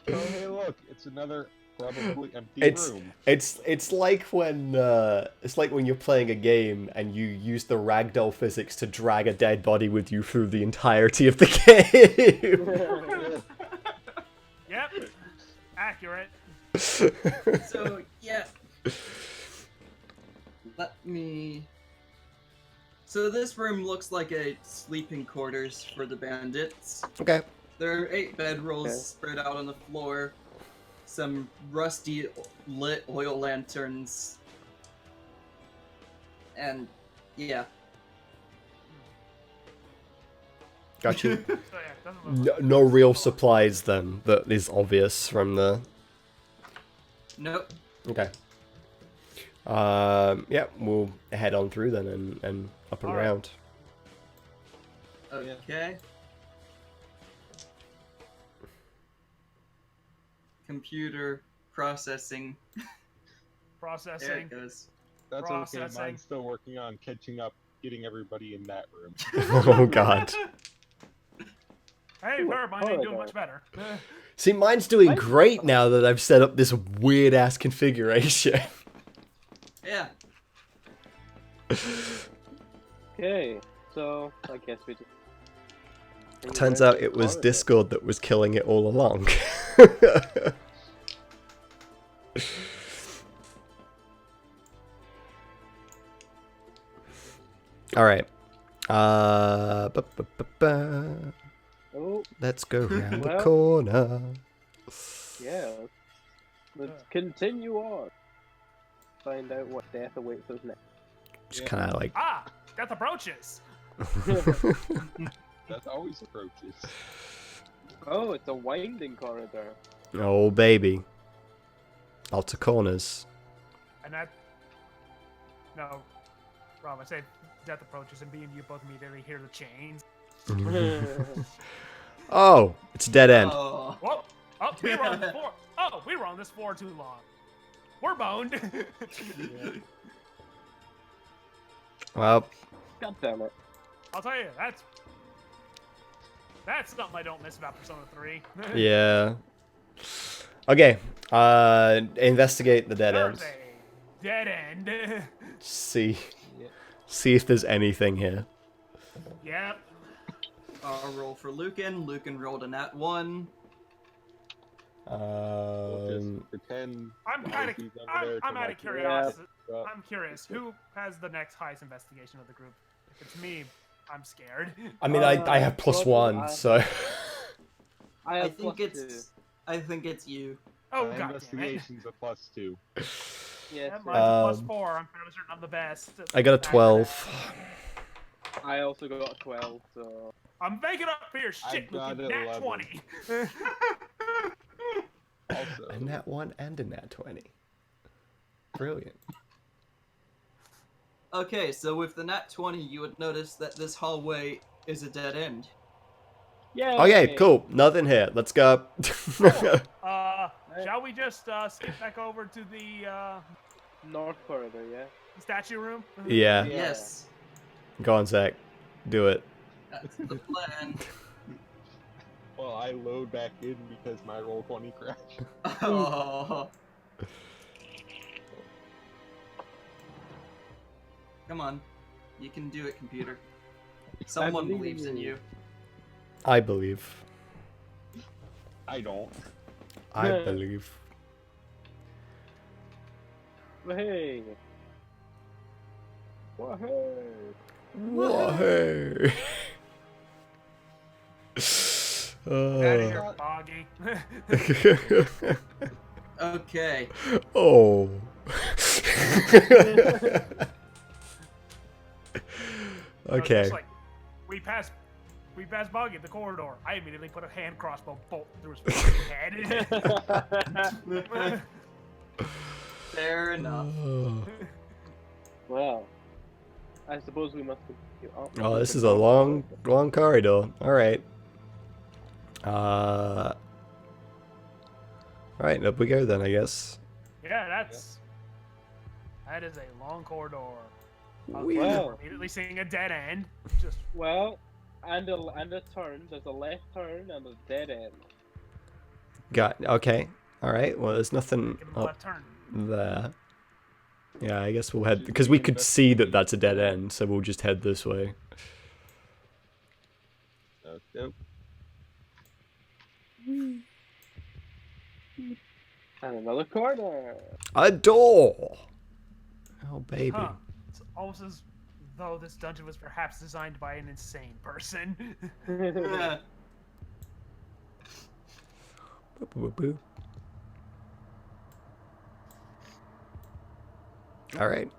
[SPEAKER 2] Oh, hey, look! It's another probably empty
[SPEAKER 1] It's
[SPEAKER 2] room.
[SPEAKER 1] it's like when you're playing a game and you use the ragdoll physics to drag a dead body with you through the entirety of the game.
[SPEAKER 4] Yep, accurate.
[SPEAKER 3] So, yeah. Let me... So this room looks like a sleeping quarters for the bandits.
[SPEAKER 1] Okay.
[SPEAKER 3] There are 8 bedrolls
[SPEAKER 5] Okay.
[SPEAKER 3] spread out on the floor. Some rusty lit oil lanterns. And, yeah.
[SPEAKER 1] Got you.
[SPEAKER 4] So yeah, doesn't look
[SPEAKER 1] No real supplies then that is obvious from the.
[SPEAKER 3] Nope.
[SPEAKER 1] Okay. Yeah, we'll head on through then and up and
[SPEAKER 4] All right.
[SPEAKER 1] around.
[SPEAKER 3] Okay. Computer processing. There
[SPEAKER 4] processing.
[SPEAKER 3] it goes.
[SPEAKER 2] That's okay.
[SPEAKER 4] Processing.
[SPEAKER 2] Mine's still working on catching up, getting everybody in that room.
[SPEAKER 1] Oh god.
[SPEAKER 4] Hey, Verb, mine ain't doing much better.
[SPEAKER 1] See, mine's doing great now that I've set up this weird ass configuration.
[SPEAKER 3] Yeah.
[SPEAKER 5] Okay, so I guess we just.
[SPEAKER 1] Turns out it was Discord that was killing it all along. All right.
[SPEAKER 5] Oh,
[SPEAKER 1] Let's go round the
[SPEAKER 5] Well-
[SPEAKER 1] corner.
[SPEAKER 5] yeah. Let's continue on. Find out what death awaits us next.
[SPEAKER 1] Just kind of like,
[SPEAKER 4] Ah, got the brooches.
[SPEAKER 2] That always approaches.
[SPEAKER 5] Oh, it's a winding corridor.
[SPEAKER 1] oh baby, lots of corners.
[SPEAKER 4] And that. No, Rob, I said death approaches, and me and you both immediately hear the chains.
[SPEAKER 1] Oh, it's a dead end.
[SPEAKER 3] Oh.
[SPEAKER 4] Whoa! Oh, we were on this floor. Oh, we were on this floor too long. We're boned.
[SPEAKER 1] Well,
[SPEAKER 5] God damn it.
[SPEAKER 4] I'll tell you, that's something I don't miss about Persona 3.
[SPEAKER 1] yeah. Okay. Investigate the dead end.
[SPEAKER 4] There's a dead end.
[SPEAKER 1] See if there's anything here.
[SPEAKER 4] Yep.
[SPEAKER 3] I'll roll for Lucan. Lucan rolled a nat 1.
[SPEAKER 2] We'll
[SPEAKER 1] Um,
[SPEAKER 2] just pretend.
[SPEAKER 4] I'm kind of.
[SPEAKER 2] he's over there
[SPEAKER 4] I'm
[SPEAKER 2] to
[SPEAKER 4] out
[SPEAKER 2] my
[SPEAKER 4] of curiosity.
[SPEAKER 2] left.
[SPEAKER 4] I'm curious. Who has the next highest investigation of the group? If it's me, I'm scared.
[SPEAKER 1] I mean, I have plus
[SPEAKER 5] Well,
[SPEAKER 1] one, so.
[SPEAKER 5] I
[SPEAKER 3] I
[SPEAKER 5] have
[SPEAKER 3] think
[SPEAKER 5] plus
[SPEAKER 3] I think it's you.
[SPEAKER 4] Oh
[SPEAKER 2] My
[SPEAKER 4] god damn it!
[SPEAKER 2] investigation's a +2.
[SPEAKER 5] two. Yes,
[SPEAKER 4] Yeah, mine's a plus
[SPEAKER 1] Um,
[SPEAKER 4] 4. I'm fairly certain I'm the best.
[SPEAKER 1] I got a 12.
[SPEAKER 5] I also got a 12, so.
[SPEAKER 4] I'm making up for your shit with
[SPEAKER 2] got
[SPEAKER 4] your
[SPEAKER 2] an
[SPEAKER 4] nat
[SPEAKER 2] 11.
[SPEAKER 4] 20.
[SPEAKER 2] Also,
[SPEAKER 1] A nat 1 and a nat 20. Brilliant.
[SPEAKER 3] Okay, so with the nat 20, you would notice that this hallway is a dead end.
[SPEAKER 5] Yeah.
[SPEAKER 1] Okay, cool. Nothing here. Let's go.
[SPEAKER 4] Shall we just skip back over to the
[SPEAKER 5] North corridor, yeah.
[SPEAKER 4] statue room?
[SPEAKER 1] yeah.
[SPEAKER 3] Yes,
[SPEAKER 1] Go on, Zach. Do it.
[SPEAKER 3] that's the plan.
[SPEAKER 2] well, I load back in because my roll 20 crashed.
[SPEAKER 3] Oh. Come on, you can do it, computer. Someone
[SPEAKER 5] believe
[SPEAKER 3] believes in
[SPEAKER 5] you.
[SPEAKER 3] you.
[SPEAKER 1] I believe.
[SPEAKER 2] I don't.
[SPEAKER 1] I
[SPEAKER 5] Yeah.
[SPEAKER 1] believe.
[SPEAKER 5] Hey.
[SPEAKER 1] Whoa.
[SPEAKER 4] Out of here, Boggy.
[SPEAKER 3] Okay.
[SPEAKER 1] Oh. Okay.
[SPEAKER 4] Just like, we passed Boggy in the corridor. I immediately put a hand crossbow bolt through his fucking head.
[SPEAKER 3] Fair enough.
[SPEAKER 5] Well, I suppose we must.
[SPEAKER 1] Oh, this is a long corridor. All right. All right, up we go then, I guess.
[SPEAKER 4] Yeah, that is a long corridor.
[SPEAKER 1] Whee.
[SPEAKER 5] Well.
[SPEAKER 4] Immediately seeing a dead end. Just
[SPEAKER 5] Well, and a turn. There's a left turn and a dead end.
[SPEAKER 1] Okay. All right. Well, there's nothing
[SPEAKER 4] give him a
[SPEAKER 1] up
[SPEAKER 4] left turn.
[SPEAKER 1] there. Yeah, I guess we'll head because we could see that that's a dead end, so we'll just head this way.
[SPEAKER 2] Nope.
[SPEAKER 5] And another corner.
[SPEAKER 1] A door. Oh, baby.
[SPEAKER 4] Huh. It's almost as though this dungeon was perhaps designed by an insane person.
[SPEAKER 3] Yeah.
[SPEAKER 1] Boop, boop, boop. All right.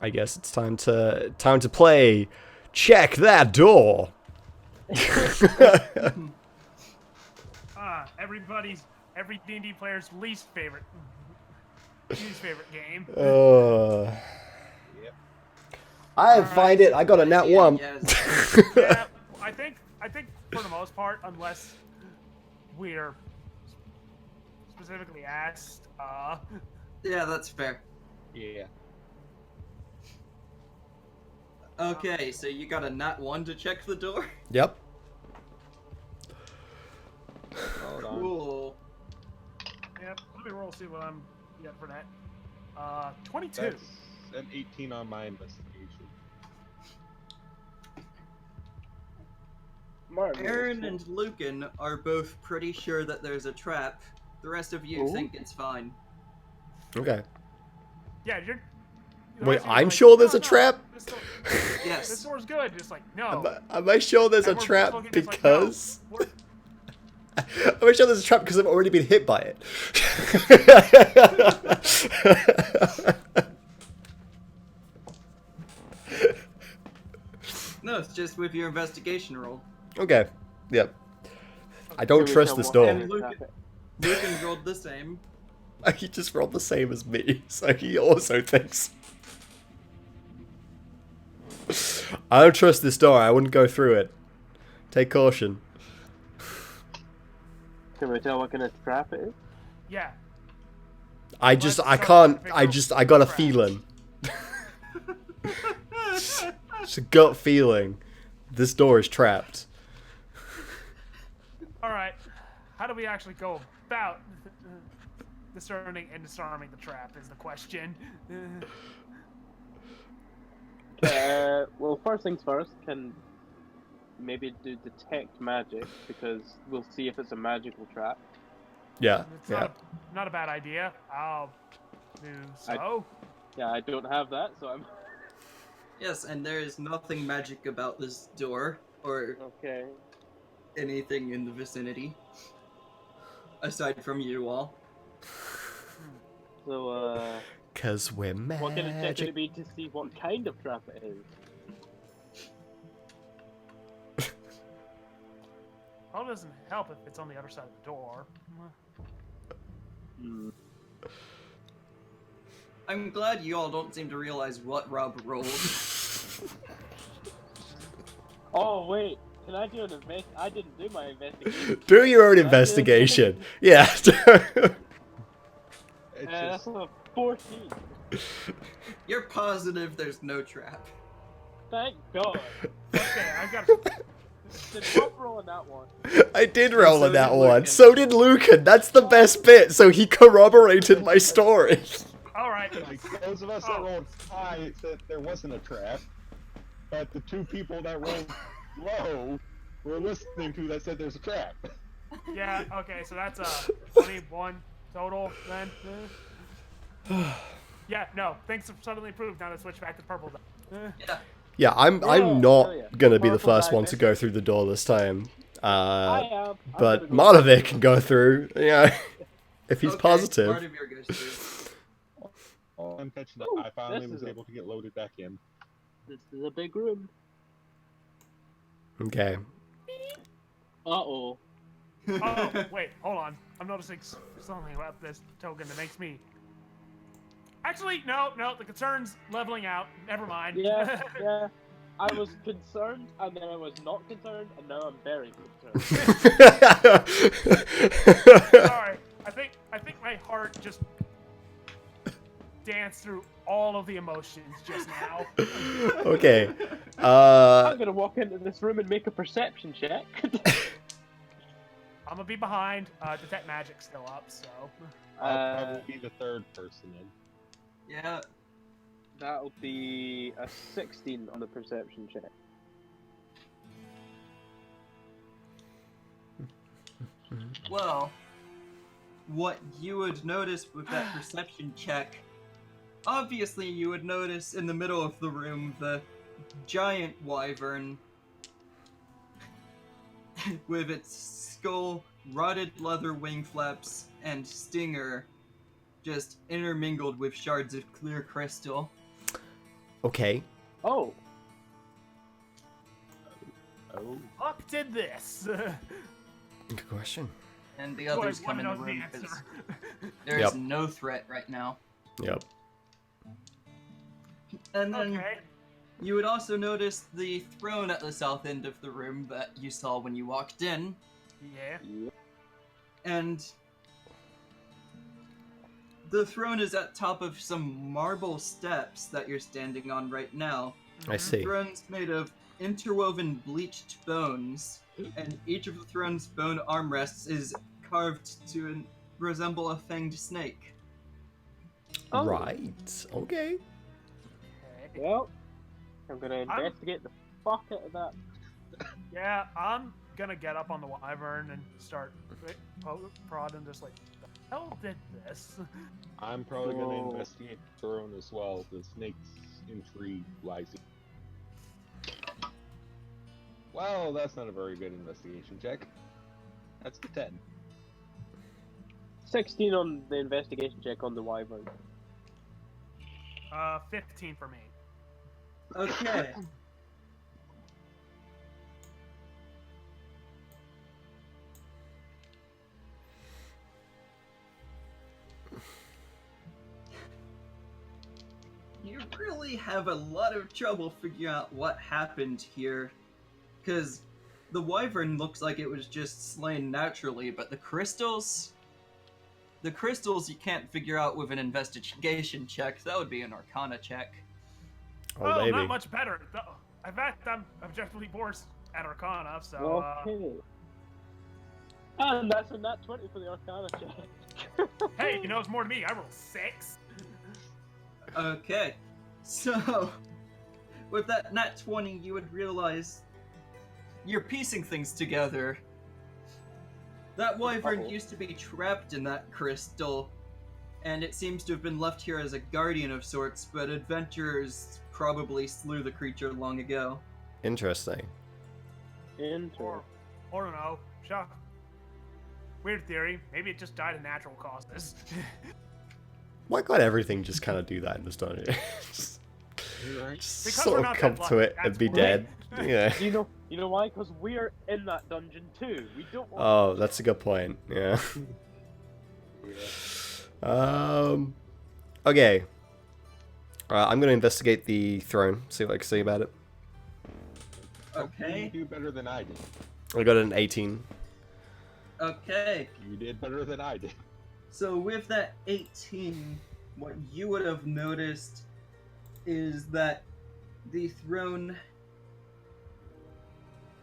[SPEAKER 1] I guess it's time to play. Check that door.
[SPEAKER 4] Every D&D player's least favorite game.
[SPEAKER 2] Yep.
[SPEAKER 1] I find it. I got a nat one.
[SPEAKER 3] Yes.
[SPEAKER 4] Yeah, I think for the most part, unless we're specifically asked,
[SPEAKER 3] Yeah, that's fair.
[SPEAKER 2] Yeah.
[SPEAKER 3] Okay, so you got a nat 1 to check the door?
[SPEAKER 1] Yep.
[SPEAKER 2] Hold on.
[SPEAKER 3] Cool.
[SPEAKER 4] yep. Let me roll, see what I'm getting for that. 22.
[SPEAKER 2] That's an 18 on my investigation.
[SPEAKER 5] Marvelous.
[SPEAKER 3] Aaron and Lucan are both pretty sure that there's a trap. The rest of you
[SPEAKER 5] Ooh.
[SPEAKER 3] think it's fine.
[SPEAKER 1] Okay.
[SPEAKER 4] Yeah, you're.
[SPEAKER 1] Wait,
[SPEAKER 4] you're
[SPEAKER 1] I'm
[SPEAKER 4] like,
[SPEAKER 1] sure there's
[SPEAKER 4] "No,
[SPEAKER 1] a trap?
[SPEAKER 4] This door,
[SPEAKER 3] Yes.
[SPEAKER 4] this door's good. Just like, no.
[SPEAKER 1] Am I sure there's a
[SPEAKER 4] And we're
[SPEAKER 1] trap
[SPEAKER 4] looking, it's like, no,
[SPEAKER 1] because?
[SPEAKER 4] we're-
[SPEAKER 1] Am I sure there's a trap because I've already been hit by it?
[SPEAKER 3] No, it's just with your investigation roll.
[SPEAKER 1] Okay. Yep. I don't
[SPEAKER 5] Can we
[SPEAKER 1] trust
[SPEAKER 5] tell
[SPEAKER 1] this
[SPEAKER 5] what
[SPEAKER 1] door.
[SPEAKER 5] kind of
[SPEAKER 3] Luke-
[SPEAKER 5] traffic?
[SPEAKER 3] Lucan rolled the same.
[SPEAKER 1] He just rolled the same as me, so he also thinks. I don't trust this door. I wouldn't go through it. Take caution.
[SPEAKER 5] Can we tell what kind of trap it is?
[SPEAKER 4] Yeah.
[SPEAKER 1] I
[SPEAKER 4] Let's
[SPEAKER 1] can't.
[SPEAKER 4] figure
[SPEAKER 1] I got a
[SPEAKER 4] traps.
[SPEAKER 1] feeling. It's a gut feeling. This door is trapped.
[SPEAKER 4] All right. How do we actually go about discerning and disarming the trap? Is the question.
[SPEAKER 5] Well, first things first, can maybe do detect magic, because we'll see if it's a magical trap.
[SPEAKER 1] Yeah.
[SPEAKER 4] It's
[SPEAKER 1] Yeah.
[SPEAKER 4] not a bad idea. I'll do so.
[SPEAKER 5] Yeah, I don't have that, so I'm...
[SPEAKER 3] Yes, and there is nothing magic about this door or
[SPEAKER 5] Okay.
[SPEAKER 3] anything in the vicinity. Aside from you all.
[SPEAKER 5] So,
[SPEAKER 1] Cause we're
[SPEAKER 5] what kind of check would
[SPEAKER 1] magic.
[SPEAKER 5] it be to see what kind of trap it is?
[SPEAKER 4] Probably doesn't help if it's on the other side of the door.
[SPEAKER 5] Hmm.
[SPEAKER 3] I'm glad you all don't seem to realize what Rob rolled.
[SPEAKER 5] Oh, wait. Can I do an I didn't do my investigation.
[SPEAKER 1] Do your own
[SPEAKER 5] Can I do-
[SPEAKER 1] investigation. Yeah.
[SPEAKER 2] It's
[SPEAKER 5] That's
[SPEAKER 2] just,
[SPEAKER 5] a 14.
[SPEAKER 3] You're positive there's no trap.
[SPEAKER 5] Thank God.
[SPEAKER 4] Okay, I've got.
[SPEAKER 5] Did Rob roll on that one?
[SPEAKER 1] I did roll
[SPEAKER 3] So
[SPEAKER 1] on that
[SPEAKER 3] did
[SPEAKER 1] one.
[SPEAKER 3] Lucan.
[SPEAKER 1] So did Lucan. That's the best bit. So he corroborated my story.
[SPEAKER 4] All right.
[SPEAKER 2] like, those of us that rolled high said there wasn't a trap, but the two people that rolled low were listening to that said there's a trap.
[SPEAKER 4] Yeah. Okay. So that's 21 total then. Yeah, no. Things have suddenly improved now to switch back to purple.
[SPEAKER 3] Yeah.
[SPEAKER 1] Yeah, I'm
[SPEAKER 5] Yeah,
[SPEAKER 1] not
[SPEAKER 5] hell yeah.
[SPEAKER 1] gonna be the
[SPEAKER 5] Purple
[SPEAKER 1] first one to
[SPEAKER 5] diamond.
[SPEAKER 1] go through the door this time.
[SPEAKER 5] I am. I'm
[SPEAKER 1] But
[SPEAKER 5] gonna go
[SPEAKER 1] Mardovic can go through. Yeah, if he's
[SPEAKER 3] Okay,
[SPEAKER 1] positive.
[SPEAKER 3] Part of your goes through.
[SPEAKER 2] Oh, I'm catching up.
[SPEAKER 5] Ooh,
[SPEAKER 2] I finally
[SPEAKER 5] this
[SPEAKER 2] was
[SPEAKER 5] is a-
[SPEAKER 2] able to get loaded back in.
[SPEAKER 5] This is a big room.
[SPEAKER 1] Okay.
[SPEAKER 5] Uh-oh.
[SPEAKER 4] Oh, wait, hold on. I'm noticing something about this token that makes me... Actually, no, the concern's leveling out. Never mind.
[SPEAKER 5] Yeah, yeah. I was concerned, and then I was not concerned, and now I'm very concerned.
[SPEAKER 4] Sorry. I think my heart just danced through all of the emotions just now.
[SPEAKER 1] Okay.
[SPEAKER 5] I'm gonna walk into this room and make a perception check.
[SPEAKER 4] I'm gonna be behind. Detect magic's still up, so...
[SPEAKER 2] I'll probably be the third person in.
[SPEAKER 3] Yeah.
[SPEAKER 5] That'll be a 16 on the perception check.
[SPEAKER 3] Well, what you would notice with that perception check, obviously you would notice in the middle of the room the giant wyvern with its skull, rotted leather wing flaps, and stinger just intermingled with shards of clear crystal.
[SPEAKER 1] Okay.
[SPEAKER 5] Oh,
[SPEAKER 2] Oh.
[SPEAKER 4] Fuck did this?
[SPEAKER 1] Good question.
[SPEAKER 3] And the
[SPEAKER 4] Do I
[SPEAKER 3] others come
[SPEAKER 4] wanna
[SPEAKER 3] in the
[SPEAKER 4] know the
[SPEAKER 3] room
[SPEAKER 4] answer?
[SPEAKER 3] because there
[SPEAKER 1] Yep.
[SPEAKER 3] is no threat right now.
[SPEAKER 1] Yep.
[SPEAKER 3] And then
[SPEAKER 4] Okay.
[SPEAKER 3] you would also notice the throne at the south end of the room that you saw when you walked in,
[SPEAKER 4] Yeah.
[SPEAKER 5] yeah.
[SPEAKER 3] and the throne is at top of some marble steps that you're standing on right now.
[SPEAKER 1] I see.
[SPEAKER 3] Throne's made of interwoven bleached bones, and each of the throne's bone armrests is carved to resemble a fanged snake.
[SPEAKER 5] Oh.
[SPEAKER 1] Right. Okay.
[SPEAKER 4] Okay.
[SPEAKER 5] Well, I'm gonna investigate the fuck out of that.
[SPEAKER 4] Yeah, I'm gonna get up on the wyvern and start prodding, just like, the hell did this?
[SPEAKER 2] I'm probably going
[SPEAKER 5] Whoa.
[SPEAKER 2] to investigate the throne as well. The snake's intrigue lies. Well, that's not a very good investigation check. That's the 10.
[SPEAKER 5] 16 on the investigation check on the wyvern.
[SPEAKER 4] 15 for me.
[SPEAKER 3] Okay. You really have a lot of trouble figuring out what happened here, because the wyvern looks like it was just slain naturally, but the crystals you can't figure out with an investigation check. That would be an arcana check.
[SPEAKER 1] Oh,
[SPEAKER 4] Well,
[SPEAKER 1] baby.
[SPEAKER 4] not much better. Though. In fact, I'm objectively worse at arcana, so...
[SPEAKER 5] Okay. And that's a nat 20 for the arcana check.
[SPEAKER 4] Hey, you know it's more than me. I rolled 6.
[SPEAKER 3] Okay, so with that nat 20, you would realize you're piecing things together. That wyvern
[SPEAKER 5] Uh-oh.
[SPEAKER 3] used to be trapped in that crystal, and it seems to have been left here as a guardian of sorts, but adventurers probably slew the creature long ago.
[SPEAKER 1] Interesting.
[SPEAKER 5] Enter.
[SPEAKER 4] Or no. Sure. Weird theory. Maybe it just died of natural causes.
[SPEAKER 1] Why can't everything just kind of do that in this dungeon? just
[SPEAKER 2] Right.
[SPEAKER 1] just
[SPEAKER 4] Because
[SPEAKER 1] sort
[SPEAKER 4] we're
[SPEAKER 1] of
[SPEAKER 4] not
[SPEAKER 1] come
[SPEAKER 4] that
[SPEAKER 1] to
[SPEAKER 4] lucky,
[SPEAKER 1] it and
[SPEAKER 4] that's
[SPEAKER 1] be
[SPEAKER 4] why.
[SPEAKER 1] dead. Yeah.
[SPEAKER 5] You know why? Because we're in that dungeon too. We don't want
[SPEAKER 1] Oh, that's a good point. Yeah. Okay. I'm gonna investigate the throne. See what I can see about it.
[SPEAKER 3] Okay,
[SPEAKER 2] You do better than I did.
[SPEAKER 1] I got an 18.
[SPEAKER 3] okay.
[SPEAKER 2] You did better than I did.
[SPEAKER 3] So with that 18, what you would have noticed is that the throne,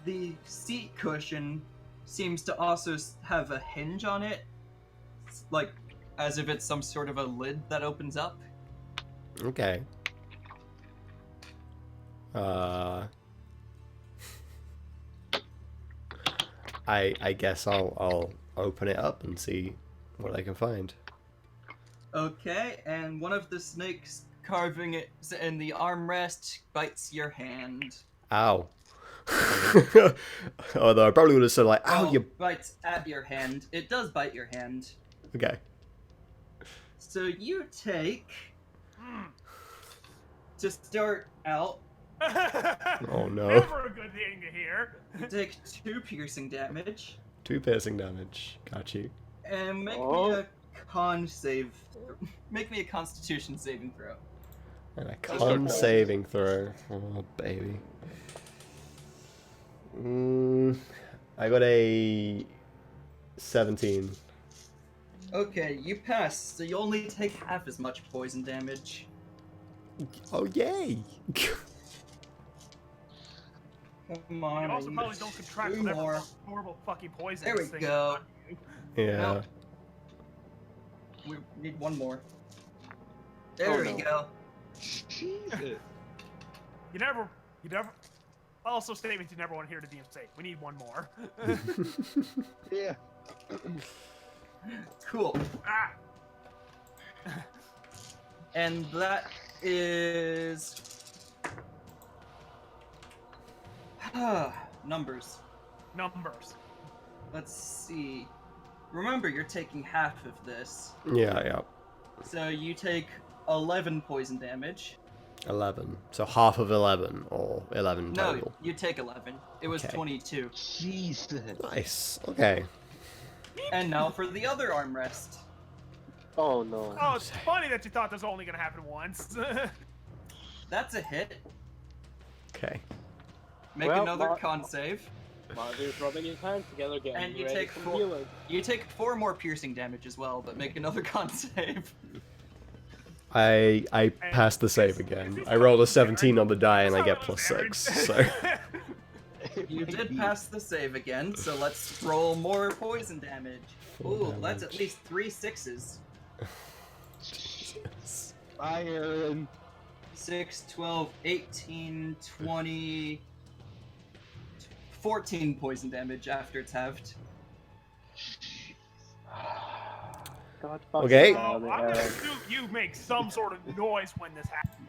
[SPEAKER 3] the seat cushion seems to also have a hinge on it, like as if it's some sort of a lid that opens up.
[SPEAKER 1] Okay. I guess I'll open it up and see what I can find.
[SPEAKER 3] Okay, and one of the snakes carving it in the armrest bites your hand.
[SPEAKER 1] Ow. Although I probably would have said like, ow,
[SPEAKER 3] Well,
[SPEAKER 1] you...
[SPEAKER 3] bites at your hand. It does bite your hand.
[SPEAKER 1] Okay.
[SPEAKER 3] So you take, to start out,
[SPEAKER 1] Oh no.
[SPEAKER 4] Never a good thing to hear.
[SPEAKER 3] you take 2 piercing damage,
[SPEAKER 1] 2 piercing damage. Got you.
[SPEAKER 3] and make me
[SPEAKER 5] Oh.
[SPEAKER 3] a con save. Make me a Constitution saving throw.
[SPEAKER 1] And a
[SPEAKER 5] Those
[SPEAKER 1] con
[SPEAKER 5] are
[SPEAKER 1] saving throw. Oh, baby. I got a 17.
[SPEAKER 3] Okay, you pass, so you only take half as much poison damage.
[SPEAKER 1] Oh, yay!
[SPEAKER 3] Come on.
[SPEAKER 4] You
[SPEAKER 3] I
[SPEAKER 4] also
[SPEAKER 3] need
[SPEAKER 4] probably don't contract
[SPEAKER 3] 3
[SPEAKER 4] whatever
[SPEAKER 3] more.
[SPEAKER 4] horrible fucking poison
[SPEAKER 3] There we
[SPEAKER 4] this thing
[SPEAKER 3] go.
[SPEAKER 4] is on you.
[SPEAKER 1] Yeah.
[SPEAKER 3] Nope. We need 1 more. There
[SPEAKER 5] Oh,
[SPEAKER 3] we
[SPEAKER 5] no.
[SPEAKER 3] go.
[SPEAKER 2] Jesus.
[SPEAKER 4] You never. Also, statement you never want to hear to be safe. We need 1 more.
[SPEAKER 2] Yeah.
[SPEAKER 3] Cool.
[SPEAKER 4] Ah!
[SPEAKER 3] And that is numbers.
[SPEAKER 4] Numbers.
[SPEAKER 3] Let's see. Remember, you're taking half of this,
[SPEAKER 1] Yeah.
[SPEAKER 3] so you take 11 poison damage.
[SPEAKER 1] 11. So half of 11, or 11
[SPEAKER 3] No,
[SPEAKER 1] total.
[SPEAKER 3] you take 11. It was
[SPEAKER 1] Okay.
[SPEAKER 3] 22.
[SPEAKER 2] Jesus.
[SPEAKER 1] Nice. Okay.
[SPEAKER 3] And now for the other armrest.
[SPEAKER 5] Oh no.
[SPEAKER 4] Oh, it's funny that you thought this was only gonna happen once.
[SPEAKER 3] That's a hit.
[SPEAKER 1] Okay.
[SPEAKER 3] Make
[SPEAKER 5] Well,
[SPEAKER 3] another
[SPEAKER 5] Mar-
[SPEAKER 3] con save.
[SPEAKER 5] Mario's rubbing his hands together, getting
[SPEAKER 3] And you
[SPEAKER 5] ready
[SPEAKER 3] take
[SPEAKER 5] for
[SPEAKER 3] 4.
[SPEAKER 5] healing.
[SPEAKER 3] You take 4 more piercing damage as well, but make another con save.
[SPEAKER 1] I passed the save again. I rolled a 17 on the die and I get plus 6. So
[SPEAKER 3] You did pass the save again, so let's roll more poison damage. Ooh, that's at least 3 6s.
[SPEAKER 2] Iron.
[SPEAKER 3] 6, 12, 18, 20, 14 poison damage after it's halved.
[SPEAKER 5] God fucking
[SPEAKER 1] Okay.
[SPEAKER 4] Oh,
[SPEAKER 5] damn it,
[SPEAKER 4] I'm gonna
[SPEAKER 5] Aaron.
[SPEAKER 4] assume you make some sort of noise when this happens.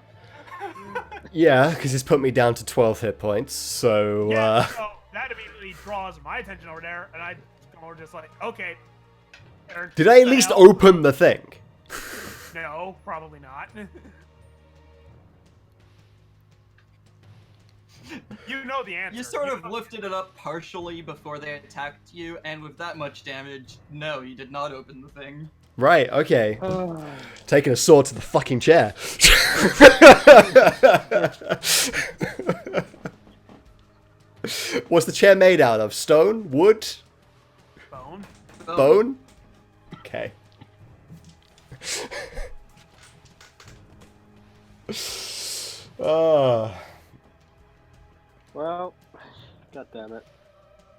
[SPEAKER 1] yeah, because it's put me down to 12 hit points. So
[SPEAKER 4] Yeah, so that immediately draws my attention over there, and I'm just like, okay. Aaron,
[SPEAKER 1] did I at
[SPEAKER 4] the
[SPEAKER 1] least
[SPEAKER 4] hell?
[SPEAKER 1] open the thing?
[SPEAKER 4] No, probably not. You know the answer.
[SPEAKER 3] You sort of
[SPEAKER 4] know-
[SPEAKER 3] lifted it up partially before they attacked you, and with that much damage, no, you did not open the thing.
[SPEAKER 1] Right. Okay. Taking a sword to the fucking chair. What's the chair made out of? Stone? Wood?
[SPEAKER 4] Bone.
[SPEAKER 1] Bone? Okay. Oh.
[SPEAKER 5] Well, god damn it.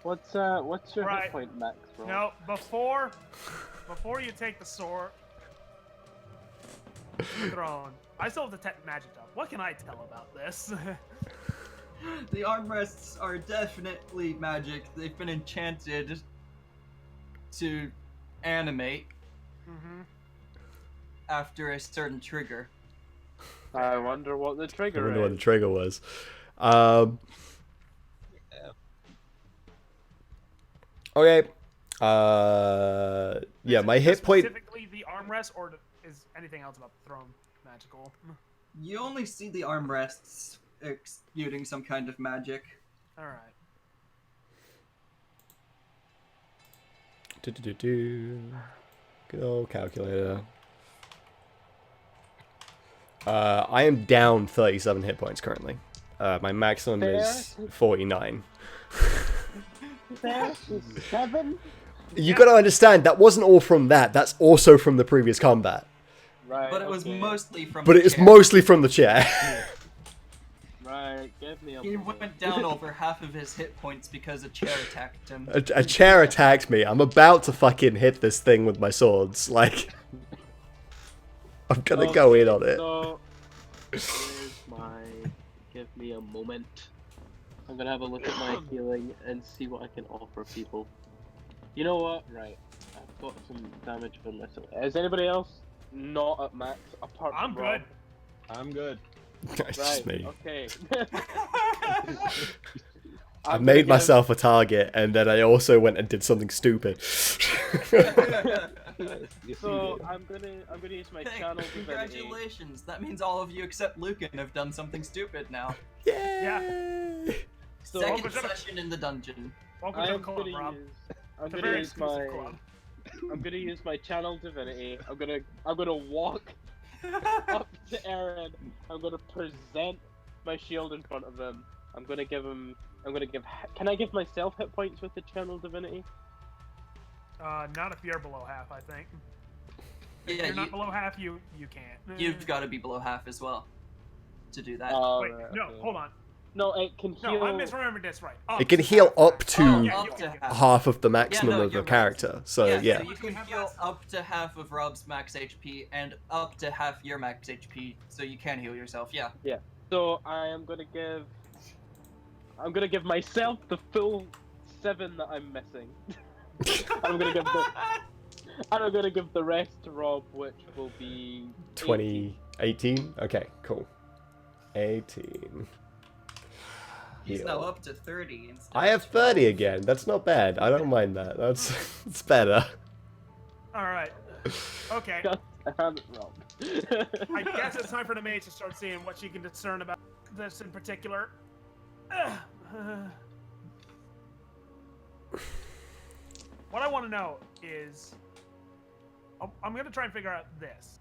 [SPEAKER 5] What's your
[SPEAKER 4] Right.
[SPEAKER 5] hit point max, bro?
[SPEAKER 4] No, before you take the sword, throne. I still have the tech magic up. What can I tell about this?
[SPEAKER 3] The armrests are definitely magic. They've been enchanted to animate after a certain trigger.
[SPEAKER 5] I wonder what the
[SPEAKER 1] I
[SPEAKER 5] trigger
[SPEAKER 1] wonder what the
[SPEAKER 5] is.
[SPEAKER 1] trigger was. Okay. Yeah, my
[SPEAKER 4] Is it
[SPEAKER 1] hit point.
[SPEAKER 4] specifically the armrest, or is anything else about the throne magical?
[SPEAKER 3] You only see the armrests executing some kind of magic.
[SPEAKER 4] All right.
[SPEAKER 1] Good old calculator. I am down 37 hit points currently. My maximum is 49.
[SPEAKER 5] 7?
[SPEAKER 1] You gotta understand, that wasn't all from that. That's also from the previous combat.
[SPEAKER 5] Right.
[SPEAKER 3] But it was
[SPEAKER 5] okay.
[SPEAKER 3] mostly from
[SPEAKER 1] But
[SPEAKER 3] the
[SPEAKER 1] it's
[SPEAKER 3] chair.
[SPEAKER 1] mostly from the chair.
[SPEAKER 5] Right, give me a
[SPEAKER 3] He
[SPEAKER 5] moment.
[SPEAKER 3] went down over half of his hit points because a chair attacked him.
[SPEAKER 1] A chair attacked me. I'm about to fucking hit this thing with my swords. Like, I'm gonna go in on it.
[SPEAKER 5] So, here's my... Give me a moment. I'm gonna have a look at my healing and see what I can offer people. You know what? Right. I've got some damage for myself. Is anybody else not at max, apart
[SPEAKER 4] I'm
[SPEAKER 5] from Rob.
[SPEAKER 4] good.
[SPEAKER 2] I'm good.
[SPEAKER 1] It's just
[SPEAKER 5] Right,
[SPEAKER 1] me.
[SPEAKER 5] okay.
[SPEAKER 1] I
[SPEAKER 5] I'm
[SPEAKER 1] made
[SPEAKER 5] gonna give-
[SPEAKER 1] myself a target, and then I also went and did something stupid.
[SPEAKER 2] Yes,
[SPEAKER 5] So
[SPEAKER 2] you did.
[SPEAKER 5] I'm gonna use my
[SPEAKER 3] Hey,
[SPEAKER 5] channel divinity.
[SPEAKER 3] congratulations! That means all of you except Lucan have done something stupid now.
[SPEAKER 1] Yay!
[SPEAKER 5] So
[SPEAKER 3] Second
[SPEAKER 4] welcome to the-
[SPEAKER 3] session in the dungeon.
[SPEAKER 4] Welcome
[SPEAKER 5] I
[SPEAKER 4] to
[SPEAKER 5] am
[SPEAKER 4] the club,
[SPEAKER 5] gonna
[SPEAKER 4] Rob.
[SPEAKER 5] use. I'm
[SPEAKER 4] It's a
[SPEAKER 5] gonna
[SPEAKER 4] very
[SPEAKER 5] use
[SPEAKER 4] exclusive
[SPEAKER 5] my.
[SPEAKER 4] club.
[SPEAKER 5] I'm gonna use my channel divinity. I'm gonna walk up to Aaron. I'm gonna present my shield in front of him. I'm gonna give him. Can I give myself hit points with the channel divinity?
[SPEAKER 4] Not if you're below half, I think. If
[SPEAKER 3] Yeah,
[SPEAKER 4] you're not below half, you can't.
[SPEAKER 3] you've got to be below half as well to do that.
[SPEAKER 4] Wait,
[SPEAKER 5] Right,
[SPEAKER 4] no,
[SPEAKER 5] okay.
[SPEAKER 4] hold on.
[SPEAKER 5] No, it can heal.
[SPEAKER 4] No, I'm misremembering this right.
[SPEAKER 1] It can heal up to
[SPEAKER 3] Oh,
[SPEAKER 4] yeah,
[SPEAKER 3] up
[SPEAKER 4] you
[SPEAKER 3] to
[SPEAKER 4] can-
[SPEAKER 3] half.
[SPEAKER 1] half of the maximum
[SPEAKER 3] no,
[SPEAKER 1] of
[SPEAKER 3] you're
[SPEAKER 1] a
[SPEAKER 3] right.
[SPEAKER 1] character. So yeah.
[SPEAKER 3] So you can heal up to half of Rob's max HP and up to half your max HP, so you can heal yourself. Yeah.
[SPEAKER 5] So I'm gonna give myself the full 7 that I'm missing. I'm gonna give the rest to Rob, which will be
[SPEAKER 1] 2018. Okay, cool. 18.
[SPEAKER 3] He's
[SPEAKER 1] Heal.
[SPEAKER 3] now up to 30 instead.
[SPEAKER 1] I have
[SPEAKER 3] of
[SPEAKER 1] 30
[SPEAKER 3] 12.
[SPEAKER 1] again. That's not bad. I don't mind that. That's it's better.
[SPEAKER 4] All right. Okay.
[SPEAKER 5] Rob.
[SPEAKER 4] I guess it's time for the mage to start seeing what she can discern about this in particular. What I want to know is, I'm going to try and figure out this.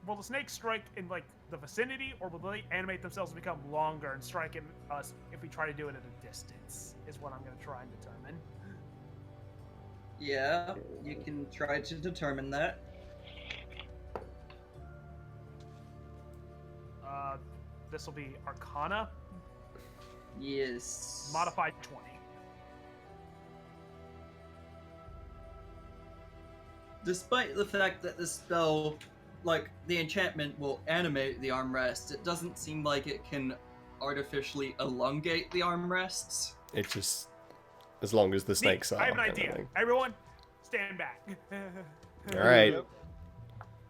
[SPEAKER 4] Will the snakes strike in like the vicinity, or will they animate themselves and become longer and strike in us if we try to do it at a distance? Is what I'm going to try and determine.
[SPEAKER 3] Yeah, you can try to determine that.
[SPEAKER 4] This will be Arcana,
[SPEAKER 3] Yes.
[SPEAKER 4] modified 20.
[SPEAKER 3] Despite the fact that the spell, like the enchantment, will animate the armrest, it doesn't seem like it can artificially elongate the armrests.
[SPEAKER 1] It just as long as the snakes are.
[SPEAKER 4] I have an
[SPEAKER 1] kind of
[SPEAKER 4] idea.
[SPEAKER 1] thing.
[SPEAKER 4] Everyone, stand back.
[SPEAKER 1] All right.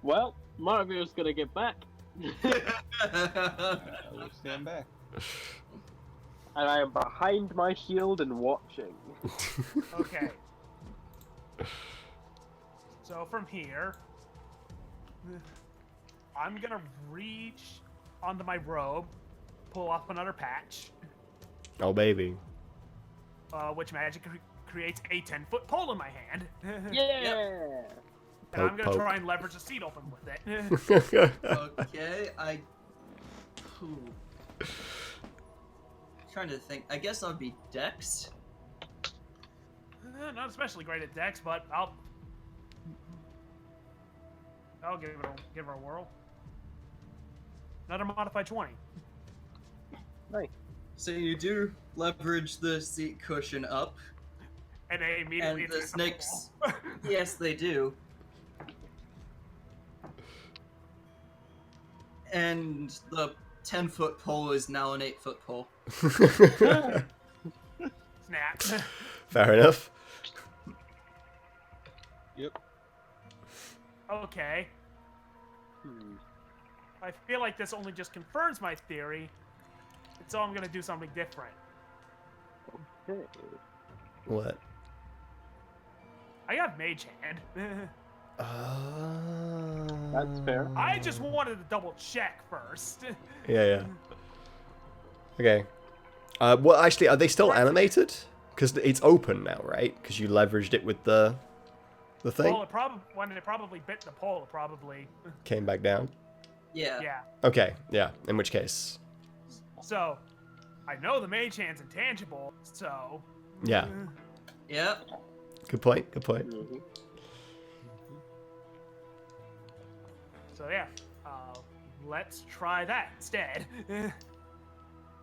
[SPEAKER 5] Well, Mario's gonna get back,
[SPEAKER 2] I will stand back.
[SPEAKER 5] and I am behind my shield and watching.
[SPEAKER 4] Okay. So from here, I'm gonna reach onto my robe, pull off another patch,
[SPEAKER 1] Oh baby.
[SPEAKER 4] which magic creates a 10-foot pole in my hand.
[SPEAKER 5] Yeah.
[SPEAKER 4] And I'm
[SPEAKER 1] Poke,
[SPEAKER 4] gonna
[SPEAKER 1] poke.
[SPEAKER 4] try and leverage the seat open with it.
[SPEAKER 3] Okay, trying to think. I guess I'd be Dex.
[SPEAKER 4] Not especially great at dex, but I'll give her a whirl. Another modified 20.
[SPEAKER 5] Nice.
[SPEAKER 3] So you do leverage the seat cushion up,
[SPEAKER 4] And they immediately
[SPEAKER 3] and the
[SPEAKER 4] attack
[SPEAKER 3] snakes.
[SPEAKER 4] wall.
[SPEAKER 3] Yes, they do. And the 10-foot pole is now an 8-foot pole.
[SPEAKER 4] Snap.
[SPEAKER 1] Fair enough.
[SPEAKER 2] Yep.
[SPEAKER 4] Okay. I feel like this only just confirms my theory, so I'm gonna do something different.
[SPEAKER 5] Okay.
[SPEAKER 1] What?
[SPEAKER 4] I got Mage Hand.
[SPEAKER 5] That's fair.
[SPEAKER 4] I just wanted to double check first.
[SPEAKER 1] Yeah. Okay. Well, actually, are they still animated? Because it's open now, right? Because you leveraged it with the thing.
[SPEAKER 4] Well, when it probably bit the pole, it probably.
[SPEAKER 1] Came back down.
[SPEAKER 3] Yeah.
[SPEAKER 4] Yeah.
[SPEAKER 1] Okay. Yeah. In which case,
[SPEAKER 4] So, I know the Mage Hand's intangible, so.
[SPEAKER 1] yeah.
[SPEAKER 3] Yeah.
[SPEAKER 1] Good point. Good point.
[SPEAKER 5] Mhm.
[SPEAKER 4] So yeah. Let's try that instead.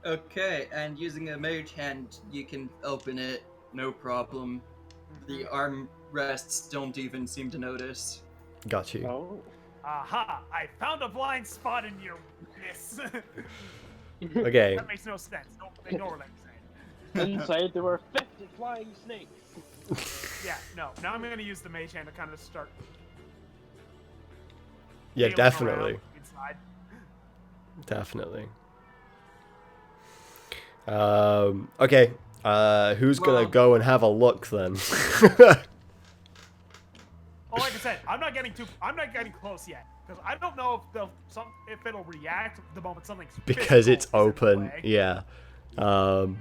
[SPEAKER 3] Okay, and using a mage hand, you can open it, no problem. The arm rests don't even seem to notice.
[SPEAKER 1] Got you.
[SPEAKER 5] Oh.
[SPEAKER 4] Aha! I found a blind spot in your this.
[SPEAKER 1] Okay.
[SPEAKER 4] That makes no sense. Don't ignore what I'm saying.
[SPEAKER 5] Inside there were 50 flying snakes.
[SPEAKER 4] Yeah, no. Now I'm gonna use the mage hand to kind of start.
[SPEAKER 1] Yeah,
[SPEAKER 4] feeling
[SPEAKER 1] definitely.
[SPEAKER 4] around inside.
[SPEAKER 1] Definitely. Okay. Who's gonna
[SPEAKER 3] Well-
[SPEAKER 1] go and have a look then?
[SPEAKER 4] Well, like I said, I'm not getting close yet because I don't know if it'll react the moment something's
[SPEAKER 1] Because
[SPEAKER 4] physical
[SPEAKER 1] it's
[SPEAKER 4] is in the
[SPEAKER 1] open.
[SPEAKER 4] way.
[SPEAKER 1] Yeah.
[SPEAKER 3] Yep.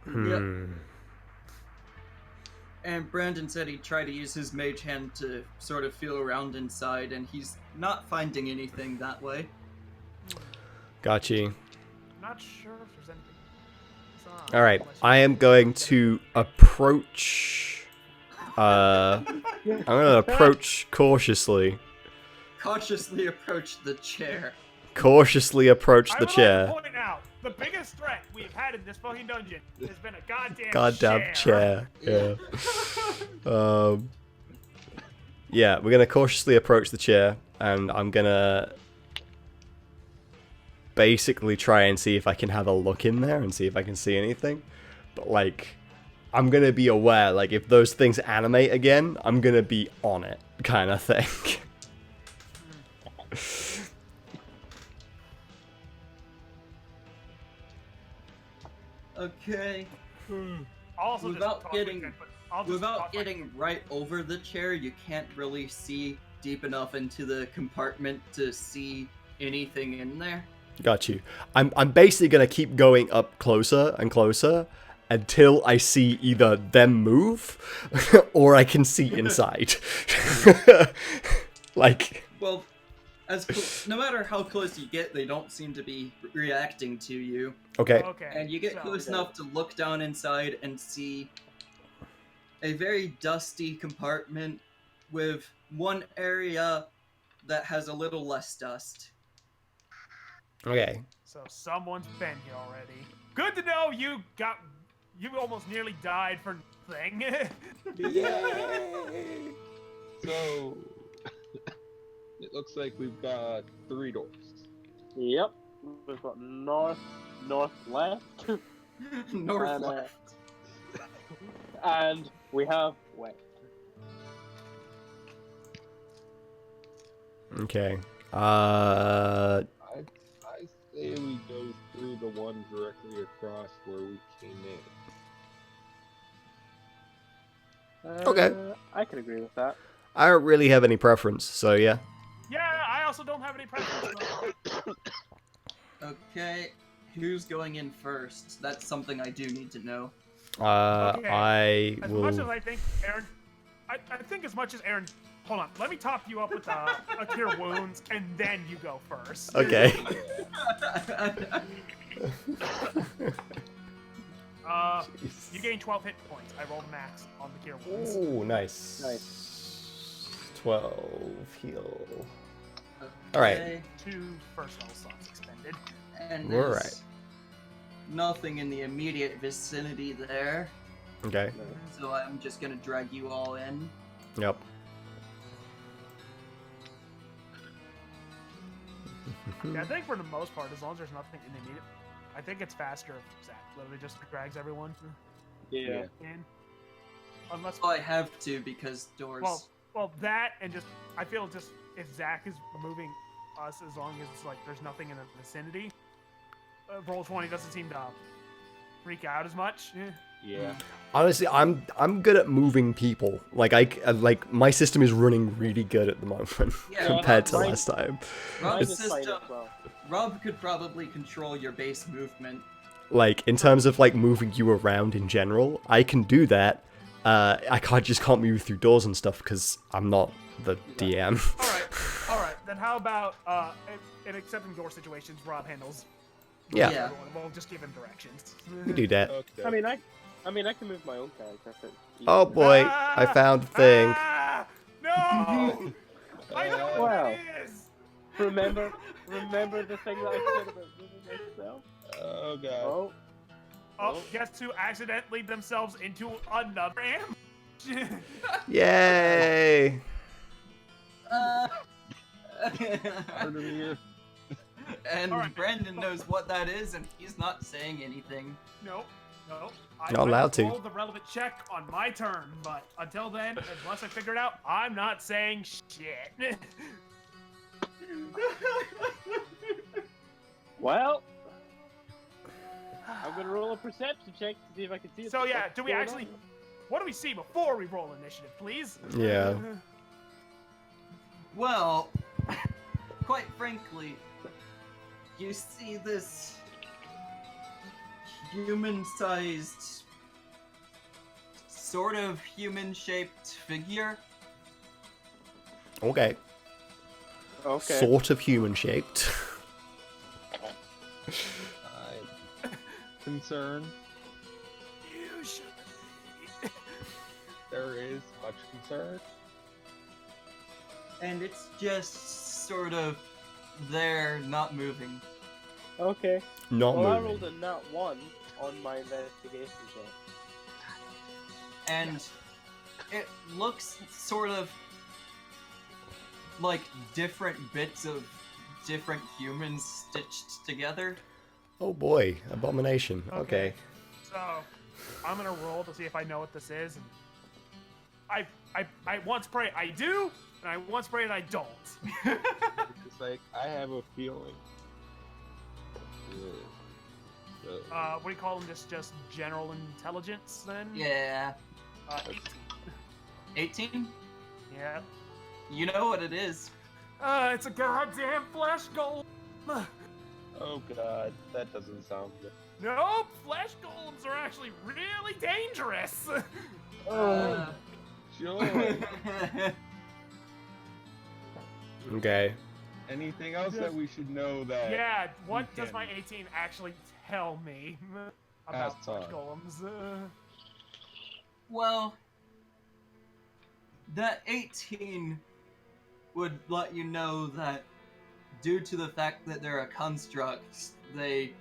[SPEAKER 1] Hmm.
[SPEAKER 3] And Brandon said he'd try to use his mage hand to sort of feel around inside, and he's not finding anything that way.
[SPEAKER 1] Got you.
[SPEAKER 4] Not sure if there's anything.
[SPEAKER 1] All right. I am going to approach. I'm gonna approach cautiously.
[SPEAKER 3] Cautiously approach the chair.
[SPEAKER 1] Cautiously approach
[SPEAKER 4] I
[SPEAKER 1] the
[SPEAKER 4] would
[SPEAKER 1] chair.
[SPEAKER 4] like to point out the biggest threat we've had in this fucking dungeon has been a
[SPEAKER 1] Goddamn chair. Yeah.
[SPEAKER 3] Yeah.
[SPEAKER 1] Yeah, we're gonna cautiously approach the chair, and I'm gonna basically try and see if I can have a look in there and see if I can see anything. But like, I'm gonna be aware, like if those things animate again, I'm gonna be on it, kind of thing.
[SPEAKER 3] Okay.
[SPEAKER 4] Also,
[SPEAKER 3] Without
[SPEAKER 4] just
[SPEAKER 3] getting-
[SPEAKER 4] I'll just
[SPEAKER 3] Without
[SPEAKER 4] talk my-
[SPEAKER 3] getting right over the chair, you can't really see deep enough into the compartment to see anything in there.
[SPEAKER 1] Got you. I'm basically gonna keep going up closer and closer until I see either them move or I can see inside. Like,
[SPEAKER 3] Well, no matter how close you get, they don't seem to be reacting to you.
[SPEAKER 1] okay.
[SPEAKER 4] Okay.
[SPEAKER 3] And you get
[SPEAKER 4] so-
[SPEAKER 3] close enough to look down inside and see a very dusty compartment with one area that has a little less dust.
[SPEAKER 1] Okay.
[SPEAKER 4] So someone's been here already. Good to know you almost nearly died for nothing.
[SPEAKER 2] So it looks like we've got 3 doors.
[SPEAKER 5] Yep. We've got north, left,
[SPEAKER 3] North
[SPEAKER 5] And,
[SPEAKER 3] left.
[SPEAKER 5] and we have west.
[SPEAKER 1] Okay.
[SPEAKER 2] I say we go through the one directly across where we came in.
[SPEAKER 1] Okay.
[SPEAKER 5] I can agree with that.
[SPEAKER 1] I don't really have any preference, so yeah.
[SPEAKER 4] Yeah, I also don't have any preference.
[SPEAKER 3] Okay, who's going in first? That's something I do need to know.
[SPEAKER 4] Okay.
[SPEAKER 1] I
[SPEAKER 4] As
[SPEAKER 1] will.
[SPEAKER 4] much as I think Aaron, I think as much as Aaron. Hold on, let me top you up with a cure wounds, and then you go first.
[SPEAKER 1] Okay.
[SPEAKER 4] You gain 12 hit points. I rolled max on the cure wounds.
[SPEAKER 1] Ooh, nice.
[SPEAKER 5] Nice.
[SPEAKER 1] 12 heal. Alright.
[SPEAKER 3] Okay,
[SPEAKER 4] 2 first level slots expended.
[SPEAKER 3] and
[SPEAKER 1] We're
[SPEAKER 3] there's
[SPEAKER 1] right.
[SPEAKER 3] nothing in the immediate vicinity there,
[SPEAKER 1] Okay.
[SPEAKER 3] so I'm just gonna drag you all in.
[SPEAKER 1] Yep.
[SPEAKER 4] Yeah, I think for the most part, as long as there's nothing in the immediate, I think it's faster if Zach literally just drags everyone
[SPEAKER 5] Yeah.
[SPEAKER 4] in. Unless,
[SPEAKER 3] Well, I have to because doors.
[SPEAKER 4] well, that and just I feel just if Zach is moving us, as long as it's like there's nothing in the vicinity, Roll20 doesn't seem to freak out as much.
[SPEAKER 2] Yeah.
[SPEAKER 1] Honestly, I'm good at moving people. Like like my system is running really good at the moment
[SPEAKER 3] Yeah,
[SPEAKER 1] compared to
[SPEAKER 5] mine-
[SPEAKER 1] last time.
[SPEAKER 5] Mine
[SPEAKER 3] Rob's
[SPEAKER 5] is fine
[SPEAKER 3] system,
[SPEAKER 5] as well.
[SPEAKER 3] Rob could probably control your base movement.
[SPEAKER 1] Like in terms of like moving you around in general, I can do that. I just can't move through doors and stuff because I'm not the DM.
[SPEAKER 4] All right. Then how about in accepting door situations, Rob handles.
[SPEAKER 1] Yeah.
[SPEAKER 3] Yeah.
[SPEAKER 4] everyone. We'll just give him directions.
[SPEAKER 1] We do that.
[SPEAKER 2] Okay.
[SPEAKER 5] I mean, I can move my own character. If it's easy.
[SPEAKER 1] Oh boy, I found the thing.
[SPEAKER 4] Ah, no! I know what
[SPEAKER 5] Wow.
[SPEAKER 4] it is.
[SPEAKER 5] Remember the thing that I said about moving myself?
[SPEAKER 2] Oh god.
[SPEAKER 5] Oh,
[SPEAKER 4] Oh, guess who accidentally themselves into another ambush?
[SPEAKER 1] Yay!
[SPEAKER 2] Pardon me.
[SPEAKER 3] And
[SPEAKER 4] All right.
[SPEAKER 3] Brandon knows what that is, and he's not saying anything.
[SPEAKER 4] Nope. No,
[SPEAKER 1] Not allowed to.
[SPEAKER 4] roll the relevant check on my turn, but until then, unless I figure it out, I'm not saying shit.
[SPEAKER 5] Well, I'm gonna roll a perception check to see if I can see it.
[SPEAKER 4] So yeah, do we actually? What do we see before we roll initiative, please?
[SPEAKER 1] Yeah.
[SPEAKER 3] Well, quite frankly, you see this human-sized, sort of human-shaped figure.
[SPEAKER 1] Okay.
[SPEAKER 5] Okay.
[SPEAKER 1] Sort of human-shaped.
[SPEAKER 2] I'm concerned.
[SPEAKER 4] Usually.
[SPEAKER 2] There is much concern.
[SPEAKER 3] And it's just sort of there, not moving.
[SPEAKER 5] Okay.
[SPEAKER 1] Not
[SPEAKER 5] Well, I
[SPEAKER 1] moving.
[SPEAKER 5] rolled a nat 1 on my investigation check.
[SPEAKER 3] And it looks sort of like different bits of different humans stitched together.
[SPEAKER 1] Oh boy, abomination.
[SPEAKER 4] Okay.
[SPEAKER 1] Okay.
[SPEAKER 4] So I'm gonna roll to see if I know what this is. And I once pray I do, and I once pray I don't.
[SPEAKER 2] It's like, I have a feeling.
[SPEAKER 4] What do you call them? Just general intelligence then?
[SPEAKER 3] Yeah.
[SPEAKER 4] 18.
[SPEAKER 3] 18?
[SPEAKER 4] Yeah.
[SPEAKER 3] You know what it is.
[SPEAKER 4] It's a goddamn flesh golem.
[SPEAKER 2] Oh god, that doesn't sound good.
[SPEAKER 4] Nope, flesh golems are actually really dangerous.
[SPEAKER 3] Uh,
[SPEAKER 2] Joy!
[SPEAKER 1] Okay.
[SPEAKER 2] Anything else that we should know that...
[SPEAKER 4] Yeah, what
[SPEAKER 2] we
[SPEAKER 4] does my
[SPEAKER 2] can-
[SPEAKER 4] 18 actually tell me about
[SPEAKER 2] Pass
[SPEAKER 4] flesh
[SPEAKER 2] on.
[SPEAKER 4] golems?
[SPEAKER 3] well, that 18 would let you know that due to the fact that they're a construct, they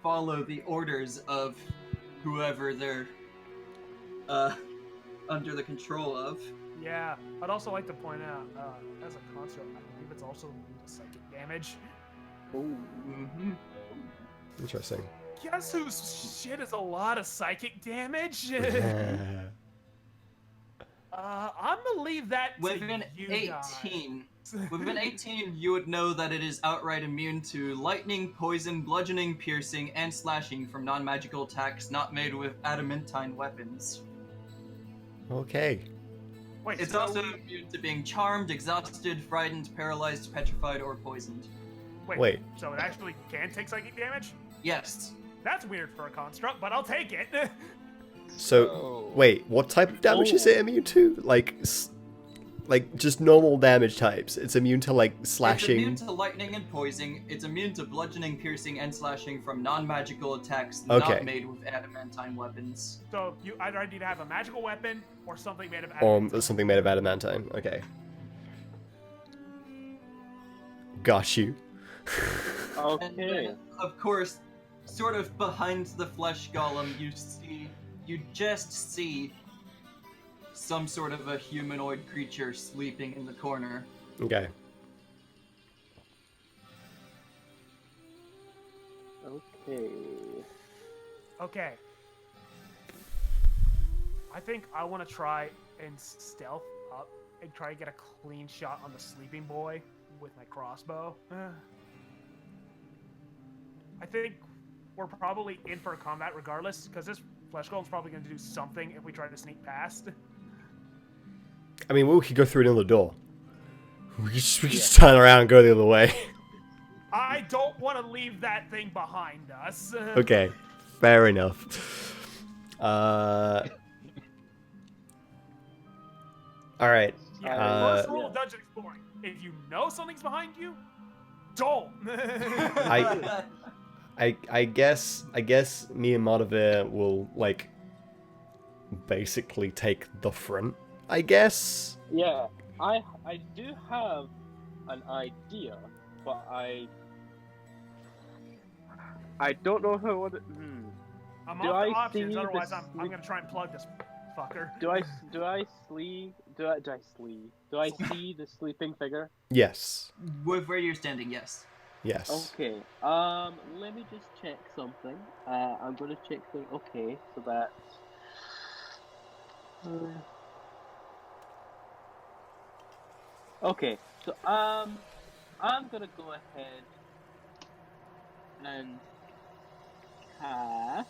[SPEAKER 3] follow the orders of whoever they're under the control of.
[SPEAKER 4] Yeah, I'd also like to point out, as a construct, I believe it's also immune to psychic damage.
[SPEAKER 3] Mm-hmm.
[SPEAKER 1] Interesting.
[SPEAKER 4] Guess whose shit is a lot of psychic damage? I'm gonna leave that to
[SPEAKER 3] With an
[SPEAKER 4] you
[SPEAKER 3] 18,
[SPEAKER 4] guys.
[SPEAKER 3] with an 18, you would know that it is outright immune to lightning, poison, bludgeoning, piercing, and slashing from non-magical attacks not made with adamantine weapons.
[SPEAKER 1] Okay.
[SPEAKER 4] Wait,
[SPEAKER 3] It's
[SPEAKER 4] so
[SPEAKER 3] also immune to being charmed, exhausted, frightened, paralyzed, petrified, or poisoned.
[SPEAKER 1] Wait.
[SPEAKER 4] So it actually can take psychic damage?
[SPEAKER 3] Yes.
[SPEAKER 4] That's weird for a construct, but I'll take it.
[SPEAKER 1] So, wait, what type of damage is it immune to? Like just normal damage types. It's immune to like
[SPEAKER 3] It's
[SPEAKER 1] slashing.
[SPEAKER 3] immune to lightning and poisoning. It's immune to bludgeoning, piercing, and slashing from non-magical attacks
[SPEAKER 1] Okay.
[SPEAKER 3] not made with adamantine weapons.
[SPEAKER 4] So you either need to have a magical weapon or something made of
[SPEAKER 1] Or
[SPEAKER 4] adamantine.
[SPEAKER 1] something made of adamantine. Okay. Got you.
[SPEAKER 3] And
[SPEAKER 5] Okay.
[SPEAKER 3] then, of course, sort of behind the flesh golem, you just see some sort of a humanoid creature sleeping in the corner.
[SPEAKER 1] Okay.
[SPEAKER 5] Okay.
[SPEAKER 4] Okay. I think I want to try and stealth up and try to get a clean shot on the sleeping boy with my crossbow. I think we're probably in for a combat regardless, because this flesh golem's probably going to do something if we try to sneak past.
[SPEAKER 1] I mean, we could go through another door. We could just turn around and go the other way.
[SPEAKER 4] I don't want to leave that thing behind us.
[SPEAKER 1] Okay. Fair enough. Alright.
[SPEAKER 4] Yeah, first rule of dungeon exploring: if you know something's behind you, don't.
[SPEAKER 1] I guess me and Madavir will like basically take the front. I guess.
[SPEAKER 5] Yeah, I do have an idea, but I don't know how I want it.
[SPEAKER 4] I'm
[SPEAKER 5] Do
[SPEAKER 4] off the
[SPEAKER 5] I
[SPEAKER 4] options,
[SPEAKER 5] see
[SPEAKER 4] otherwise
[SPEAKER 5] the
[SPEAKER 4] I'm gonna try and plug this fucker.
[SPEAKER 5] Do I see the sleeping figure?
[SPEAKER 1] Yes.
[SPEAKER 3] With where you're standing, yes.
[SPEAKER 1] Yes.
[SPEAKER 5] Okay. Let me just check something. I'm gonna check the. Okay, so that's. Okay, so I'm gonna go ahead and cast.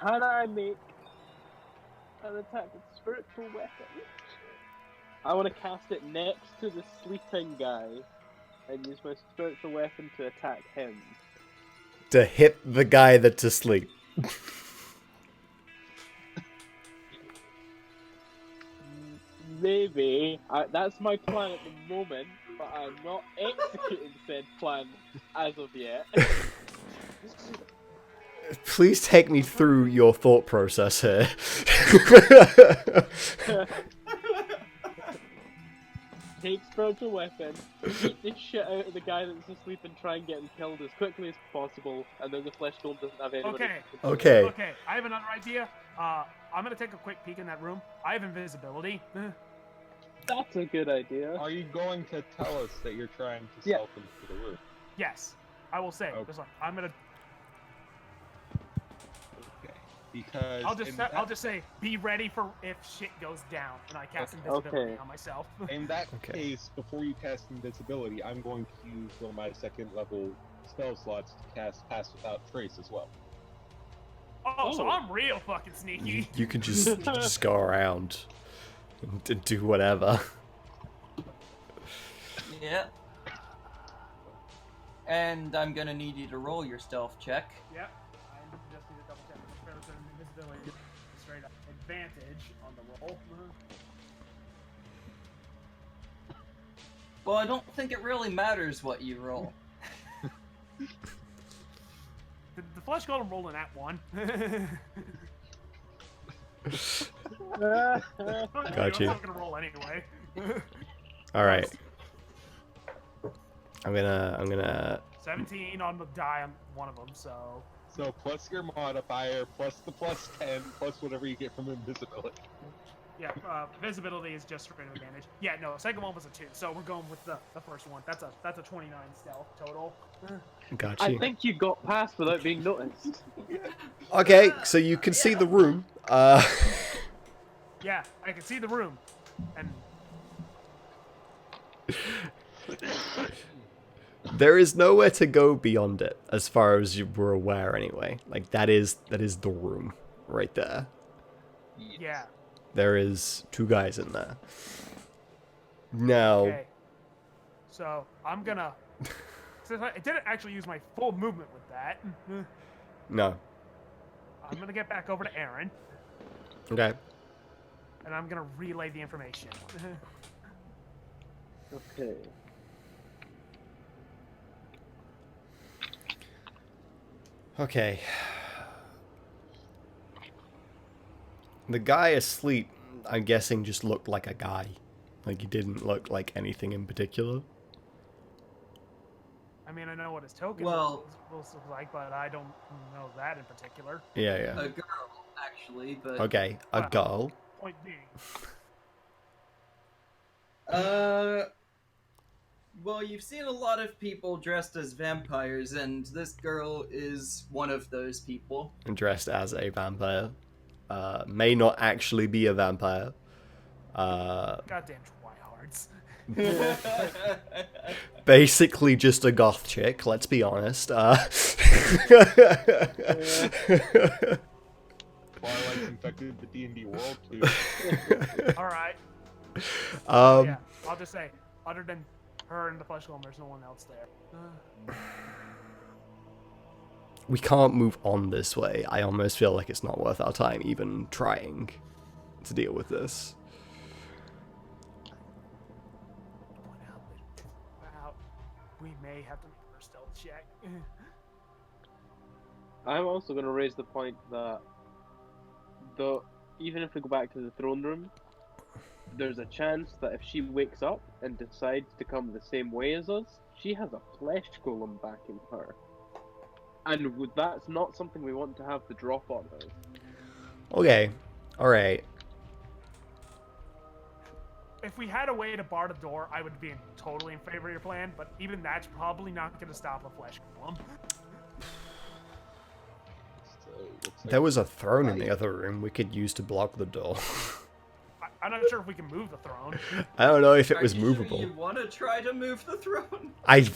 [SPEAKER 5] Can I make an attack with spiritual weapon? I want to cast it next to the sleeping guy and use my spiritual weapon to attack him.
[SPEAKER 1] To hit the guy that's asleep.
[SPEAKER 5] Maybe. That's my plan at the moment, but I'm not executing said plan as of yet.
[SPEAKER 1] Please take me through your thought process here.
[SPEAKER 5] Take spiritual weapon, beat the shit out of the guy that's asleep and try and get him killed as quickly as possible, and then the flesh golem doesn't have anyone
[SPEAKER 4] Okay.
[SPEAKER 5] to control.
[SPEAKER 1] Okay.
[SPEAKER 4] Okay, I have another idea. I'm gonna take a quick peek in that room. I have invisibility.
[SPEAKER 5] That's a good idea.
[SPEAKER 2] Are you going to tell us that you're trying to
[SPEAKER 5] Yeah.
[SPEAKER 2] stealth into the room?
[SPEAKER 4] Yes, I will say.
[SPEAKER 2] Okay.
[SPEAKER 4] Just like, I'm gonna.
[SPEAKER 2] Okay. Because
[SPEAKER 4] I'll just say, be ready for if shit goes down, and I cast invisibility
[SPEAKER 5] Okay.
[SPEAKER 4] on myself.
[SPEAKER 2] in that
[SPEAKER 1] Okay.
[SPEAKER 2] case, before you cast invisibility, I'm going to use one of my second level spell slots to cast Pass Without Trace as well.
[SPEAKER 4] So
[SPEAKER 5] Oh.
[SPEAKER 4] I'm real fucking sneaky.
[SPEAKER 1] You can just go around and do whatever.
[SPEAKER 3] Yeah. And I'm gonna need you to roll your stealth check.
[SPEAKER 4] Yep. I just need to double check the comparison invisibility. Straight up advantage on the roll.
[SPEAKER 3] Well, I don't think it really matters what you roll.
[SPEAKER 4] The flesh golem rolled an @1.
[SPEAKER 1] Got you.
[SPEAKER 4] I'm not gonna roll anyway.
[SPEAKER 1] All right. I'm gonna.
[SPEAKER 4] 17 on the die on one of them, so.
[SPEAKER 2] So plus your modifier, plus the plus 10, plus whatever you get from invisibility.
[SPEAKER 4] Yeah, visibility is just straight advantage. Yeah, no, second one was a 2, so we're going with the first one. That's a 29 stealth total.
[SPEAKER 1] Got
[SPEAKER 5] I
[SPEAKER 1] you.
[SPEAKER 5] think you got past without being noticed.
[SPEAKER 1] Okay, so you can see the room.
[SPEAKER 4] Yeah, I can see the room, and
[SPEAKER 1] There is nowhere to go beyond it, as far as you were aware, anyway. Like that is the room right there.
[SPEAKER 4] yeah.
[SPEAKER 1] There is 2 guys in there. Now,
[SPEAKER 4] Okay. So I'm gonna. Since I didn't actually use my full movement with that,
[SPEAKER 1] no.
[SPEAKER 4] I'm gonna get back over to Aaron,
[SPEAKER 1] Okay.
[SPEAKER 4] and I'm gonna relay the information.
[SPEAKER 5] Okay.
[SPEAKER 1] Okay. The guy asleep, I'm guessing, just looked like a guy. Like he didn't look like anything in particular.
[SPEAKER 4] I mean, I know what his token
[SPEAKER 3] Well-
[SPEAKER 4] looks like, but I don't know that in particular.
[SPEAKER 1] Yeah, yeah.
[SPEAKER 3] A girl, actually, but
[SPEAKER 1] Okay, a
[SPEAKER 4] Wow.
[SPEAKER 1] girl.
[SPEAKER 4] Point being,
[SPEAKER 3] well, you've seen a lot of people dressed as vampires, and this girl is one of those people.
[SPEAKER 1] Dressed as a vampire. May not actually be a vampire.
[SPEAKER 4] goddamn tryhards.
[SPEAKER 1] Basically just a goth chick, let's be honest.
[SPEAKER 2] Twilight's infected the D&D world too.
[SPEAKER 4] All right.
[SPEAKER 1] Um,
[SPEAKER 4] Yeah, I'll just say, other than her and the flesh golem, there's no one else there.
[SPEAKER 1] we can't move on this way. I almost feel like it's not worth our time even trying to deal with this.
[SPEAKER 4] Point out that wow, we may have to make a stealth check.
[SPEAKER 5] I'm also going to raise the point that, even if we go back to the throne room, there's a chance that if she wakes up and decides to come the same way as us, she has a flesh golem backing her. And that's not something we want to have the drop on her.
[SPEAKER 1] Okay, alright.
[SPEAKER 4] if we had a way to bar the door, I would be totally in favor of your plan. But even that's probably not going to stop a flesh golem.
[SPEAKER 2] So, looks like
[SPEAKER 1] There was a throne in the other room we could use to block the door.
[SPEAKER 4] I'm not sure if we can move the throne.
[SPEAKER 1] I don't know if it
[SPEAKER 3] Are
[SPEAKER 1] was
[SPEAKER 3] you
[SPEAKER 1] movable.
[SPEAKER 3] Sure you want to try to move the throne?
[SPEAKER 1] I.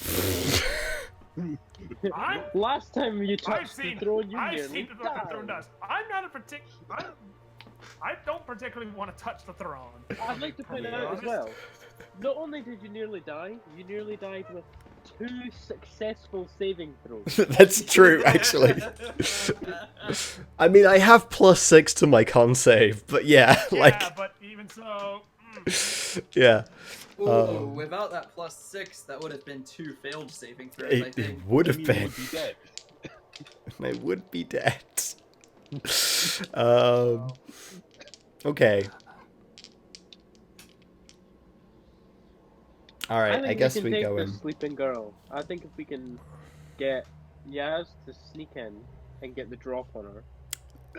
[SPEAKER 5] Last time you
[SPEAKER 4] I've
[SPEAKER 5] touched the
[SPEAKER 4] seen,
[SPEAKER 5] throne, you
[SPEAKER 4] I've
[SPEAKER 5] nearly
[SPEAKER 4] seen what the throne
[SPEAKER 5] died.
[SPEAKER 4] does. I'm not a I don't particularly want to touch the throne.
[SPEAKER 5] I'd like to point
[SPEAKER 4] be
[SPEAKER 5] out as
[SPEAKER 4] honest.
[SPEAKER 5] well, not only did you nearly die, you nearly died with 2 successful saving throws.
[SPEAKER 1] That's true, actually. I mean, I have +6 to my con save, but yeah,
[SPEAKER 4] Yeah,
[SPEAKER 1] like,
[SPEAKER 4] but even so,
[SPEAKER 1] yeah.
[SPEAKER 3] Ooh, without that +6, that would have been 2 failed saving throws, I
[SPEAKER 1] It
[SPEAKER 3] think.
[SPEAKER 1] would
[SPEAKER 2] I
[SPEAKER 1] have
[SPEAKER 2] mean,
[SPEAKER 1] been.
[SPEAKER 2] would be dead.
[SPEAKER 1] I would be dead. Okay. Alright, I guess
[SPEAKER 5] we
[SPEAKER 1] we
[SPEAKER 5] can
[SPEAKER 1] go
[SPEAKER 5] take
[SPEAKER 1] in.
[SPEAKER 5] the sleeping girl. I think if we can get Yaz to sneak in and get the drop on her.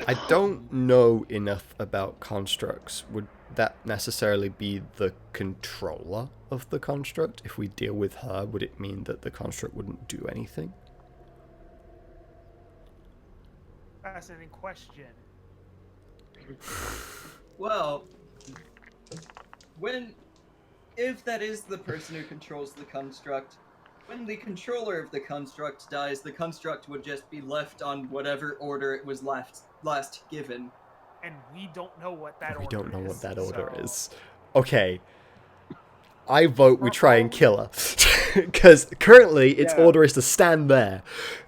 [SPEAKER 1] I don't know enough about constructs. Would that necessarily be the controller of the construct? If we deal with her, would it mean that the construct wouldn't do anything?
[SPEAKER 4] fascinating question.
[SPEAKER 3] Well, if that is the person who controls the construct, when the controller of the construct dies, the construct would just be left on whatever order it was last given.
[SPEAKER 4] And we don't know what that
[SPEAKER 1] We
[SPEAKER 4] order
[SPEAKER 1] don't know what
[SPEAKER 4] is,
[SPEAKER 1] that order
[SPEAKER 4] so-
[SPEAKER 1] is. Okay. I vote we try and kill her. Because currently its
[SPEAKER 5] Yeah.
[SPEAKER 1] order is to stand there.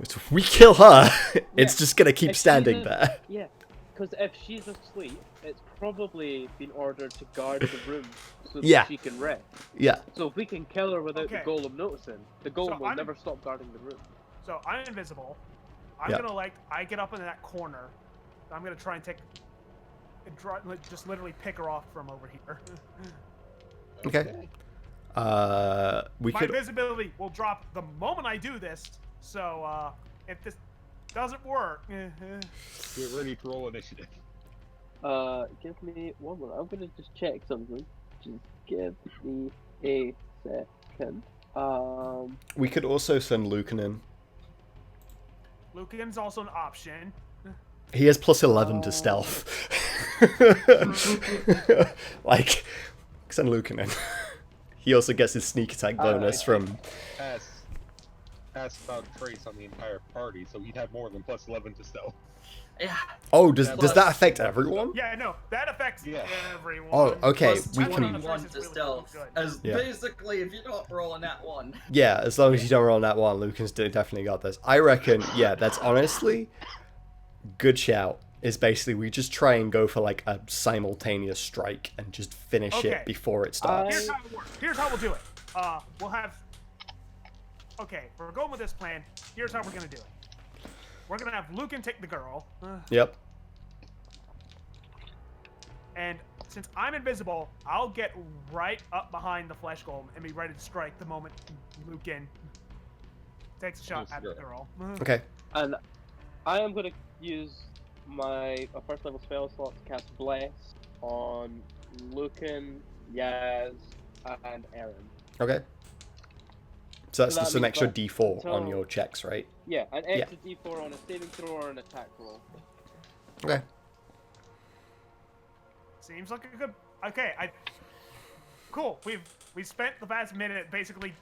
[SPEAKER 1] So if we kill her, it's
[SPEAKER 5] Yeah.
[SPEAKER 1] just going to keep
[SPEAKER 5] If she's
[SPEAKER 1] standing
[SPEAKER 5] a-
[SPEAKER 1] there.
[SPEAKER 5] Yeah, because if she's asleep, it's probably been ordered to guard the room so that
[SPEAKER 1] Yeah.
[SPEAKER 5] she can rest.
[SPEAKER 1] Yeah.
[SPEAKER 5] So if we can kill her without
[SPEAKER 4] Okay.
[SPEAKER 5] the golem noticing, the golem will
[SPEAKER 4] I'm-
[SPEAKER 5] never stop guarding the room.
[SPEAKER 4] So I'm invisible. I'm
[SPEAKER 1] Yeah.
[SPEAKER 4] gonna I get up in that corner. I'm gonna try and just literally pick her off from over here.
[SPEAKER 1] Okay. We
[SPEAKER 4] My
[SPEAKER 1] could.
[SPEAKER 4] visibility will drop the moment I do this. So if this doesn't work,
[SPEAKER 2] Get ready to roll initiative.
[SPEAKER 5] Give me one minute. I'm gonna just check something. Just give me a second.
[SPEAKER 1] We could also send Lucan in.
[SPEAKER 4] Lucan's also an option.
[SPEAKER 1] He has +11 to stealth. Like, send Lucan in. He also gets his sneak attack bonus from.
[SPEAKER 2] Ask about Trace on the entire party, so he'd have more than +11 to stealth.
[SPEAKER 3] Yeah.
[SPEAKER 1] Oh, does
[SPEAKER 3] Plus-
[SPEAKER 1] that affect everyone?
[SPEAKER 4] Yeah, no, that affects
[SPEAKER 2] Yeah.
[SPEAKER 4] everyone.
[SPEAKER 1] Oh, okay.
[SPEAKER 3] Plus
[SPEAKER 1] We
[SPEAKER 3] 21
[SPEAKER 1] can.
[SPEAKER 3] to stealth.
[SPEAKER 4] Good.
[SPEAKER 3] As
[SPEAKER 1] Yeah.
[SPEAKER 3] basically, if you don't roll a nat 1.
[SPEAKER 1] Yeah, as long as you don't roll on that one, Lucan's definitely got this. I reckon. Yeah, that's honestly good shout. Is basically we just try and go for like a simultaneous strike and just finish
[SPEAKER 4] Okay.
[SPEAKER 1] it before it starts.
[SPEAKER 4] Here's how it works. Here's how we'll do it. We'll have. Okay, we're going with this plan. Here's how we're gonna do it. We're gonna have Lucan take the girl,
[SPEAKER 1] Yep.
[SPEAKER 4] and since I'm invisible, I'll get right up behind the flesh golem and be ready to strike the moment Lucan takes a shot
[SPEAKER 2] Yes,
[SPEAKER 4] at the
[SPEAKER 2] girl.
[SPEAKER 4] girl.
[SPEAKER 1] Okay.
[SPEAKER 5] And I am gonna use my first level spell slot to cast Bless on Lucan, Yaz, and Aaron.
[SPEAKER 1] Okay. So that's
[SPEAKER 5] So that
[SPEAKER 1] just an
[SPEAKER 5] means
[SPEAKER 1] extra
[SPEAKER 5] that
[SPEAKER 1] D4 on
[SPEAKER 5] until-
[SPEAKER 1] your checks, right?
[SPEAKER 5] Yeah, an extra D4 on a saving throw or an attack roll.
[SPEAKER 1] Okay.
[SPEAKER 4] Seems like a good. Okay, Cool. We've spent the past minute basically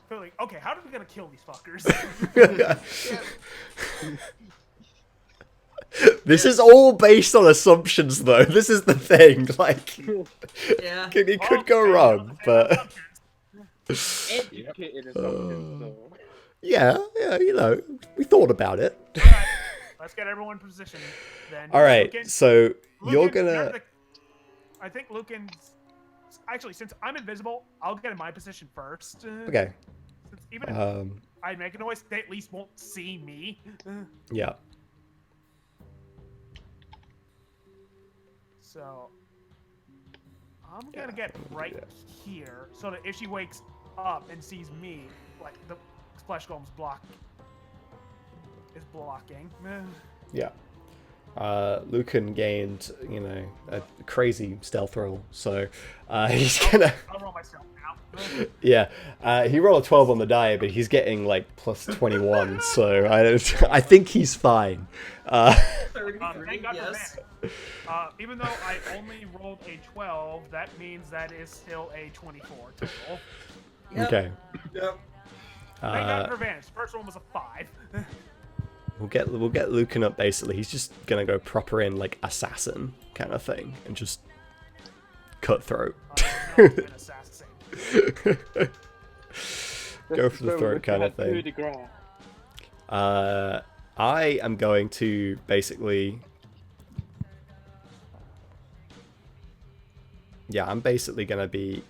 [SPEAKER 4] feeling. Okay, how are we gonna kill these fuckers?
[SPEAKER 1] This is all based on assumptions, though. This is the thing. Like,
[SPEAKER 3] Yeah.
[SPEAKER 1] it could go
[SPEAKER 4] Okay,
[SPEAKER 1] wrong, but
[SPEAKER 5] Educated assumptions, though.
[SPEAKER 1] yeah, you know, we thought about it.
[SPEAKER 4] Alright, let's get everyone in position then.
[SPEAKER 1] All right,
[SPEAKER 4] Lucan,
[SPEAKER 1] so you're
[SPEAKER 4] Lucan,
[SPEAKER 1] gonna.
[SPEAKER 4] I think Lucan's. Actually, since I'm invisible, I'll get in my position first.
[SPEAKER 1] Okay.
[SPEAKER 4] Since even if I make a noise, they at least won't see me.
[SPEAKER 1] Yeah.
[SPEAKER 4] So I'm gonna get right here, so that if she wakes up and sees me, like the flesh golem's blocking.
[SPEAKER 1] Yeah. Lucan gained, a crazy stealth roll, so he's gonna.
[SPEAKER 4] I'll roll myself now.
[SPEAKER 1] Yeah, he rolled a 12 on the die, but he's getting like plus 21, so I think he's fine.
[SPEAKER 3] 33,
[SPEAKER 4] Thank God
[SPEAKER 3] yes.
[SPEAKER 4] for that. Even though I only rolled a 12, that means that is still a 24 total.
[SPEAKER 3] Yep.
[SPEAKER 1] Okay,
[SPEAKER 3] Yep.
[SPEAKER 4] Thank God for advantage. First one was a 5.
[SPEAKER 1] we'll get Lucan up. Basically, he's just gonna go proper in like assassin kind of thing and just cutthroat.
[SPEAKER 4] No, an assassin.
[SPEAKER 1] Go for the throat kind of thing. I am going to basically. Yeah, I'm basically gonna be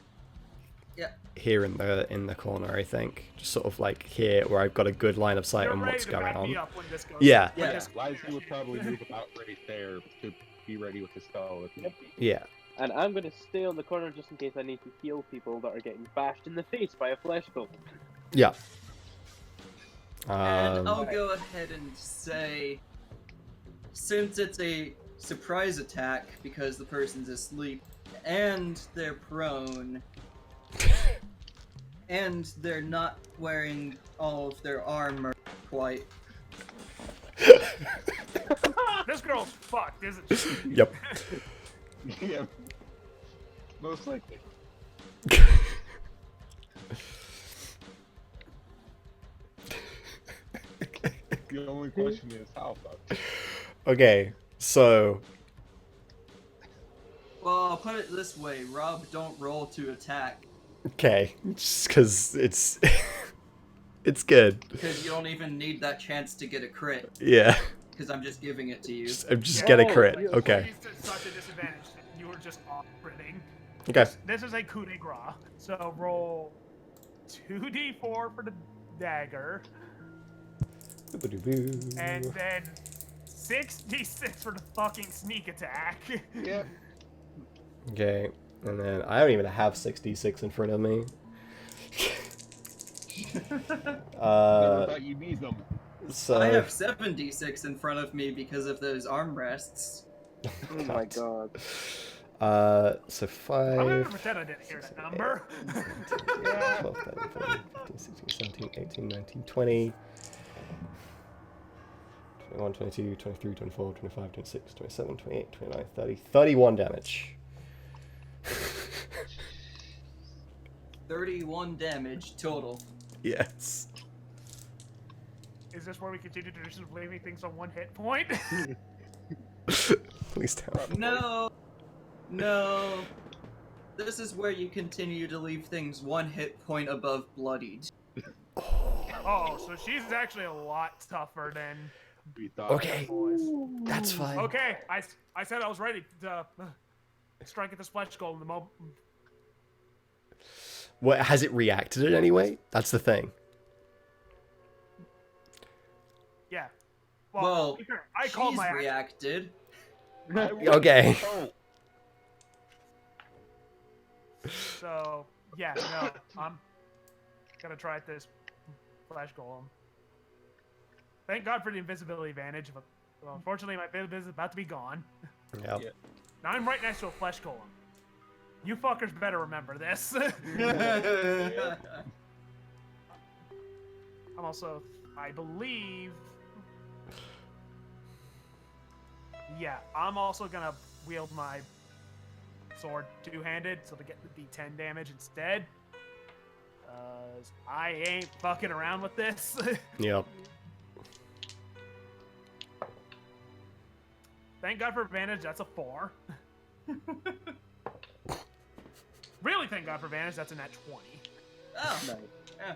[SPEAKER 1] here in the corner, I think. Just sort of like here where I've got a good line of sight
[SPEAKER 4] You're
[SPEAKER 1] on
[SPEAKER 4] ready
[SPEAKER 1] what's
[SPEAKER 4] to
[SPEAKER 1] going
[SPEAKER 4] back me
[SPEAKER 1] on.
[SPEAKER 4] up when this goes-
[SPEAKER 1] Yeah.
[SPEAKER 4] when
[SPEAKER 3] Yeah.
[SPEAKER 4] this-
[SPEAKER 2] Liza would probably move about right there to be ready with the spell if need be.
[SPEAKER 1] Yeah.
[SPEAKER 5] And I'm gonna stay on the corner just in case I need to heal people that are getting bashed in the face by a flesh golem.
[SPEAKER 1] Yeah.
[SPEAKER 3] And I'll go ahead and say, since it's a surprise attack because the person's asleep and they're prone and they're not wearing all of their armor quite.
[SPEAKER 4] This girl's fucked, isn't she?
[SPEAKER 1] Yep.
[SPEAKER 2] Yeah. Most likely. The only question is how fucked.
[SPEAKER 1] Okay, so
[SPEAKER 3] Well, I'll put it this way, Rob, don't roll to attack
[SPEAKER 1] okay, just because it's it's good.
[SPEAKER 3] because you don't even need that chance to get a crit
[SPEAKER 1] Yeah.
[SPEAKER 3] because I'm just giving it to you.
[SPEAKER 1] I'm just get a crit.
[SPEAKER 5] yeah.
[SPEAKER 1] Okay.
[SPEAKER 4] He's at such a disadvantage that you were just off-critting.
[SPEAKER 1] Okay.
[SPEAKER 4] This is a coup de grace. So roll 2d4 for the dagger, and then 6d6 for the fucking sneak attack.
[SPEAKER 2] Yep.
[SPEAKER 1] Okay, and then I don't even have 66 in front of me.
[SPEAKER 2] Never thought you'd need them.
[SPEAKER 1] So
[SPEAKER 3] I have 76 in front of me because of those armrests.
[SPEAKER 5] Oh my god.
[SPEAKER 1] So
[SPEAKER 4] I'm gonna
[SPEAKER 1] 5,
[SPEAKER 4] pretend I didn't hear that number.
[SPEAKER 1] 12, 13, 14, 15, 16, 17, 18, 19, 20, 21, 22, 23, 24, 25, 26, 27, 28, 29, 30, 31 damage.
[SPEAKER 3] 31 damage total.
[SPEAKER 1] Yes.
[SPEAKER 4] Is this where we continue tradition of leaving things on 1 hit point?
[SPEAKER 1] Please don't.
[SPEAKER 3] No! No! This is where you continue to leave things 1 hit point above bloodied.
[SPEAKER 4] Oh, so she's actually a lot tougher than
[SPEAKER 2] We thought.
[SPEAKER 1] Okay,
[SPEAKER 4] boys.
[SPEAKER 1] that's fine.
[SPEAKER 4] Okay, I said I was ready to strike at this flesh goal in the moment.
[SPEAKER 1] What, has it reacted in any way? That's the thing.
[SPEAKER 4] Yeah.
[SPEAKER 3] Well,
[SPEAKER 4] I called
[SPEAKER 3] she's
[SPEAKER 4] my action.
[SPEAKER 3] reacted.
[SPEAKER 1] Okay.
[SPEAKER 2] Oh,
[SPEAKER 4] So yeah, no, I'm gonna try at this flash golem. Thank God for the invisibility advantage, but well, unfortunately my invisibility is about to be gone.
[SPEAKER 1] Yep.
[SPEAKER 2] Yeah.
[SPEAKER 4] Now I'm right next to a flesh golem. You fuckers better remember this. I'm also, I believe. Yeah, I'm also gonna wield my sword two-handed, so to get the D10 damage instead. I ain't fucking around with this.
[SPEAKER 1] Yep.
[SPEAKER 4] Thank God for advantage, that's a 4. Really thank God for advantage, that's a nat 20.
[SPEAKER 3] Oh,
[SPEAKER 5] Nice.
[SPEAKER 3] yeah.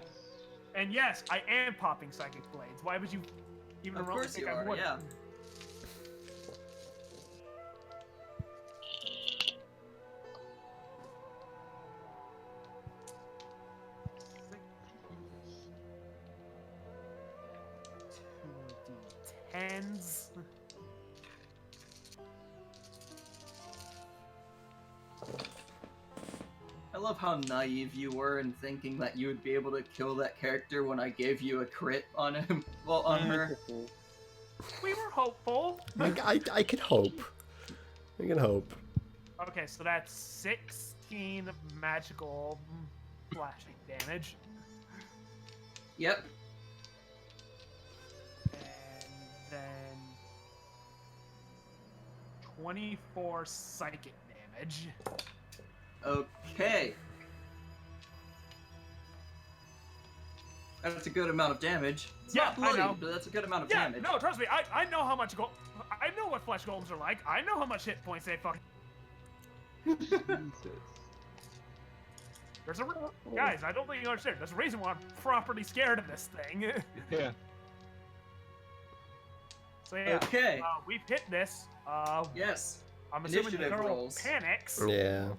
[SPEAKER 4] And yes, I am popping psychic blades. Why would you even
[SPEAKER 3] Of
[SPEAKER 4] remotely
[SPEAKER 3] course
[SPEAKER 4] think
[SPEAKER 3] you
[SPEAKER 4] I
[SPEAKER 3] are,
[SPEAKER 4] would?
[SPEAKER 3] yeah.
[SPEAKER 4] D10s.
[SPEAKER 3] I love how naive you were in thinking that you would be able to kill that character when I gave you a crit on him. Well, on her.
[SPEAKER 4] We were hopeful.
[SPEAKER 1] I can hope. I can hope.
[SPEAKER 4] Okay, so that's 16 magical flashing damage.
[SPEAKER 3] Yep.
[SPEAKER 4] And then 24 psychic damage.
[SPEAKER 3] Okay. That's a good amount of damage. It's
[SPEAKER 4] Yeah,
[SPEAKER 3] not bloody,
[SPEAKER 4] I know.
[SPEAKER 3] but that's a good amount of
[SPEAKER 4] Yeah,
[SPEAKER 3] damage.
[SPEAKER 4] no, trust me, I know how much I know what flesh golems are like. I know how much hit points they fucking.
[SPEAKER 2] Jesus.
[SPEAKER 4] There's a guys. I don't think you understand. There's a reason why I'm properly scared of this thing.
[SPEAKER 2] Yeah.
[SPEAKER 4] So yeah,
[SPEAKER 3] Okay.
[SPEAKER 4] we've hit this.
[SPEAKER 3] Yes.
[SPEAKER 4] I'm assuming the
[SPEAKER 3] Initiative
[SPEAKER 4] girl
[SPEAKER 3] rolls.
[SPEAKER 4] panics.
[SPEAKER 1] Yeah.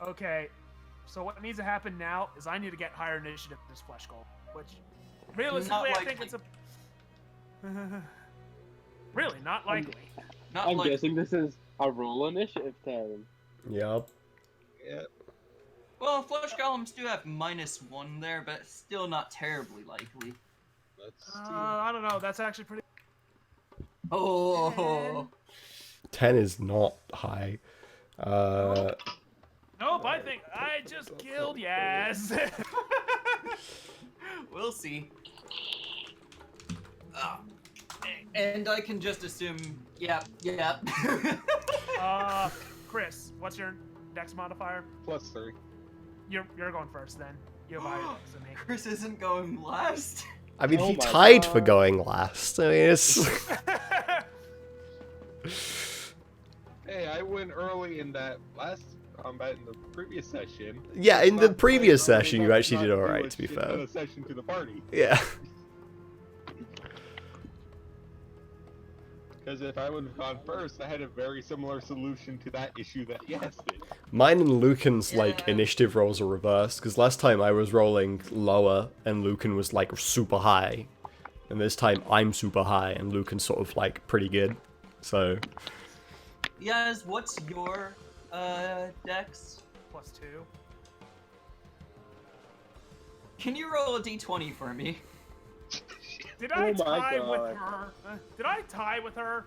[SPEAKER 4] Okay, so what needs to happen now is I need to get higher initiative for this flesh golem, which realistically I think it's a really not likely.
[SPEAKER 3] Not
[SPEAKER 5] I'm
[SPEAKER 3] like
[SPEAKER 5] guessing this is a roll initiative turn.
[SPEAKER 1] Yep.
[SPEAKER 2] Yeah.
[SPEAKER 3] well, flesh golems do have -1 there, but it's still not terribly likely.
[SPEAKER 2] Let's see.
[SPEAKER 4] I don't know. That's actually pretty.
[SPEAKER 3] Oh.
[SPEAKER 1] 10 is not high.
[SPEAKER 4] Nope, I think I just killed Yaz.
[SPEAKER 3] We'll see. And I can just assume, yeah.
[SPEAKER 4] Chris, what's your dex modifier?
[SPEAKER 2] +3.
[SPEAKER 4] You're going first then. You have higher dex than me.
[SPEAKER 3] Chris isn't going last.
[SPEAKER 1] I mean,
[SPEAKER 5] Oh
[SPEAKER 1] he
[SPEAKER 5] my
[SPEAKER 1] tied for
[SPEAKER 5] God.
[SPEAKER 1] going last. I mean, it's...
[SPEAKER 2] Hey, I went early in that last combat in the previous session.
[SPEAKER 1] Yeah, in the
[SPEAKER 2] Not
[SPEAKER 1] previous
[SPEAKER 2] playing early
[SPEAKER 1] session, you
[SPEAKER 2] enough
[SPEAKER 1] actually
[SPEAKER 2] not
[SPEAKER 1] did
[SPEAKER 2] to do
[SPEAKER 1] alright,
[SPEAKER 2] a
[SPEAKER 1] to be
[SPEAKER 2] shit ton
[SPEAKER 1] fair.
[SPEAKER 2] of session to the party.
[SPEAKER 1] Yeah.
[SPEAKER 2] Because if I would have gone first, I had a very similar solution to that issue that Yes did.
[SPEAKER 1] Mine and Lucan's, like,
[SPEAKER 3] Yeah.
[SPEAKER 1] initiative rolls are reversed, because last time I was rolling lower, and Lucan was, like, super high. And this time I'm super high, and Lucan's sort of, like, pretty good. So,
[SPEAKER 3] Yes, what's your dex?
[SPEAKER 4] +2.
[SPEAKER 3] Can you roll a d20 for me?
[SPEAKER 4] Did I
[SPEAKER 5] Oh my
[SPEAKER 4] tie with
[SPEAKER 5] God.
[SPEAKER 4] her? Did I tie with her?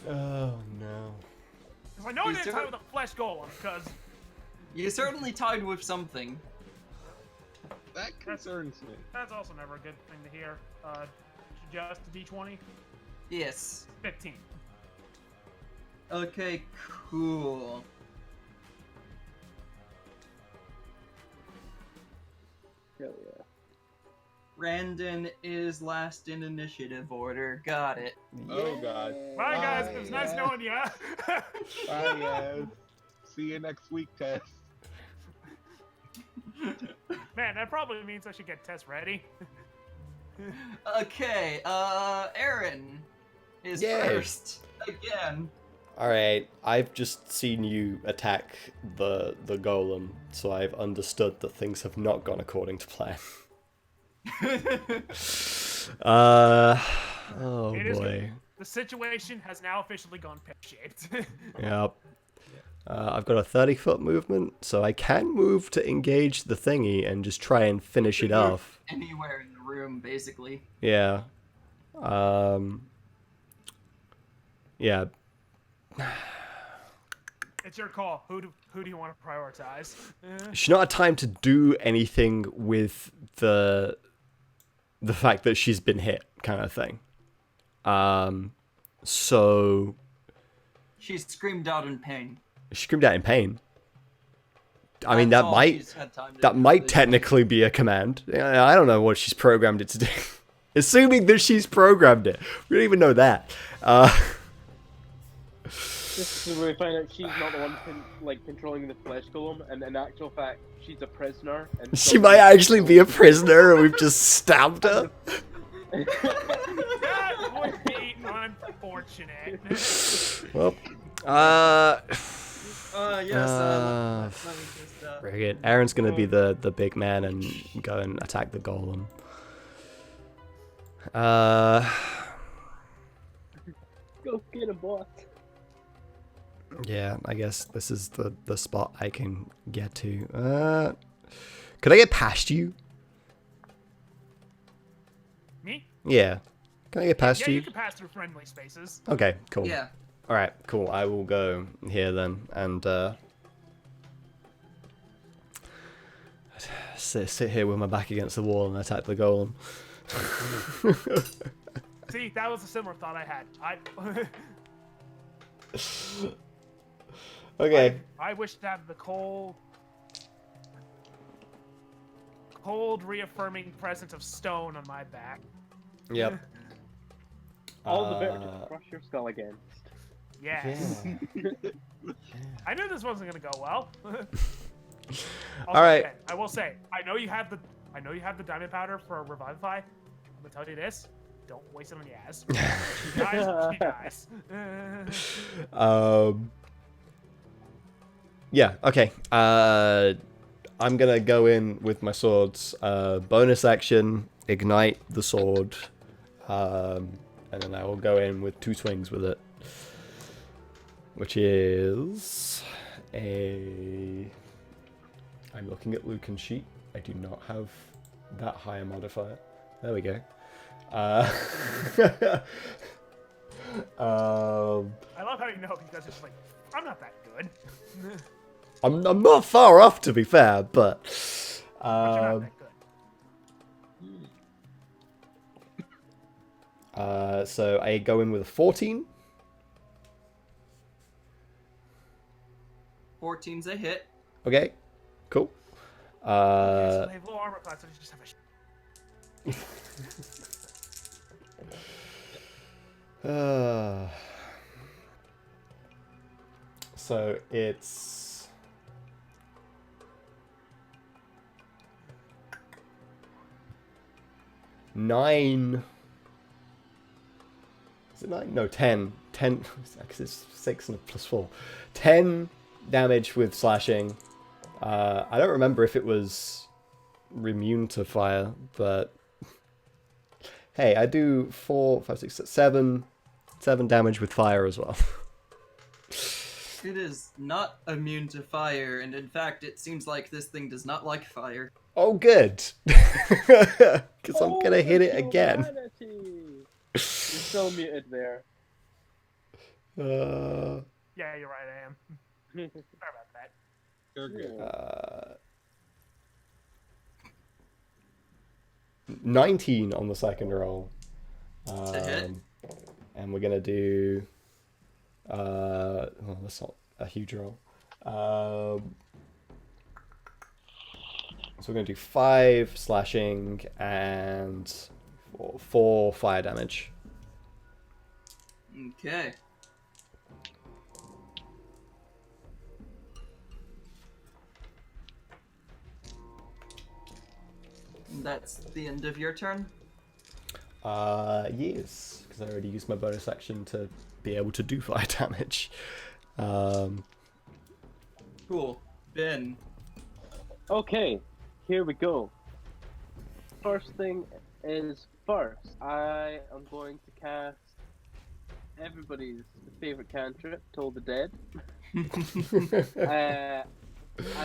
[SPEAKER 1] oh no.
[SPEAKER 4] Because I know I
[SPEAKER 3] Is
[SPEAKER 4] didn't
[SPEAKER 3] there-
[SPEAKER 4] tie with a flesh golem, because
[SPEAKER 3] You certainly tied with something.
[SPEAKER 2] That concerns me.
[SPEAKER 4] that's also never a good thing to hear. Just a d20?
[SPEAKER 3] Yes.
[SPEAKER 4] 15.
[SPEAKER 3] Okay, cool.
[SPEAKER 5] Hell yeah.
[SPEAKER 3] Brandon is last in initiative order. Got it.
[SPEAKER 2] Oh god.
[SPEAKER 4] Bye, guys.
[SPEAKER 2] Bye,
[SPEAKER 4] It was nice
[SPEAKER 2] yeah.
[SPEAKER 4] knowing ya.
[SPEAKER 2] Bye, Yes. See you next week, Tess.
[SPEAKER 4] Man, that probably means I should get Tess ready.
[SPEAKER 3] Okay, Aaron is
[SPEAKER 1] Yay.
[SPEAKER 3] first again.
[SPEAKER 1] Alright, I've just seen you attack the golem, so I've understood that things have not gone according to plan. Oh
[SPEAKER 4] It is
[SPEAKER 1] boy.
[SPEAKER 4] The situation has now officially gone pear-shaped.
[SPEAKER 1] Yep. I've got a 30-foot movement, so I can move to engage the thingy and just try and finish it off.
[SPEAKER 3] Anywhere in the room, basically.
[SPEAKER 1] Yeah. Yeah.
[SPEAKER 4] It's your call. Who do you want to prioritize?
[SPEAKER 1] She's not had time to do anything with the fact that she's been hit, kind of thing. So
[SPEAKER 3] She screamed out in pain.
[SPEAKER 1] she screamed out in pain. I mean,
[SPEAKER 3] That's
[SPEAKER 1] that
[SPEAKER 3] all
[SPEAKER 1] might
[SPEAKER 3] she's had time to
[SPEAKER 1] that
[SPEAKER 3] do
[SPEAKER 1] might
[SPEAKER 3] this
[SPEAKER 1] technically be a command. I don't know what she's programmed it to do. Assuming that she's programmed it, we don't even know that.
[SPEAKER 5] This is where we find out she's not the one controlling the flesh golem, and in actual fact, she's a prisoner. And
[SPEAKER 1] She might actually be a prisoner, and we've just stabbed her.
[SPEAKER 4] That would be unfortunate.
[SPEAKER 1] Well,
[SPEAKER 3] yes, let me just,
[SPEAKER 1] very good. Aaron's gonna be the big man and go and attack the golem.
[SPEAKER 5] Go get a boss.
[SPEAKER 1] Yeah, I guess this is the spot I can get to. Could I get past you?
[SPEAKER 4] Me?
[SPEAKER 1] Yeah. Can I get past
[SPEAKER 4] Yeah,
[SPEAKER 1] you?
[SPEAKER 4] you can pass through friendly spaces.
[SPEAKER 1] Okay, cool.
[SPEAKER 3] Yeah.
[SPEAKER 1] Alright, cool. I will go here then and sit here with my back against the wall and attack the golem.
[SPEAKER 4] See, that was a similar thought I had.
[SPEAKER 1] Okay.
[SPEAKER 4] I wish to have the cold, reaffirming presence of stone on my back.
[SPEAKER 1] Yep.
[SPEAKER 5] All the better to crush your skull against.
[SPEAKER 4] Yes.
[SPEAKER 1] Yeah.
[SPEAKER 4] I knew this wasn't gonna go well.
[SPEAKER 1] All right.
[SPEAKER 4] again, I will say, I know you have the diamond powder for Revivify. I'm gonna tell you this: don't waste it on Yaz. She dies. She dies.
[SPEAKER 1] Yeah. Okay. I'm gonna go in with my swords. Bonus action, ignite the sword, and then I will go in with 2 swings with it, which is a. I'm looking at Lucan's sheet. I do not have that high a modifier. There we go.
[SPEAKER 4] I love how you know because it's like I'm not that good.
[SPEAKER 1] I'm not far off, to be fair, but
[SPEAKER 4] But you're not that good.
[SPEAKER 1] so I go in with a 14.
[SPEAKER 3] 14's a hit.
[SPEAKER 1] Okay, cool.
[SPEAKER 4] Okay, so they have low armor class, so they just have a.
[SPEAKER 1] So it's 9. Is it 9? No, 10. 10, because it's 6 and a +4. 10 damage with slashing. I don't remember if it was immune to fire, but hey, I do 4, 5, 6, 7 damage with fire as well.
[SPEAKER 3] It is not immune to fire, and in fact, it seems like this thing does not like fire.
[SPEAKER 1] Oh, good. Because I'm gonna hit it again.
[SPEAKER 5] You're still muted there.
[SPEAKER 4] Yeah, you're right. I am. Sorry about that.
[SPEAKER 2] You're good.
[SPEAKER 1] 19 on the second roll.
[SPEAKER 3] a hit.
[SPEAKER 1] And we're gonna do. Well, that's not a huge roll. So we're gonna do 5 slashing and 4 fire damage.
[SPEAKER 3] Okay. That's the end of your turn?
[SPEAKER 1] Yes, because I already used my bonus action to be able to do fire damage.
[SPEAKER 3] Cool. Ben.
[SPEAKER 5] Okay, here we go. First thing is first. I am going to cast everybody's favorite cantrip, Toll the Dead. And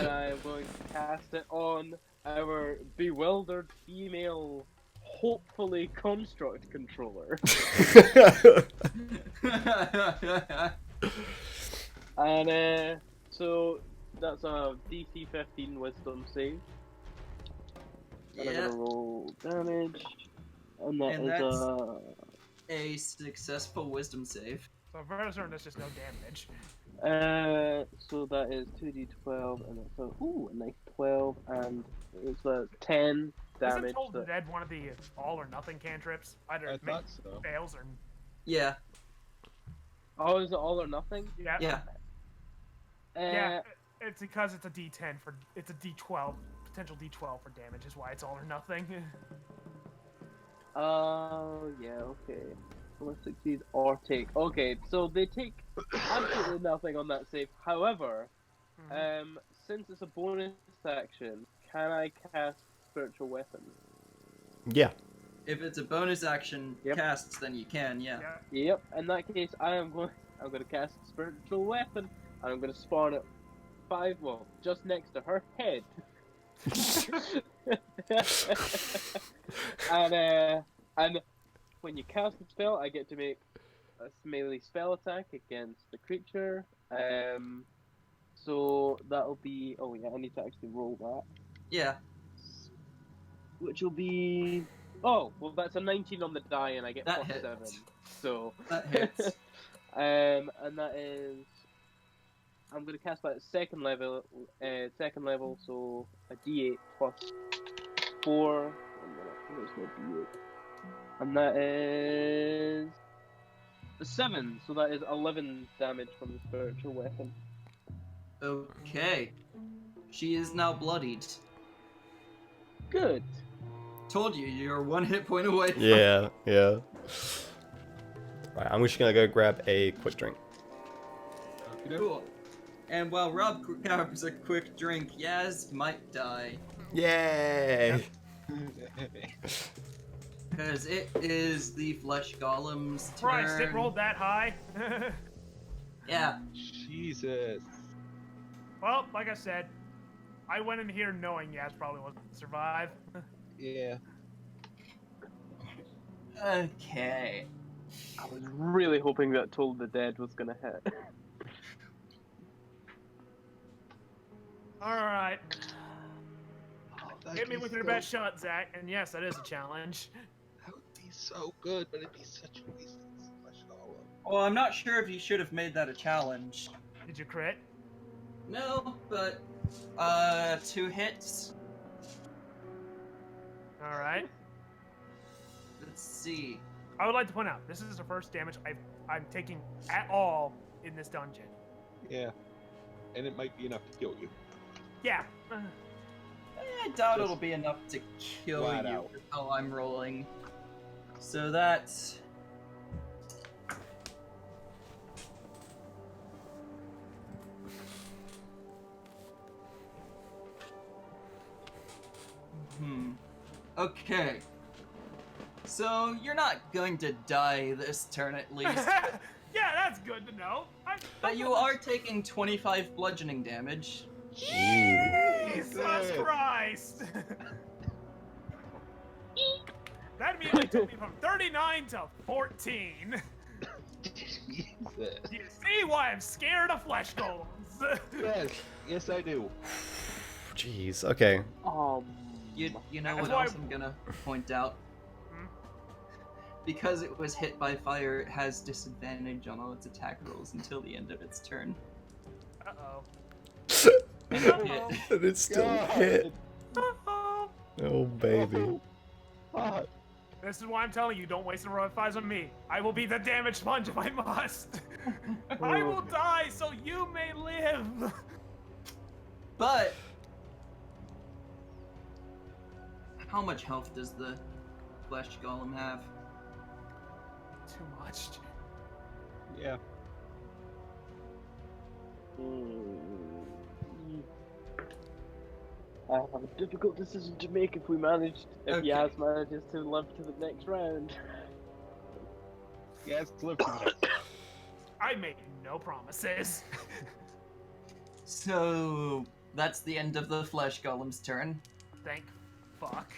[SPEAKER 5] I'm going to cast it on our bewildered female, hopefully construct controller. And so that's a DC 15 Wisdom save. And I'm
[SPEAKER 3] Yeah.
[SPEAKER 5] gonna roll damage, and that
[SPEAKER 3] And
[SPEAKER 5] is
[SPEAKER 3] that's- A successful wisdom save.
[SPEAKER 4] So for certain, there's just no damage.
[SPEAKER 5] so that is 2d12, and that's a nice 12, and it's a 10
[SPEAKER 4] Isn't
[SPEAKER 5] damage.
[SPEAKER 4] Toll the
[SPEAKER 5] that-
[SPEAKER 4] Dead one of the all or nothing cantrips? Either
[SPEAKER 2] I
[SPEAKER 4] it
[SPEAKER 2] thought so.
[SPEAKER 4] fails or
[SPEAKER 3] Yeah.
[SPEAKER 5] Oh, is it all or nothing?
[SPEAKER 4] yeah.
[SPEAKER 3] Yeah.
[SPEAKER 4] Yeah, it's because it's a D10 for it's a D12 potential D12 for damage is why it's all or nothing.
[SPEAKER 5] Oh, yeah, okay. Let's succeed or take. Okay, so they take absolutely nothing on that save. However, since it's a bonus action, can I cast Spiritual Weapon?
[SPEAKER 1] Yeah.
[SPEAKER 3] If it's a bonus action
[SPEAKER 5] Yep.
[SPEAKER 3] casts, then you can, yeah.
[SPEAKER 5] Yep. In that case, I'm going to cast Spiritual Weapon, and I'm going to spawn it just next to her head. And when you cast the spell, I get to make a melee spell attack against the creature. So that'll be. Oh yeah, I need to actually roll that,
[SPEAKER 3] Yeah,
[SPEAKER 5] which will be. Oh well, that's a 19 on the die, and I get
[SPEAKER 3] That
[SPEAKER 5] +7.
[SPEAKER 3] hits.
[SPEAKER 5] So
[SPEAKER 3] that hits.
[SPEAKER 5] and that is. I'm gonna cast that at second level. So a D8 plus 4. Where's my D8? And that is a 7. So that is 11 damage from the spiritual weapon.
[SPEAKER 3] Okay. She is now bloodied.
[SPEAKER 5] Good.
[SPEAKER 3] Told you, you're 1 hit point away from...
[SPEAKER 1] Yeah, yeah. Right, I'm just gonna go grab a quick drink.
[SPEAKER 3] Cool. And while Rob grabs a quick drink, Yaz might die.
[SPEAKER 1] Yay!
[SPEAKER 3] Because it is the flesh golem's turn.
[SPEAKER 4] Christ, it rolled that high.
[SPEAKER 3] Yeah.
[SPEAKER 2] Jesus.
[SPEAKER 4] Well, like I said, I went in here knowing Yaz probably wasn't gonna survive.
[SPEAKER 2] Yeah.
[SPEAKER 3] Okay.
[SPEAKER 5] I was really hoping that Toll the Dead was gonna hit.
[SPEAKER 4] Alright.
[SPEAKER 2] That'd
[SPEAKER 4] Hit me
[SPEAKER 2] be
[SPEAKER 4] with your
[SPEAKER 2] so-
[SPEAKER 4] best shot, Zach. And yes, that is a challenge.
[SPEAKER 2] That would be so good, but it'd be such a waste of this flesh golem.
[SPEAKER 3] Well, I'm not sure if you should have made that a challenge.
[SPEAKER 4] Did you crit?
[SPEAKER 3] No, but 2 hits.
[SPEAKER 4] Alright.
[SPEAKER 3] Let's see.
[SPEAKER 4] I would like to point out, this is the first damage I'm taking at all in this dungeon.
[SPEAKER 2] Yeah. And it might be enough to kill you.
[SPEAKER 4] Yeah.
[SPEAKER 3] I doubt it'll be enough to kill
[SPEAKER 2] Flat
[SPEAKER 3] you
[SPEAKER 2] out.
[SPEAKER 3] with how I'm rolling. So that's... Okay. So, you're not going to die this turn at least.
[SPEAKER 4] Yeah, that's good to know.
[SPEAKER 3] But you are taking 25 bludgeoning damage.
[SPEAKER 4] Jesus Christ! That immediately took me from 39 to 14.
[SPEAKER 2] Jesus.
[SPEAKER 4] You see why I'm scared of flesh golems?
[SPEAKER 2] Yes, I do.
[SPEAKER 1] Jeez, okay.
[SPEAKER 3] You know
[SPEAKER 4] That's
[SPEAKER 3] what
[SPEAKER 4] why-
[SPEAKER 3] else I'm gonna point out?
[SPEAKER 4] Hmm?
[SPEAKER 3] Because it was hit by fire, it has disadvantage on all its attack rolls until the end of its turn.
[SPEAKER 4] Uh-oh.
[SPEAKER 3] And it hit.
[SPEAKER 1] And it's still hit.
[SPEAKER 4] Uh-oh.
[SPEAKER 1] Oh, baby.
[SPEAKER 2] Fuck.
[SPEAKER 4] This is why I'm telling you, don't waste the revives on me. I will be the damage sponge if I must. I will die so you may live.
[SPEAKER 3] But how much health does the flesh golem have?
[SPEAKER 4] Too much.
[SPEAKER 2] Yeah.
[SPEAKER 5] I have a difficult decision to make if
[SPEAKER 3] Okay.
[SPEAKER 5] Yaz manages to live to the next round.
[SPEAKER 2] Yeah, it's lived to the
[SPEAKER 4] I made no promises.
[SPEAKER 3] So that's the end of the flesh golem's turn.
[SPEAKER 4] Thank fuck.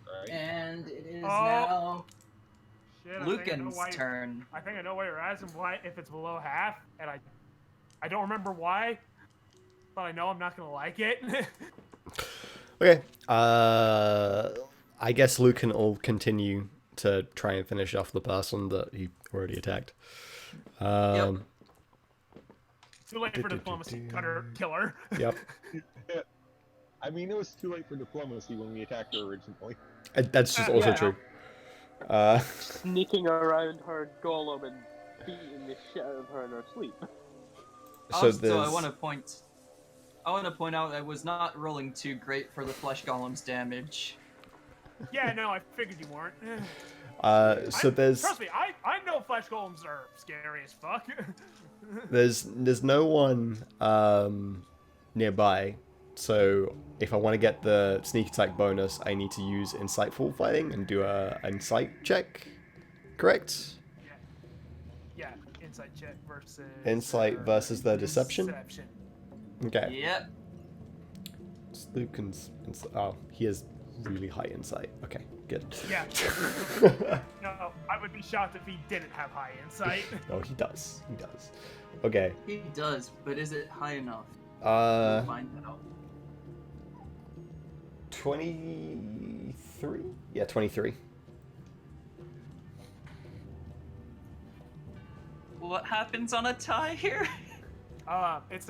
[SPEAKER 2] Alright.
[SPEAKER 3] And it is
[SPEAKER 4] Oh.
[SPEAKER 3] now
[SPEAKER 4] Shit, I think I know
[SPEAKER 3] Lucan's
[SPEAKER 4] why-
[SPEAKER 3] turn.
[SPEAKER 4] I think I know why you're asking why if it's below half, and I don't remember why, but I know I'm not gonna like it.
[SPEAKER 1] Okay. I guess Lucan will continue to try and finish off the person that he already attacked.
[SPEAKER 4] Too late for diplomacy, killer.
[SPEAKER 1] Yep.
[SPEAKER 2] I mean, it was too late for diplomacy when we attacked her originally.
[SPEAKER 1] That's just also
[SPEAKER 4] Yeah.
[SPEAKER 1] true.
[SPEAKER 5] Sneaking around her golem and beating the shit out of her in her sleep.
[SPEAKER 1] So
[SPEAKER 3] Also,
[SPEAKER 1] there's...
[SPEAKER 3] I want to point out I was not rolling too great for the flesh golem's damage.
[SPEAKER 4] Yeah, no, I figured you weren't.
[SPEAKER 1] So there's
[SPEAKER 4] Trust me, I know flesh golems are scary as fuck.
[SPEAKER 1] there's no one nearby. So if I want to get the sneak attack bonus, I need to use insightful fighting and do a insight check. Correct?
[SPEAKER 4] Yeah, insight check versus
[SPEAKER 1] Insight versus the deception.
[SPEAKER 4] Deception.
[SPEAKER 1] Okay.
[SPEAKER 3] Yep.
[SPEAKER 1] Lucan's... Oh, he has really high insight. Okay, good.
[SPEAKER 4] Yeah. No, I would be shocked if he didn't have high insight.
[SPEAKER 1] No, he does. He does. Okay.
[SPEAKER 3] He does, but is it high enough?
[SPEAKER 1] Uh,
[SPEAKER 3] We'll find out.
[SPEAKER 1] 23? Yeah, 23.
[SPEAKER 3] What happens on a tie here?
[SPEAKER 4] It's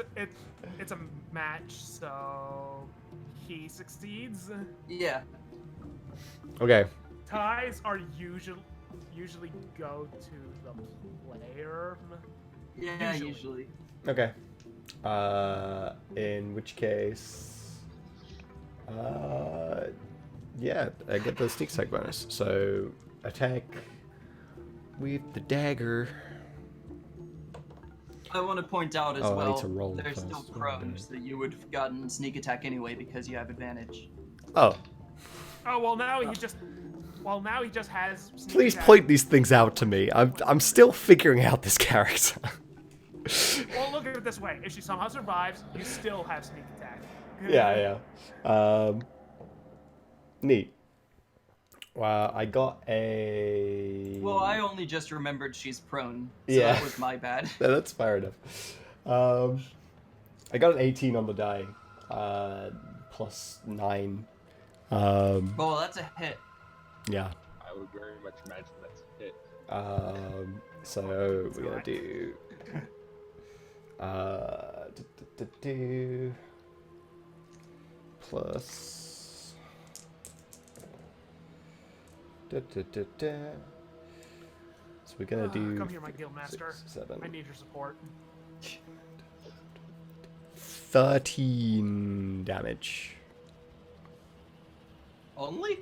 [SPEAKER 4] a match, so he succeeds.
[SPEAKER 3] Yeah.
[SPEAKER 1] Okay.
[SPEAKER 4] Ties are usually go to the player.
[SPEAKER 3] Yeah, usually.
[SPEAKER 1] Okay. In which case, yeah, I get the sneak attack bonus. So attack with the dagger.
[SPEAKER 3] I want to point out as
[SPEAKER 1] Oh, I
[SPEAKER 3] well,
[SPEAKER 1] need to roll
[SPEAKER 3] they're
[SPEAKER 1] first.
[SPEAKER 3] still prone, so you would have gotten sneak attack anyway because you have advantage.
[SPEAKER 1] Oh,
[SPEAKER 4] Oh well, now he just has. sneak
[SPEAKER 1] please
[SPEAKER 4] attack.
[SPEAKER 1] point these things out to me. I'm still figuring out this character.
[SPEAKER 4] Well, look at it this way: if she somehow survives, you still have sneak attack.
[SPEAKER 1] Yeah. Neat. Wow, I got a.
[SPEAKER 3] Well, I only just remembered she's prone, so
[SPEAKER 1] Yeah.
[SPEAKER 3] that was my bad.
[SPEAKER 1] No, that's fair enough. I got an 18 on the die, plus 9.
[SPEAKER 3] Well, that's a hit.
[SPEAKER 1] Yeah.
[SPEAKER 2] I would very much imagine that's a hit.
[SPEAKER 1] So we're gonna do. Plus. So we're gonna do.
[SPEAKER 4] Come here, my guild master.
[SPEAKER 1] 6, 7,
[SPEAKER 4] I need your support.
[SPEAKER 1] 13 damage.
[SPEAKER 3] Only?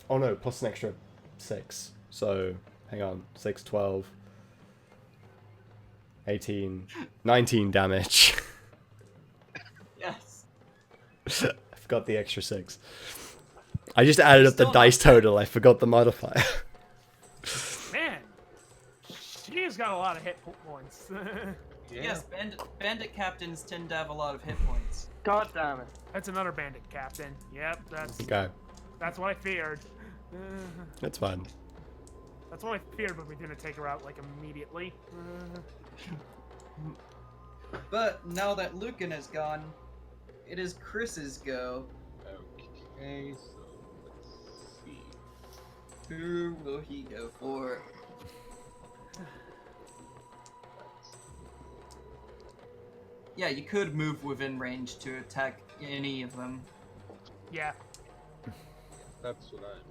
[SPEAKER 1] Oh no, plus an extra 6. So, hang on. 6, 12, 18, 19 damage.
[SPEAKER 3] Yes.
[SPEAKER 1] I forgot the extra 6. I just added up the
[SPEAKER 3] Still
[SPEAKER 1] dice
[SPEAKER 3] not-
[SPEAKER 1] total. I forgot the modifier.
[SPEAKER 4] Man, she's got a lot of hit points.
[SPEAKER 2] Yeah.
[SPEAKER 3] Yes, bandit captains tend to have a lot of hit points.
[SPEAKER 5] God damn it.
[SPEAKER 4] That's another bandit captain. Yep,
[SPEAKER 1] Okay,
[SPEAKER 4] that's what I feared.
[SPEAKER 1] that's fine.
[SPEAKER 4] That's what I feared, but we didn't take her out like immediately.
[SPEAKER 3] But now that Lucan is gone, it is Chris's go.
[SPEAKER 2] Okay, so let's see.
[SPEAKER 3] Who will he go for? Yeah, you could move within range to attack any of them.
[SPEAKER 4] Yeah.
[SPEAKER 2] That's what I'm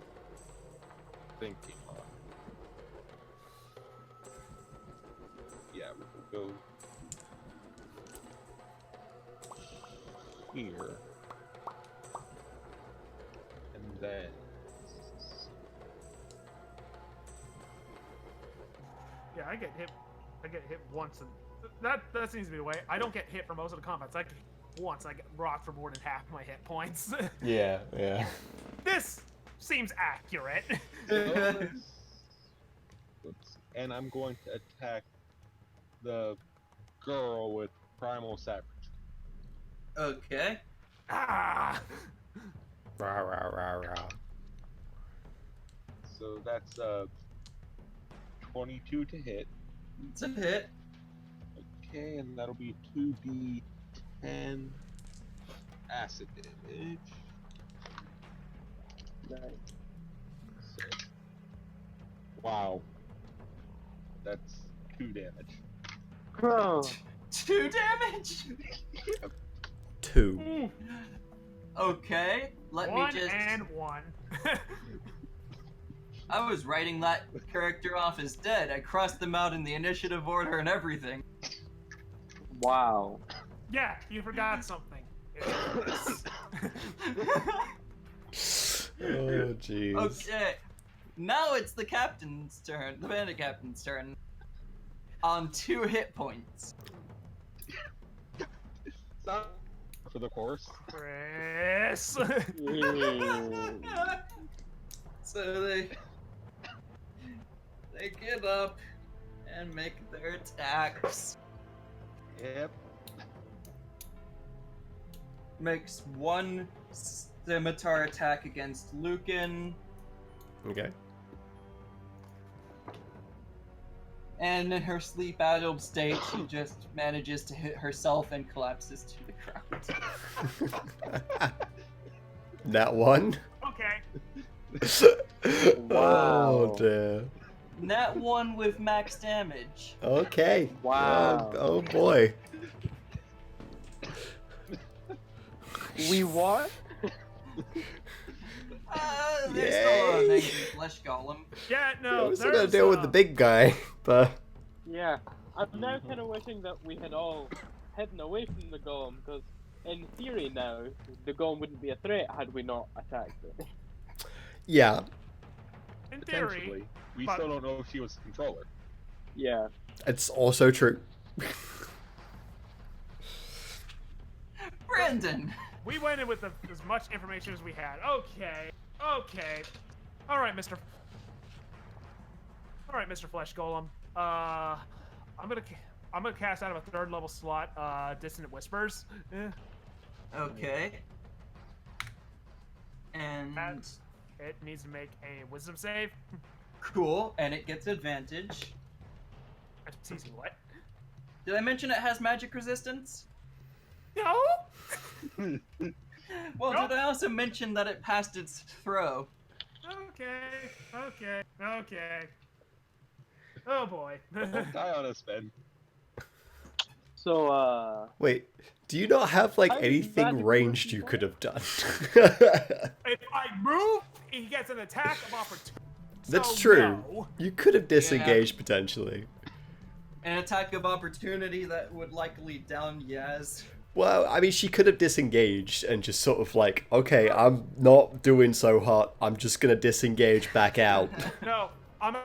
[SPEAKER 2] thinking on. Yeah, we will go here. And then
[SPEAKER 4] Yeah, I get hit once, and that seems to be the way. I don't get hit for most of the combats. I get hit once, I get rocked for more than half my hit points.
[SPEAKER 1] Yeah, yeah.
[SPEAKER 4] This seems accurate.
[SPEAKER 2] and I'm going to attack the girl with primal savage.
[SPEAKER 3] Okay.
[SPEAKER 4] Ah!
[SPEAKER 1] Rah, rah, rah, rah.
[SPEAKER 2] So that's 22 to hit.
[SPEAKER 3] It's a hit.
[SPEAKER 2] Okay, and that'll be 2d10 acid damage.
[SPEAKER 5] Nice.
[SPEAKER 2] So, wow. That's 2 damage.
[SPEAKER 5] Oh.
[SPEAKER 3] 2 damage?
[SPEAKER 1] 2.
[SPEAKER 3] Okay, let me
[SPEAKER 4] One
[SPEAKER 3] just...
[SPEAKER 4] and one.
[SPEAKER 3] I was writing that character off as dead. I crossed them out in the initiative order and everything.
[SPEAKER 5] Wow.
[SPEAKER 4] Yeah, you forgot something.
[SPEAKER 1] Oh, jeez.
[SPEAKER 3] Okay, now it's the captain's turn, the bandit captain's turn. On 2 hit points.
[SPEAKER 2] Stop for the course.
[SPEAKER 4] Chris.
[SPEAKER 3] So they get up and make their attacks.
[SPEAKER 2] Yep.
[SPEAKER 3] makes one scimitar attack against Lucan,
[SPEAKER 1] Okay.
[SPEAKER 3] and in her sleep-addled state, she just manages to hit herself and collapses to the ground.
[SPEAKER 1] That one?
[SPEAKER 4] Okay.
[SPEAKER 1] Oh
[SPEAKER 6] Wow.
[SPEAKER 1] dear.
[SPEAKER 3] Nat 1 with max damage.
[SPEAKER 1] Okay.
[SPEAKER 6] Wow.
[SPEAKER 1] Oh boy.
[SPEAKER 6] We what?
[SPEAKER 3] There's still an
[SPEAKER 1] Yay.
[SPEAKER 3] angry flesh golem.
[SPEAKER 4] Yeah,
[SPEAKER 1] Yeah,
[SPEAKER 4] no,
[SPEAKER 1] we're still gonna
[SPEAKER 4] there's,
[SPEAKER 1] deal with the big guy, but
[SPEAKER 5] Yeah, I'm now kind of wishing that we had all hidden away from the golem, because in theory now, the golem wouldn't be a threat had we not attacked it.
[SPEAKER 1] yeah,
[SPEAKER 4] in theory.
[SPEAKER 2] Potentially. We
[SPEAKER 4] but-
[SPEAKER 2] still don't know if she was the controller.
[SPEAKER 5] Yeah.
[SPEAKER 1] it's also true.
[SPEAKER 3] Brandon!
[SPEAKER 4] We went in with as much information as we had. Okay. Alright, Mr. Flesh Golem. I'm gonna cast out of a 3rd level slot, Dissonant Whispers.
[SPEAKER 3] Okay. And
[SPEAKER 4] That's- It needs to make a wisdom save.
[SPEAKER 3] cool, and it gets advantage.
[SPEAKER 4] It's easy, what?
[SPEAKER 3] Did I mention it has magic resistance?
[SPEAKER 4] No?
[SPEAKER 3] Well,
[SPEAKER 4] Nope.
[SPEAKER 3] did I also mention that it passed its throw?
[SPEAKER 4] Okay. Oh boy.
[SPEAKER 2] Don't die on us, Ben.
[SPEAKER 5] So,
[SPEAKER 1] Wait, do you not have like
[SPEAKER 5] How does
[SPEAKER 1] anything
[SPEAKER 5] magic
[SPEAKER 1] ranged
[SPEAKER 5] resistance
[SPEAKER 1] you
[SPEAKER 5] work?
[SPEAKER 1] could have done?
[SPEAKER 4] If I move, he gets an attack of opportunity.
[SPEAKER 1] That's
[SPEAKER 4] So,
[SPEAKER 1] true.
[SPEAKER 4] no.
[SPEAKER 1] You could have disengaged potentially.
[SPEAKER 3] An attack of opportunity that would likely down Yaz.
[SPEAKER 1] Well, I mean, she could have disengaged and just sort of like, okay, I'm not doing so hot. I'm just gonna disengage back out.
[SPEAKER 4] No, I'm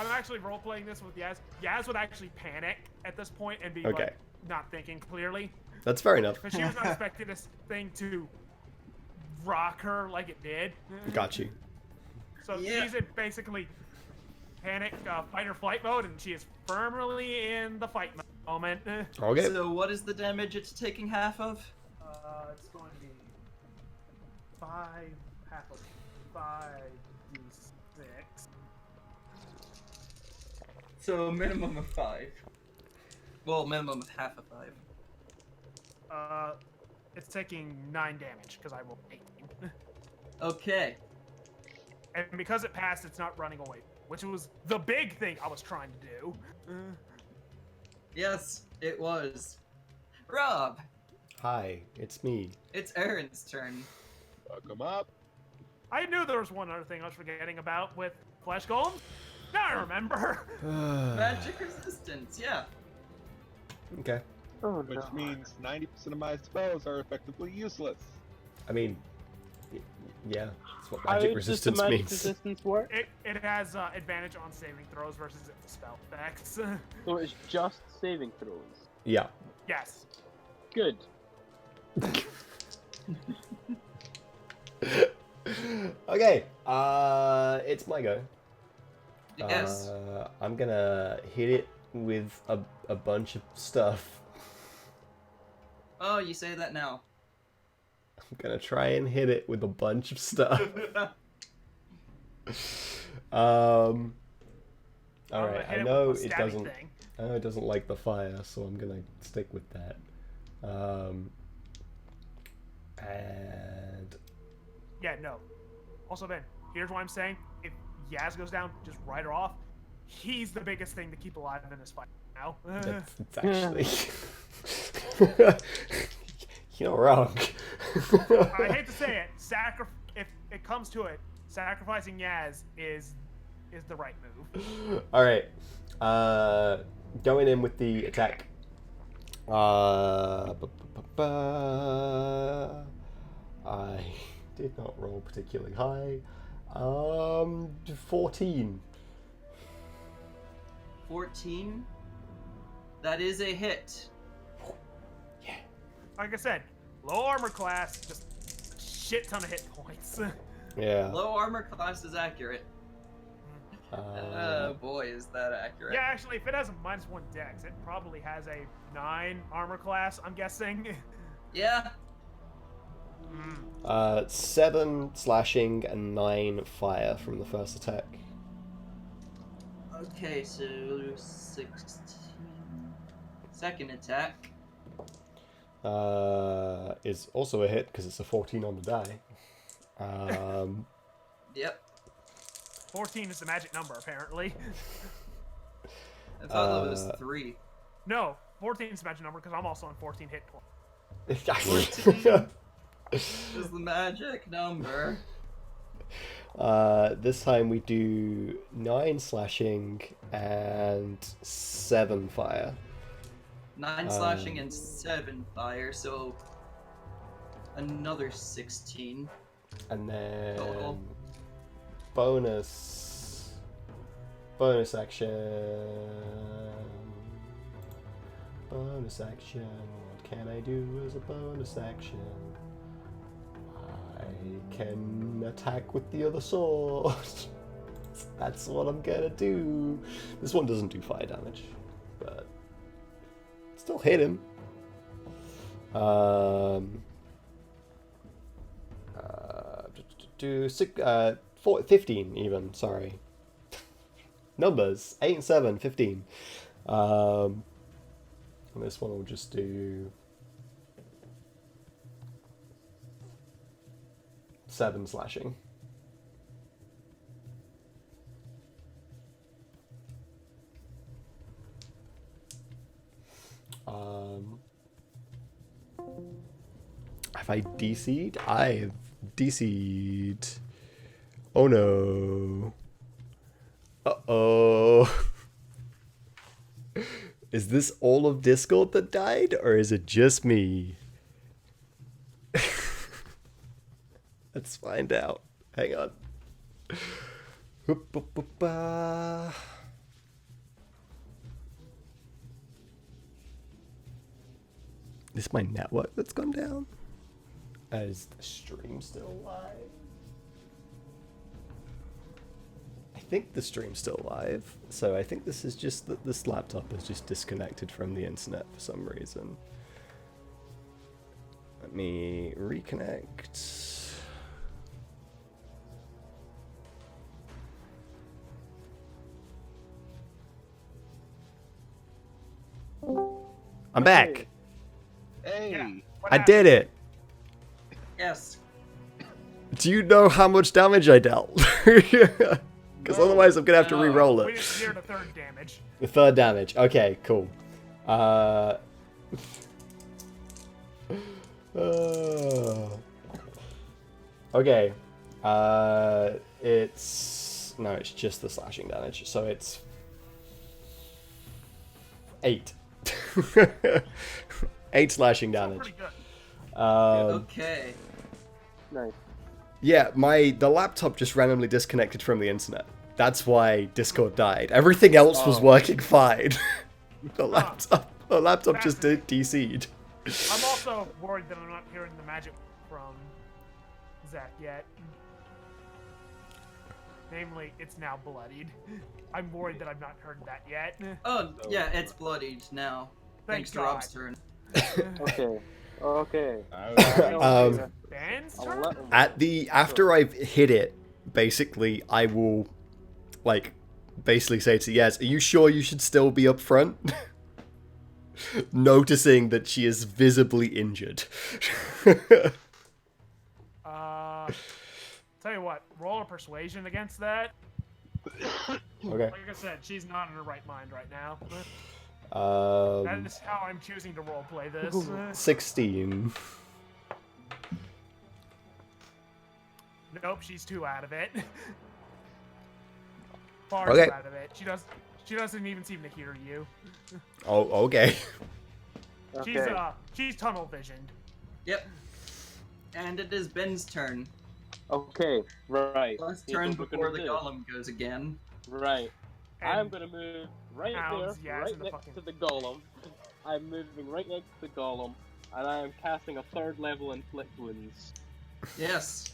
[SPEAKER 4] actually role playing this with Yaz. Yaz would actually panic at this point and be
[SPEAKER 1] Okay.
[SPEAKER 4] like not thinking clearly,
[SPEAKER 1] That's fair enough.
[SPEAKER 4] because she was not expecting this thing to rock her like it did.
[SPEAKER 1] Got you.
[SPEAKER 4] So
[SPEAKER 3] Yeah.
[SPEAKER 4] she's in basically panic, fight or flight mode, and she is firmly in the fight moment.
[SPEAKER 1] Okay.
[SPEAKER 3] So what is the damage it's taking half of?
[SPEAKER 4] It's going to be 5, half of 5d6.
[SPEAKER 3] So a minimum of 5. Well, minimum of half of 5.
[SPEAKER 4] It's taking 9 damage because I rolled 18.
[SPEAKER 3] Okay.
[SPEAKER 4] And because it passed, it's not running away, which was the big thing I was trying to do.
[SPEAKER 3] Yes, it was. Rob,
[SPEAKER 1] Hi, it's me.
[SPEAKER 3] it's Aaron's turn.
[SPEAKER 2] Fuck 'em up.
[SPEAKER 4] I knew there was one other thing I was forgetting about with Flesh Golem. Now I remember.
[SPEAKER 3] Magic resistance, yeah.
[SPEAKER 1] Okay.
[SPEAKER 5] oh
[SPEAKER 2] Which
[SPEAKER 5] no.
[SPEAKER 2] means 90% of my spells are effectively useless.
[SPEAKER 1] I mean, yeah, that's what
[SPEAKER 5] How
[SPEAKER 1] magic
[SPEAKER 5] does the
[SPEAKER 1] resistance
[SPEAKER 5] magic
[SPEAKER 1] means.
[SPEAKER 5] resistance work?
[SPEAKER 4] It has advantage on saving throws versus its spell effects.
[SPEAKER 5] So it's just saving throws.
[SPEAKER 1] Yeah.
[SPEAKER 4] Yes.
[SPEAKER 5] Good.
[SPEAKER 1] Okay. It's my go.
[SPEAKER 3] Yes.
[SPEAKER 1] I'm gonna hit it with a bunch of stuff.
[SPEAKER 3] Oh, you say that now.
[SPEAKER 1] I'm gonna try and hit it with a bunch of stuff. All
[SPEAKER 4] I'm
[SPEAKER 1] right.
[SPEAKER 4] gonna hit
[SPEAKER 1] I
[SPEAKER 4] it
[SPEAKER 1] know
[SPEAKER 4] with a
[SPEAKER 1] it
[SPEAKER 4] stabby
[SPEAKER 1] doesn't.
[SPEAKER 4] thing.
[SPEAKER 1] I know it doesn't like the fire, so I'm gonna stick with that. And
[SPEAKER 4] Yeah, no. Also, Ben, here's what I'm saying. If Yaz goes down, just write her off. He's the biggest thing to keep alive in this fight now.
[SPEAKER 1] it's actually. You're not wrong.
[SPEAKER 4] I hate to say it. If it comes to it, sacrificing Yaz is the right move.
[SPEAKER 1] All right. Going in with the attack. I did not roll particularly high. 14.
[SPEAKER 3] 14. That is a hit.
[SPEAKER 4] Like I said, low armor class, just a shit ton of hit points.
[SPEAKER 1] Yeah.
[SPEAKER 3] Low armor class is accurate. Oh boy, is that accurate.
[SPEAKER 4] Yeah, actually, if it has a -1 dex, it probably has a 9 armor class, I'm guessing.
[SPEAKER 3] Yeah.
[SPEAKER 1] 7 slashing and 9 fire from the first attack.
[SPEAKER 3] Okay, so 16. Second attack.
[SPEAKER 1] Is also a hit because it's a 14 on the die.
[SPEAKER 3] Yep.
[SPEAKER 4] 14 is the magic number, apparently.
[SPEAKER 3] I thought that was 3.
[SPEAKER 4] No, 14 is the magic number because I'm also on 14 hit points.
[SPEAKER 3] Is the magic number.
[SPEAKER 1] This time we do 9 slashing and 7 fire.
[SPEAKER 3] 9 slashing and 7 fire, so another 16.
[SPEAKER 1] And then
[SPEAKER 3] Total.
[SPEAKER 1] bonus action. Bonus action. What can I do as a bonus action? I can attack with the other sword. That's what I'm gonna do. This one doesn't do fire damage, but still hit him. 15 even, sorry. Numbers, 8 and 7, 15. And this one will just do 7 slashing. Have I DC'd? I've DC'd. Oh no. Uh-oh. Is this all of Discord that died, or is it just me? Let's find out. Hang on. Is this my network that's gone down? Is the stream still live? I think the stream's still live, so I think this is just that this laptop is just disconnected from the internet for some reason. Let me reconnect. I'm back.
[SPEAKER 2] Hey,
[SPEAKER 4] Yeah. What
[SPEAKER 1] I
[SPEAKER 4] happened?
[SPEAKER 1] did it.
[SPEAKER 3] Yes.
[SPEAKER 1] Do you know how much damage I dealt? Because otherwise I'm gonna have to
[SPEAKER 3] No.
[SPEAKER 1] re-roll
[SPEAKER 4] We
[SPEAKER 1] it.
[SPEAKER 4] didn't clear the third damage.
[SPEAKER 1] The third damage. Okay, cool. Okay. It's just the slashing damage. So it's 8. 8 slashing
[SPEAKER 4] Still
[SPEAKER 1] damage.
[SPEAKER 4] pretty good.
[SPEAKER 3] Okay.
[SPEAKER 6] Nice.
[SPEAKER 1] Yeah, the laptop just randomly disconnected from the internet. That's why Discord died. Everything else was working fine. the laptop just DC'd.
[SPEAKER 4] I'm also worried that I'm not hearing the magic from Zach yet. Namely, it's now bloodied. I'm worried that I've not heard that yet.
[SPEAKER 3] Oh, yeah, it's bloodied now.
[SPEAKER 4] Thank
[SPEAKER 3] Thanks to Rob's
[SPEAKER 4] God.
[SPEAKER 3] turn.
[SPEAKER 6] Okay. Okay.
[SPEAKER 4] Dan's
[SPEAKER 6] I'll
[SPEAKER 4] turn?
[SPEAKER 6] let him-
[SPEAKER 1] After I've hit it, basically, I will, basically say to Yaz, are you sure you should still be up front? Noticing that she is visibly injured.
[SPEAKER 4] Tell you what, roll a persuasion against that.
[SPEAKER 1] Okay.
[SPEAKER 4] Like I said, she's not in her right mind right now. That
[SPEAKER 1] Um,
[SPEAKER 4] is how I'm choosing to roleplay this.
[SPEAKER 1] 16.
[SPEAKER 4] Nope, she's too out of it. Far
[SPEAKER 1] Okay.
[SPEAKER 4] too out of it. She doesn't even seem to hear you.
[SPEAKER 1] Oh, okay.
[SPEAKER 6] Okay.
[SPEAKER 4] She's tunnel visioned.
[SPEAKER 3] Yep. And it is Ben's turn.
[SPEAKER 6] Okay. Right.
[SPEAKER 3] Last
[SPEAKER 6] Here's
[SPEAKER 3] turn
[SPEAKER 6] what we're
[SPEAKER 3] before the
[SPEAKER 6] gonna do.
[SPEAKER 3] golem goes again.
[SPEAKER 6] Right.
[SPEAKER 4] And
[SPEAKER 6] I'm gonna move right
[SPEAKER 4] pounds
[SPEAKER 6] there,
[SPEAKER 4] Yaz
[SPEAKER 6] right
[SPEAKER 4] in the
[SPEAKER 6] next
[SPEAKER 4] fucking-
[SPEAKER 6] to the golem. I'm moving right next to the golem, and I am casting a 3rd level inflict wounds.
[SPEAKER 3] Yes.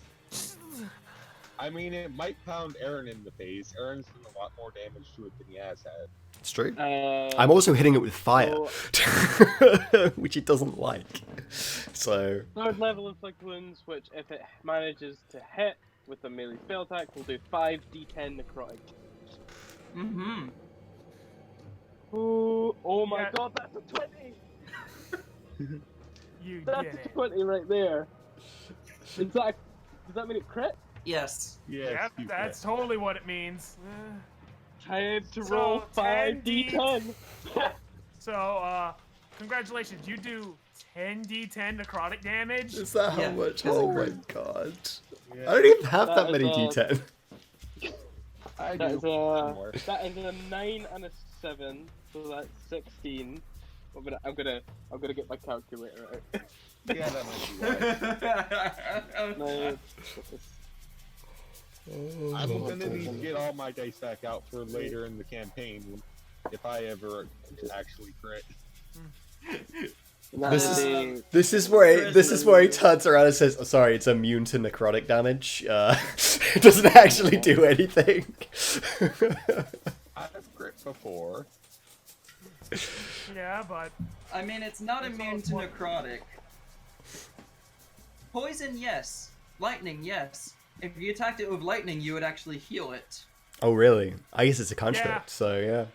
[SPEAKER 2] I mean, it might pound Aaron in the face. Aaron's done a lot more damage to it than he has had.
[SPEAKER 1] It's true. I'm also hitting it with fire, which he doesn't like. So.
[SPEAKER 5] Third level inflict wounds, which if it manages to hit with a melee spell attack, will do 5d10 necrotic.
[SPEAKER 3] Mm-hmm.
[SPEAKER 5] Ooh, oh my
[SPEAKER 4] Yeah.
[SPEAKER 5] god, that's a 20!
[SPEAKER 4] You
[SPEAKER 5] That's
[SPEAKER 4] did
[SPEAKER 5] a
[SPEAKER 4] it.
[SPEAKER 5] 20 right there. Does that mean it crit?
[SPEAKER 3] Yes.
[SPEAKER 2] Yes,
[SPEAKER 4] Yep,
[SPEAKER 2] you
[SPEAKER 4] that's totally what it means.
[SPEAKER 5] Time to
[SPEAKER 4] So,
[SPEAKER 5] roll
[SPEAKER 4] 10d10.
[SPEAKER 5] 5d10.
[SPEAKER 4] So, congratulations. You do 10d10 necrotic damage.
[SPEAKER 1] Is that how
[SPEAKER 3] Yeah.
[SPEAKER 1] much? Oh my god.
[SPEAKER 2] Yeah.
[SPEAKER 1] I don't even have that
[SPEAKER 5] That
[SPEAKER 1] many
[SPEAKER 5] is,
[SPEAKER 1] D10.
[SPEAKER 2] I
[SPEAKER 5] That
[SPEAKER 2] do.
[SPEAKER 5] is
[SPEAKER 2] More.
[SPEAKER 5] a 9 and a 7, so that's 16. I'm gonna get my calculator out.
[SPEAKER 2] Yeah, that might be why.
[SPEAKER 5] 9.
[SPEAKER 2] I'm gonna need to get all my dice back out for later in the campaign if I ever actually crit.
[SPEAKER 1] This is where he turns around and says, "Oh, sorry, it's immune to necrotic damage. It doesn't actually do anything."
[SPEAKER 2] I've crit before.
[SPEAKER 4] Yeah, but
[SPEAKER 3] I mean, it's not
[SPEAKER 4] It's
[SPEAKER 3] immune
[SPEAKER 4] all
[SPEAKER 3] to
[SPEAKER 4] one-
[SPEAKER 3] necrotic. Poison, yes. Lightning, yes. If you attacked it with lightning, you would actually heal it.
[SPEAKER 1] Oh, really? I guess it's a construct,
[SPEAKER 4] Yeah.
[SPEAKER 1] so yeah.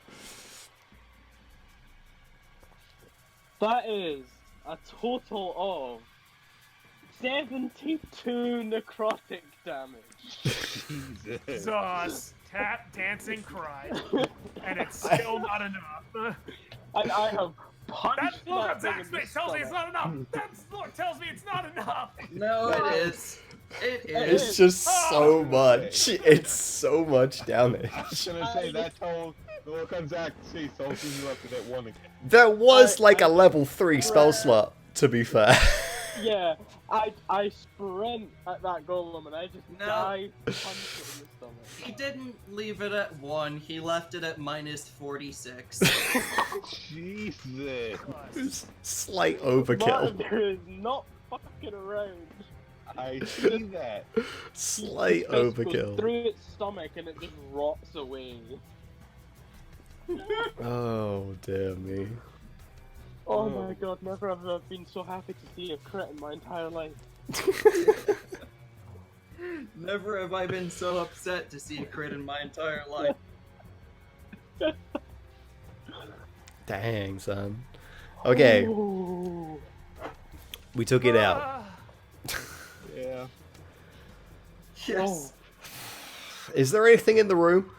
[SPEAKER 5] That is a total of 72 necrotic damage.
[SPEAKER 2] Jesus.
[SPEAKER 4] Sus, tap, dancing, cry, and it's still not enough.
[SPEAKER 5] And I have
[SPEAKER 4] That
[SPEAKER 5] punched
[SPEAKER 4] look
[SPEAKER 5] that
[SPEAKER 4] on
[SPEAKER 5] thing
[SPEAKER 4] Zach's
[SPEAKER 5] in the
[SPEAKER 4] face tells me it's
[SPEAKER 5] stomach.
[SPEAKER 4] not enough. That look tells me it's not enough.
[SPEAKER 3] No, it is. It
[SPEAKER 1] It's
[SPEAKER 3] is.
[SPEAKER 1] just so much. It's so much damage.
[SPEAKER 2] I was gonna say that told the look on Zach's face told you up to that one again.
[SPEAKER 1] There was like
[SPEAKER 5] I-
[SPEAKER 1] a level 3 spell slot, to be fair.
[SPEAKER 5] Yeah, I sprint at that golem and I just
[SPEAKER 3] No.
[SPEAKER 5] dive punch it in the stomach.
[SPEAKER 3] He didn't leave it at 1, he left it at minus 46.
[SPEAKER 2] Jesus.
[SPEAKER 1] It's slight overkill.
[SPEAKER 5] Monitor is not fucking around.
[SPEAKER 2] I see that.
[SPEAKER 1] Slight
[SPEAKER 5] Fist goes
[SPEAKER 1] overkill.
[SPEAKER 5] through its stomach and it just rots away.
[SPEAKER 1] Oh, dear me.
[SPEAKER 5] Oh my god, never have I been so happy to see a crit in my entire life.
[SPEAKER 3] Never have I been so upset to see a crit in my entire life.
[SPEAKER 1] Dang, son. Okay,
[SPEAKER 5] Ooh.
[SPEAKER 1] we took it out.
[SPEAKER 2] Yeah.
[SPEAKER 3] Yes.
[SPEAKER 1] Is there anything in the room?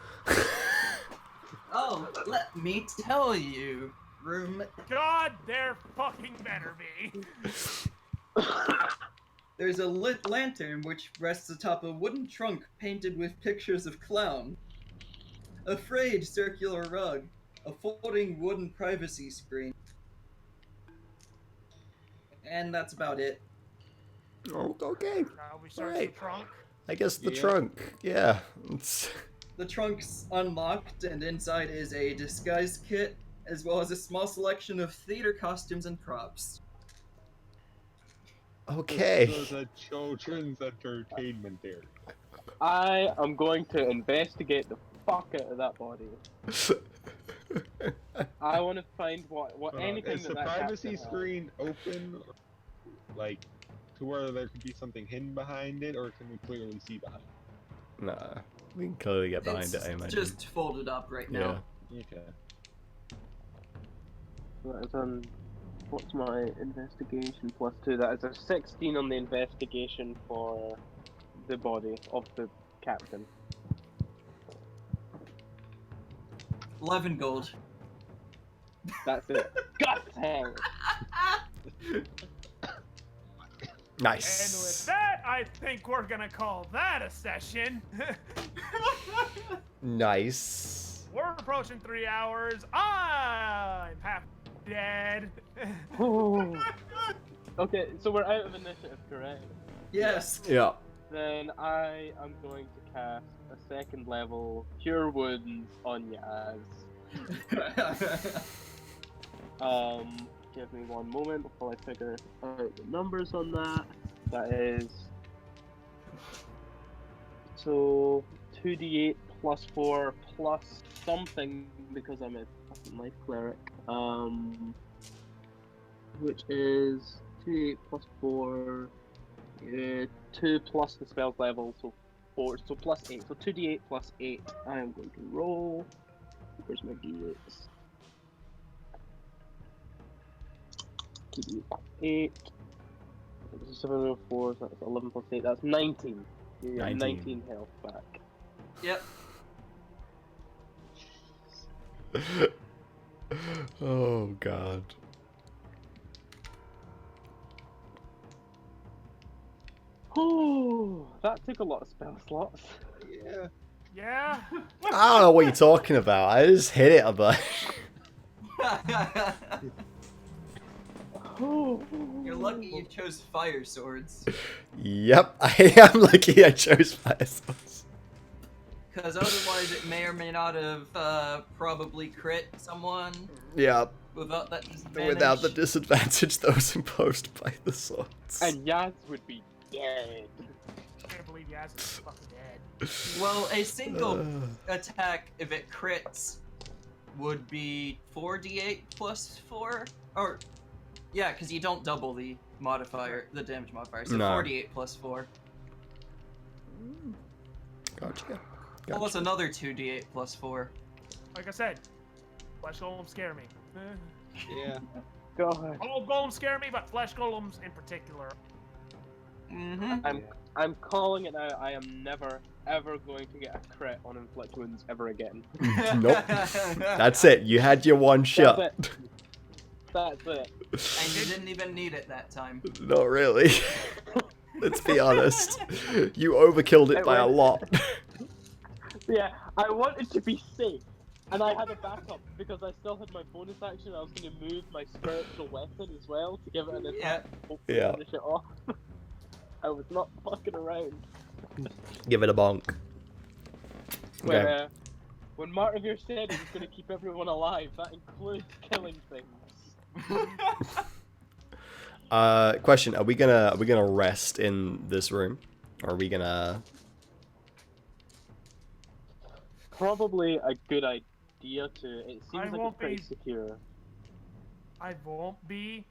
[SPEAKER 3] Oh, let me tell you. Room.
[SPEAKER 4] God, there fucking better be.
[SPEAKER 3] There's a lit lantern which rests atop a wooden trunk painted with pictures of clown. A frayed circular rug. A folding wooden privacy screen. And that's about it.
[SPEAKER 1] Oh, okay.
[SPEAKER 4] Now we search
[SPEAKER 1] Right.
[SPEAKER 4] the trunk.
[SPEAKER 1] I guess the
[SPEAKER 2] Yeah.
[SPEAKER 1] trunk. Yeah. It's...
[SPEAKER 3] The trunk's unlocked, and inside is a disguise kit, as well as a small selection of theater costumes and props.
[SPEAKER 1] Okay.
[SPEAKER 2] This is a children's entertainment area.
[SPEAKER 5] I am going to investigate the fuck out of that body. I want to find what anything
[SPEAKER 2] Is the
[SPEAKER 5] that
[SPEAKER 2] privacy
[SPEAKER 5] captain has.
[SPEAKER 2] screen open, like, to where there could be something hidden behind it, or can we clearly see behind
[SPEAKER 1] Nah. We can clearly get behind
[SPEAKER 3] It's
[SPEAKER 1] it, I imagine.
[SPEAKER 3] just folded up right
[SPEAKER 1] Yeah.
[SPEAKER 3] now.
[SPEAKER 2] it? Okay.
[SPEAKER 5] That is what's my investigation plus 2? That is a 16 on the investigation for the body of the captain.
[SPEAKER 3] 11 gold.
[SPEAKER 5] That's it. God damn it.
[SPEAKER 4] And with
[SPEAKER 1] Nice.
[SPEAKER 4] that, I think we're gonna call that a session.
[SPEAKER 1] Nice.
[SPEAKER 4] We're approaching 3 hours. I'm half dead.
[SPEAKER 5] Ooh. Okay, so we're out of initiative, correct?
[SPEAKER 3] Yes.
[SPEAKER 1] Yeah.
[SPEAKER 5] Then I am going to cast a second level Cure Wounds on Yaz. Give me one moment before I figure out the numbers on that. That is So 2d8 plus 4 plus something because I'm a fucking life cleric. Which is 2d8 plus 4, 2 plus the spell's level, so 4, so plus 8. So 2d8 plus 8. I am going to roll. Where's my d8s? 2d8 plus 8. This is 704, so that's 11 plus 8. That's 19. You got 19 health back.
[SPEAKER 3] Yep.
[SPEAKER 1] Oh god.
[SPEAKER 5] Oh, that took a lot of spell slots.
[SPEAKER 2] Yeah.
[SPEAKER 4] Yeah.
[SPEAKER 1] I don't know what you're talking about. I just hit it a bunch.
[SPEAKER 3] You're lucky you chose fire swords.
[SPEAKER 1] Yep, I am lucky I chose fire swords.
[SPEAKER 3] Because otherwise it may or may not have probably crit someone
[SPEAKER 1] Yeah,
[SPEAKER 3] without that disadvantage.
[SPEAKER 1] without the disadvantage that was imposed by the swords.
[SPEAKER 5] And Yaz would be dead.
[SPEAKER 4] I can't believe Yaz is fucking dead.
[SPEAKER 3] Well, a single attack, if it crits, would be 4d8 plus 4? Or, yeah, because you don't double the modifier, the damage modifier, so
[SPEAKER 1] No.
[SPEAKER 3] 4d8 plus 4.
[SPEAKER 1] Gotcha.
[SPEAKER 3] Plus another 2d8 plus 4.
[SPEAKER 4] Like I said, flesh golems scare me.
[SPEAKER 2] Yeah.
[SPEAKER 5] God.
[SPEAKER 4] All golems scare me, but flesh golems in particular.
[SPEAKER 3] Mm-hmm.
[SPEAKER 5] I'm calling it now. I am never ever going to get a crit on inflict wounds ever again.
[SPEAKER 1] Nope. That's it. You had your one shot.
[SPEAKER 5] That's it.
[SPEAKER 3] And you didn't even need it that time.
[SPEAKER 1] Not really. Let's be honest. You overkilled it by a lot.
[SPEAKER 5] Yeah, I wanted to be safe, and I had a backup because I still had my bonus action. I was going to move my spiritual weapon as well to give it an attack. Hopefully
[SPEAKER 1] Yeah.
[SPEAKER 5] finish it off. I was not fucking around.
[SPEAKER 1] Give it a bonk. Okay.
[SPEAKER 5] When Martivir said he was going to keep everyone alive, that includes killing things.
[SPEAKER 1] Question: Are we gonna rest in this room, or are we gonna?
[SPEAKER 5] Probably a good idea to. It
[SPEAKER 4] I
[SPEAKER 5] seems like
[SPEAKER 4] won't
[SPEAKER 5] it's pretty
[SPEAKER 4] be-
[SPEAKER 5] secure.
[SPEAKER 4] I won't be,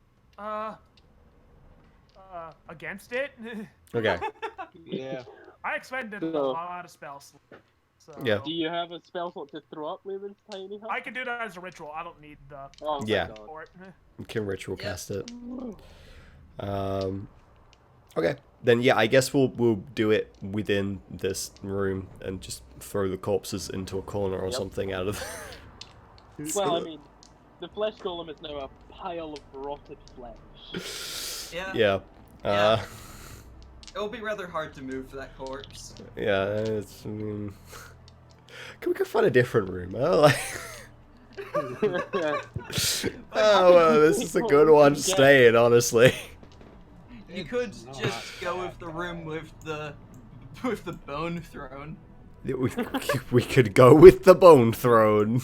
[SPEAKER 4] against it.
[SPEAKER 1] Okay.
[SPEAKER 2] Yeah.
[SPEAKER 4] I expended a
[SPEAKER 5] So-
[SPEAKER 4] lot of spells. So
[SPEAKER 1] Yeah.
[SPEAKER 5] Do you have a spell slot to throw up Lumen's tiny hut?
[SPEAKER 4] I can do that as a ritual. I don't need the
[SPEAKER 5] Oh, thank
[SPEAKER 1] Yeah.
[SPEAKER 5] God.
[SPEAKER 4] for it.
[SPEAKER 1] We can ritual
[SPEAKER 3] Yeah.
[SPEAKER 1] cast it. Okay. Then yeah, I guess we'll do it within this room and just throw the corpses into a corner or
[SPEAKER 5] Yep.
[SPEAKER 1] something out of.
[SPEAKER 5] Well, I mean, the flesh golem is now a pile of rotted flesh.
[SPEAKER 3] Yeah.
[SPEAKER 1] Yeah.
[SPEAKER 3] Yeah. It'll be rather hard to move that corpse.
[SPEAKER 1] Yeah. It's. I mean, can we go find a different room? Oh, like. Oh well, this is a good one. Stay in, honestly.
[SPEAKER 3] You could just go with the room with the bone throne.
[SPEAKER 1] We could go with the bone throne.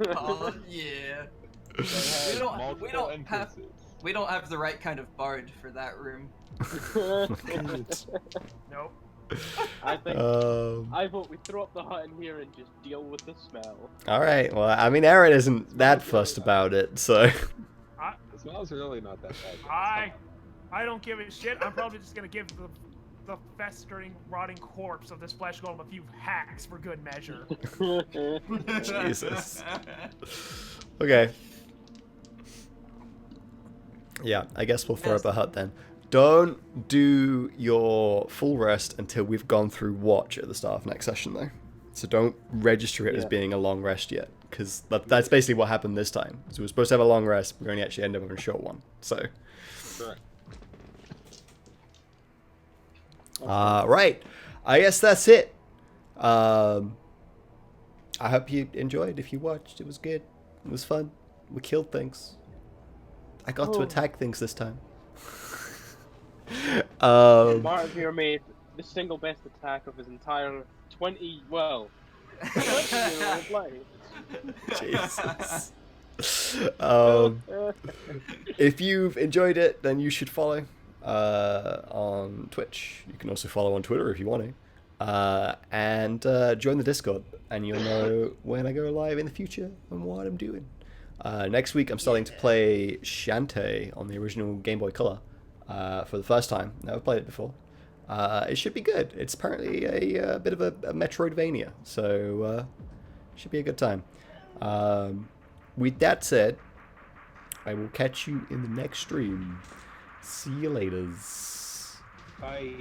[SPEAKER 3] Oh yeah.
[SPEAKER 2] They had
[SPEAKER 3] We don't
[SPEAKER 2] multiple
[SPEAKER 3] have
[SPEAKER 2] entrances.
[SPEAKER 3] we don't have the right kind of bard for that room.
[SPEAKER 4] Nope.
[SPEAKER 5] I think
[SPEAKER 1] Um.
[SPEAKER 5] I vote we throw up the hut in here and just deal with the smell.
[SPEAKER 1] All right. Well, I mean, Aaron isn't that fussed about it, so.
[SPEAKER 2] The smell's really not that bad.
[SPEAKER 4] I don't give a shit. I'm probably just gonna give the festering, rotting corpse of this flesh golem a few hacks for good measure.
[SPEAKER 1] Jesus. Okay. Yeah, I guess we'll throw up a hut then. Don't do your full rest until we've gone through watch at the start of next session, though. So don't register it as
[SPEAKER 5] Yeah.
[SPEAKER 1] being a long rest yet, because that's basically what happened this time. So we were supposed to have a long rest, we only actually ended up with a short one. So,
[SPEAKER 2] Correct.
[SPEAKER 1] right. I guess that's it. I hope you enjoyed. If you watched, it was good. It was fun. We killed things. I got to
[SPEAKER 5] Oh.
[SPEAKER 1] attack things this time.
[SPEAKER 5] Martivir made the single best attack of his entire 20-year-old life.
[SPEAKER 1] Jesus. If you've enjoyed it, then you should follow on Twitch. You can also follow on Twitter if you want to. and join the Discord, and you'll know when I go live in the future and what I'm doing. Next week, I'm starting to play Shantae on the original Game Boy Color for the first time. Never played it before. It should be good. It's apparently a bit of a Metroidvania, so should be a good time. With that said, I will catch you in the next stream. See you later.
[SPEAKER 2] Bye.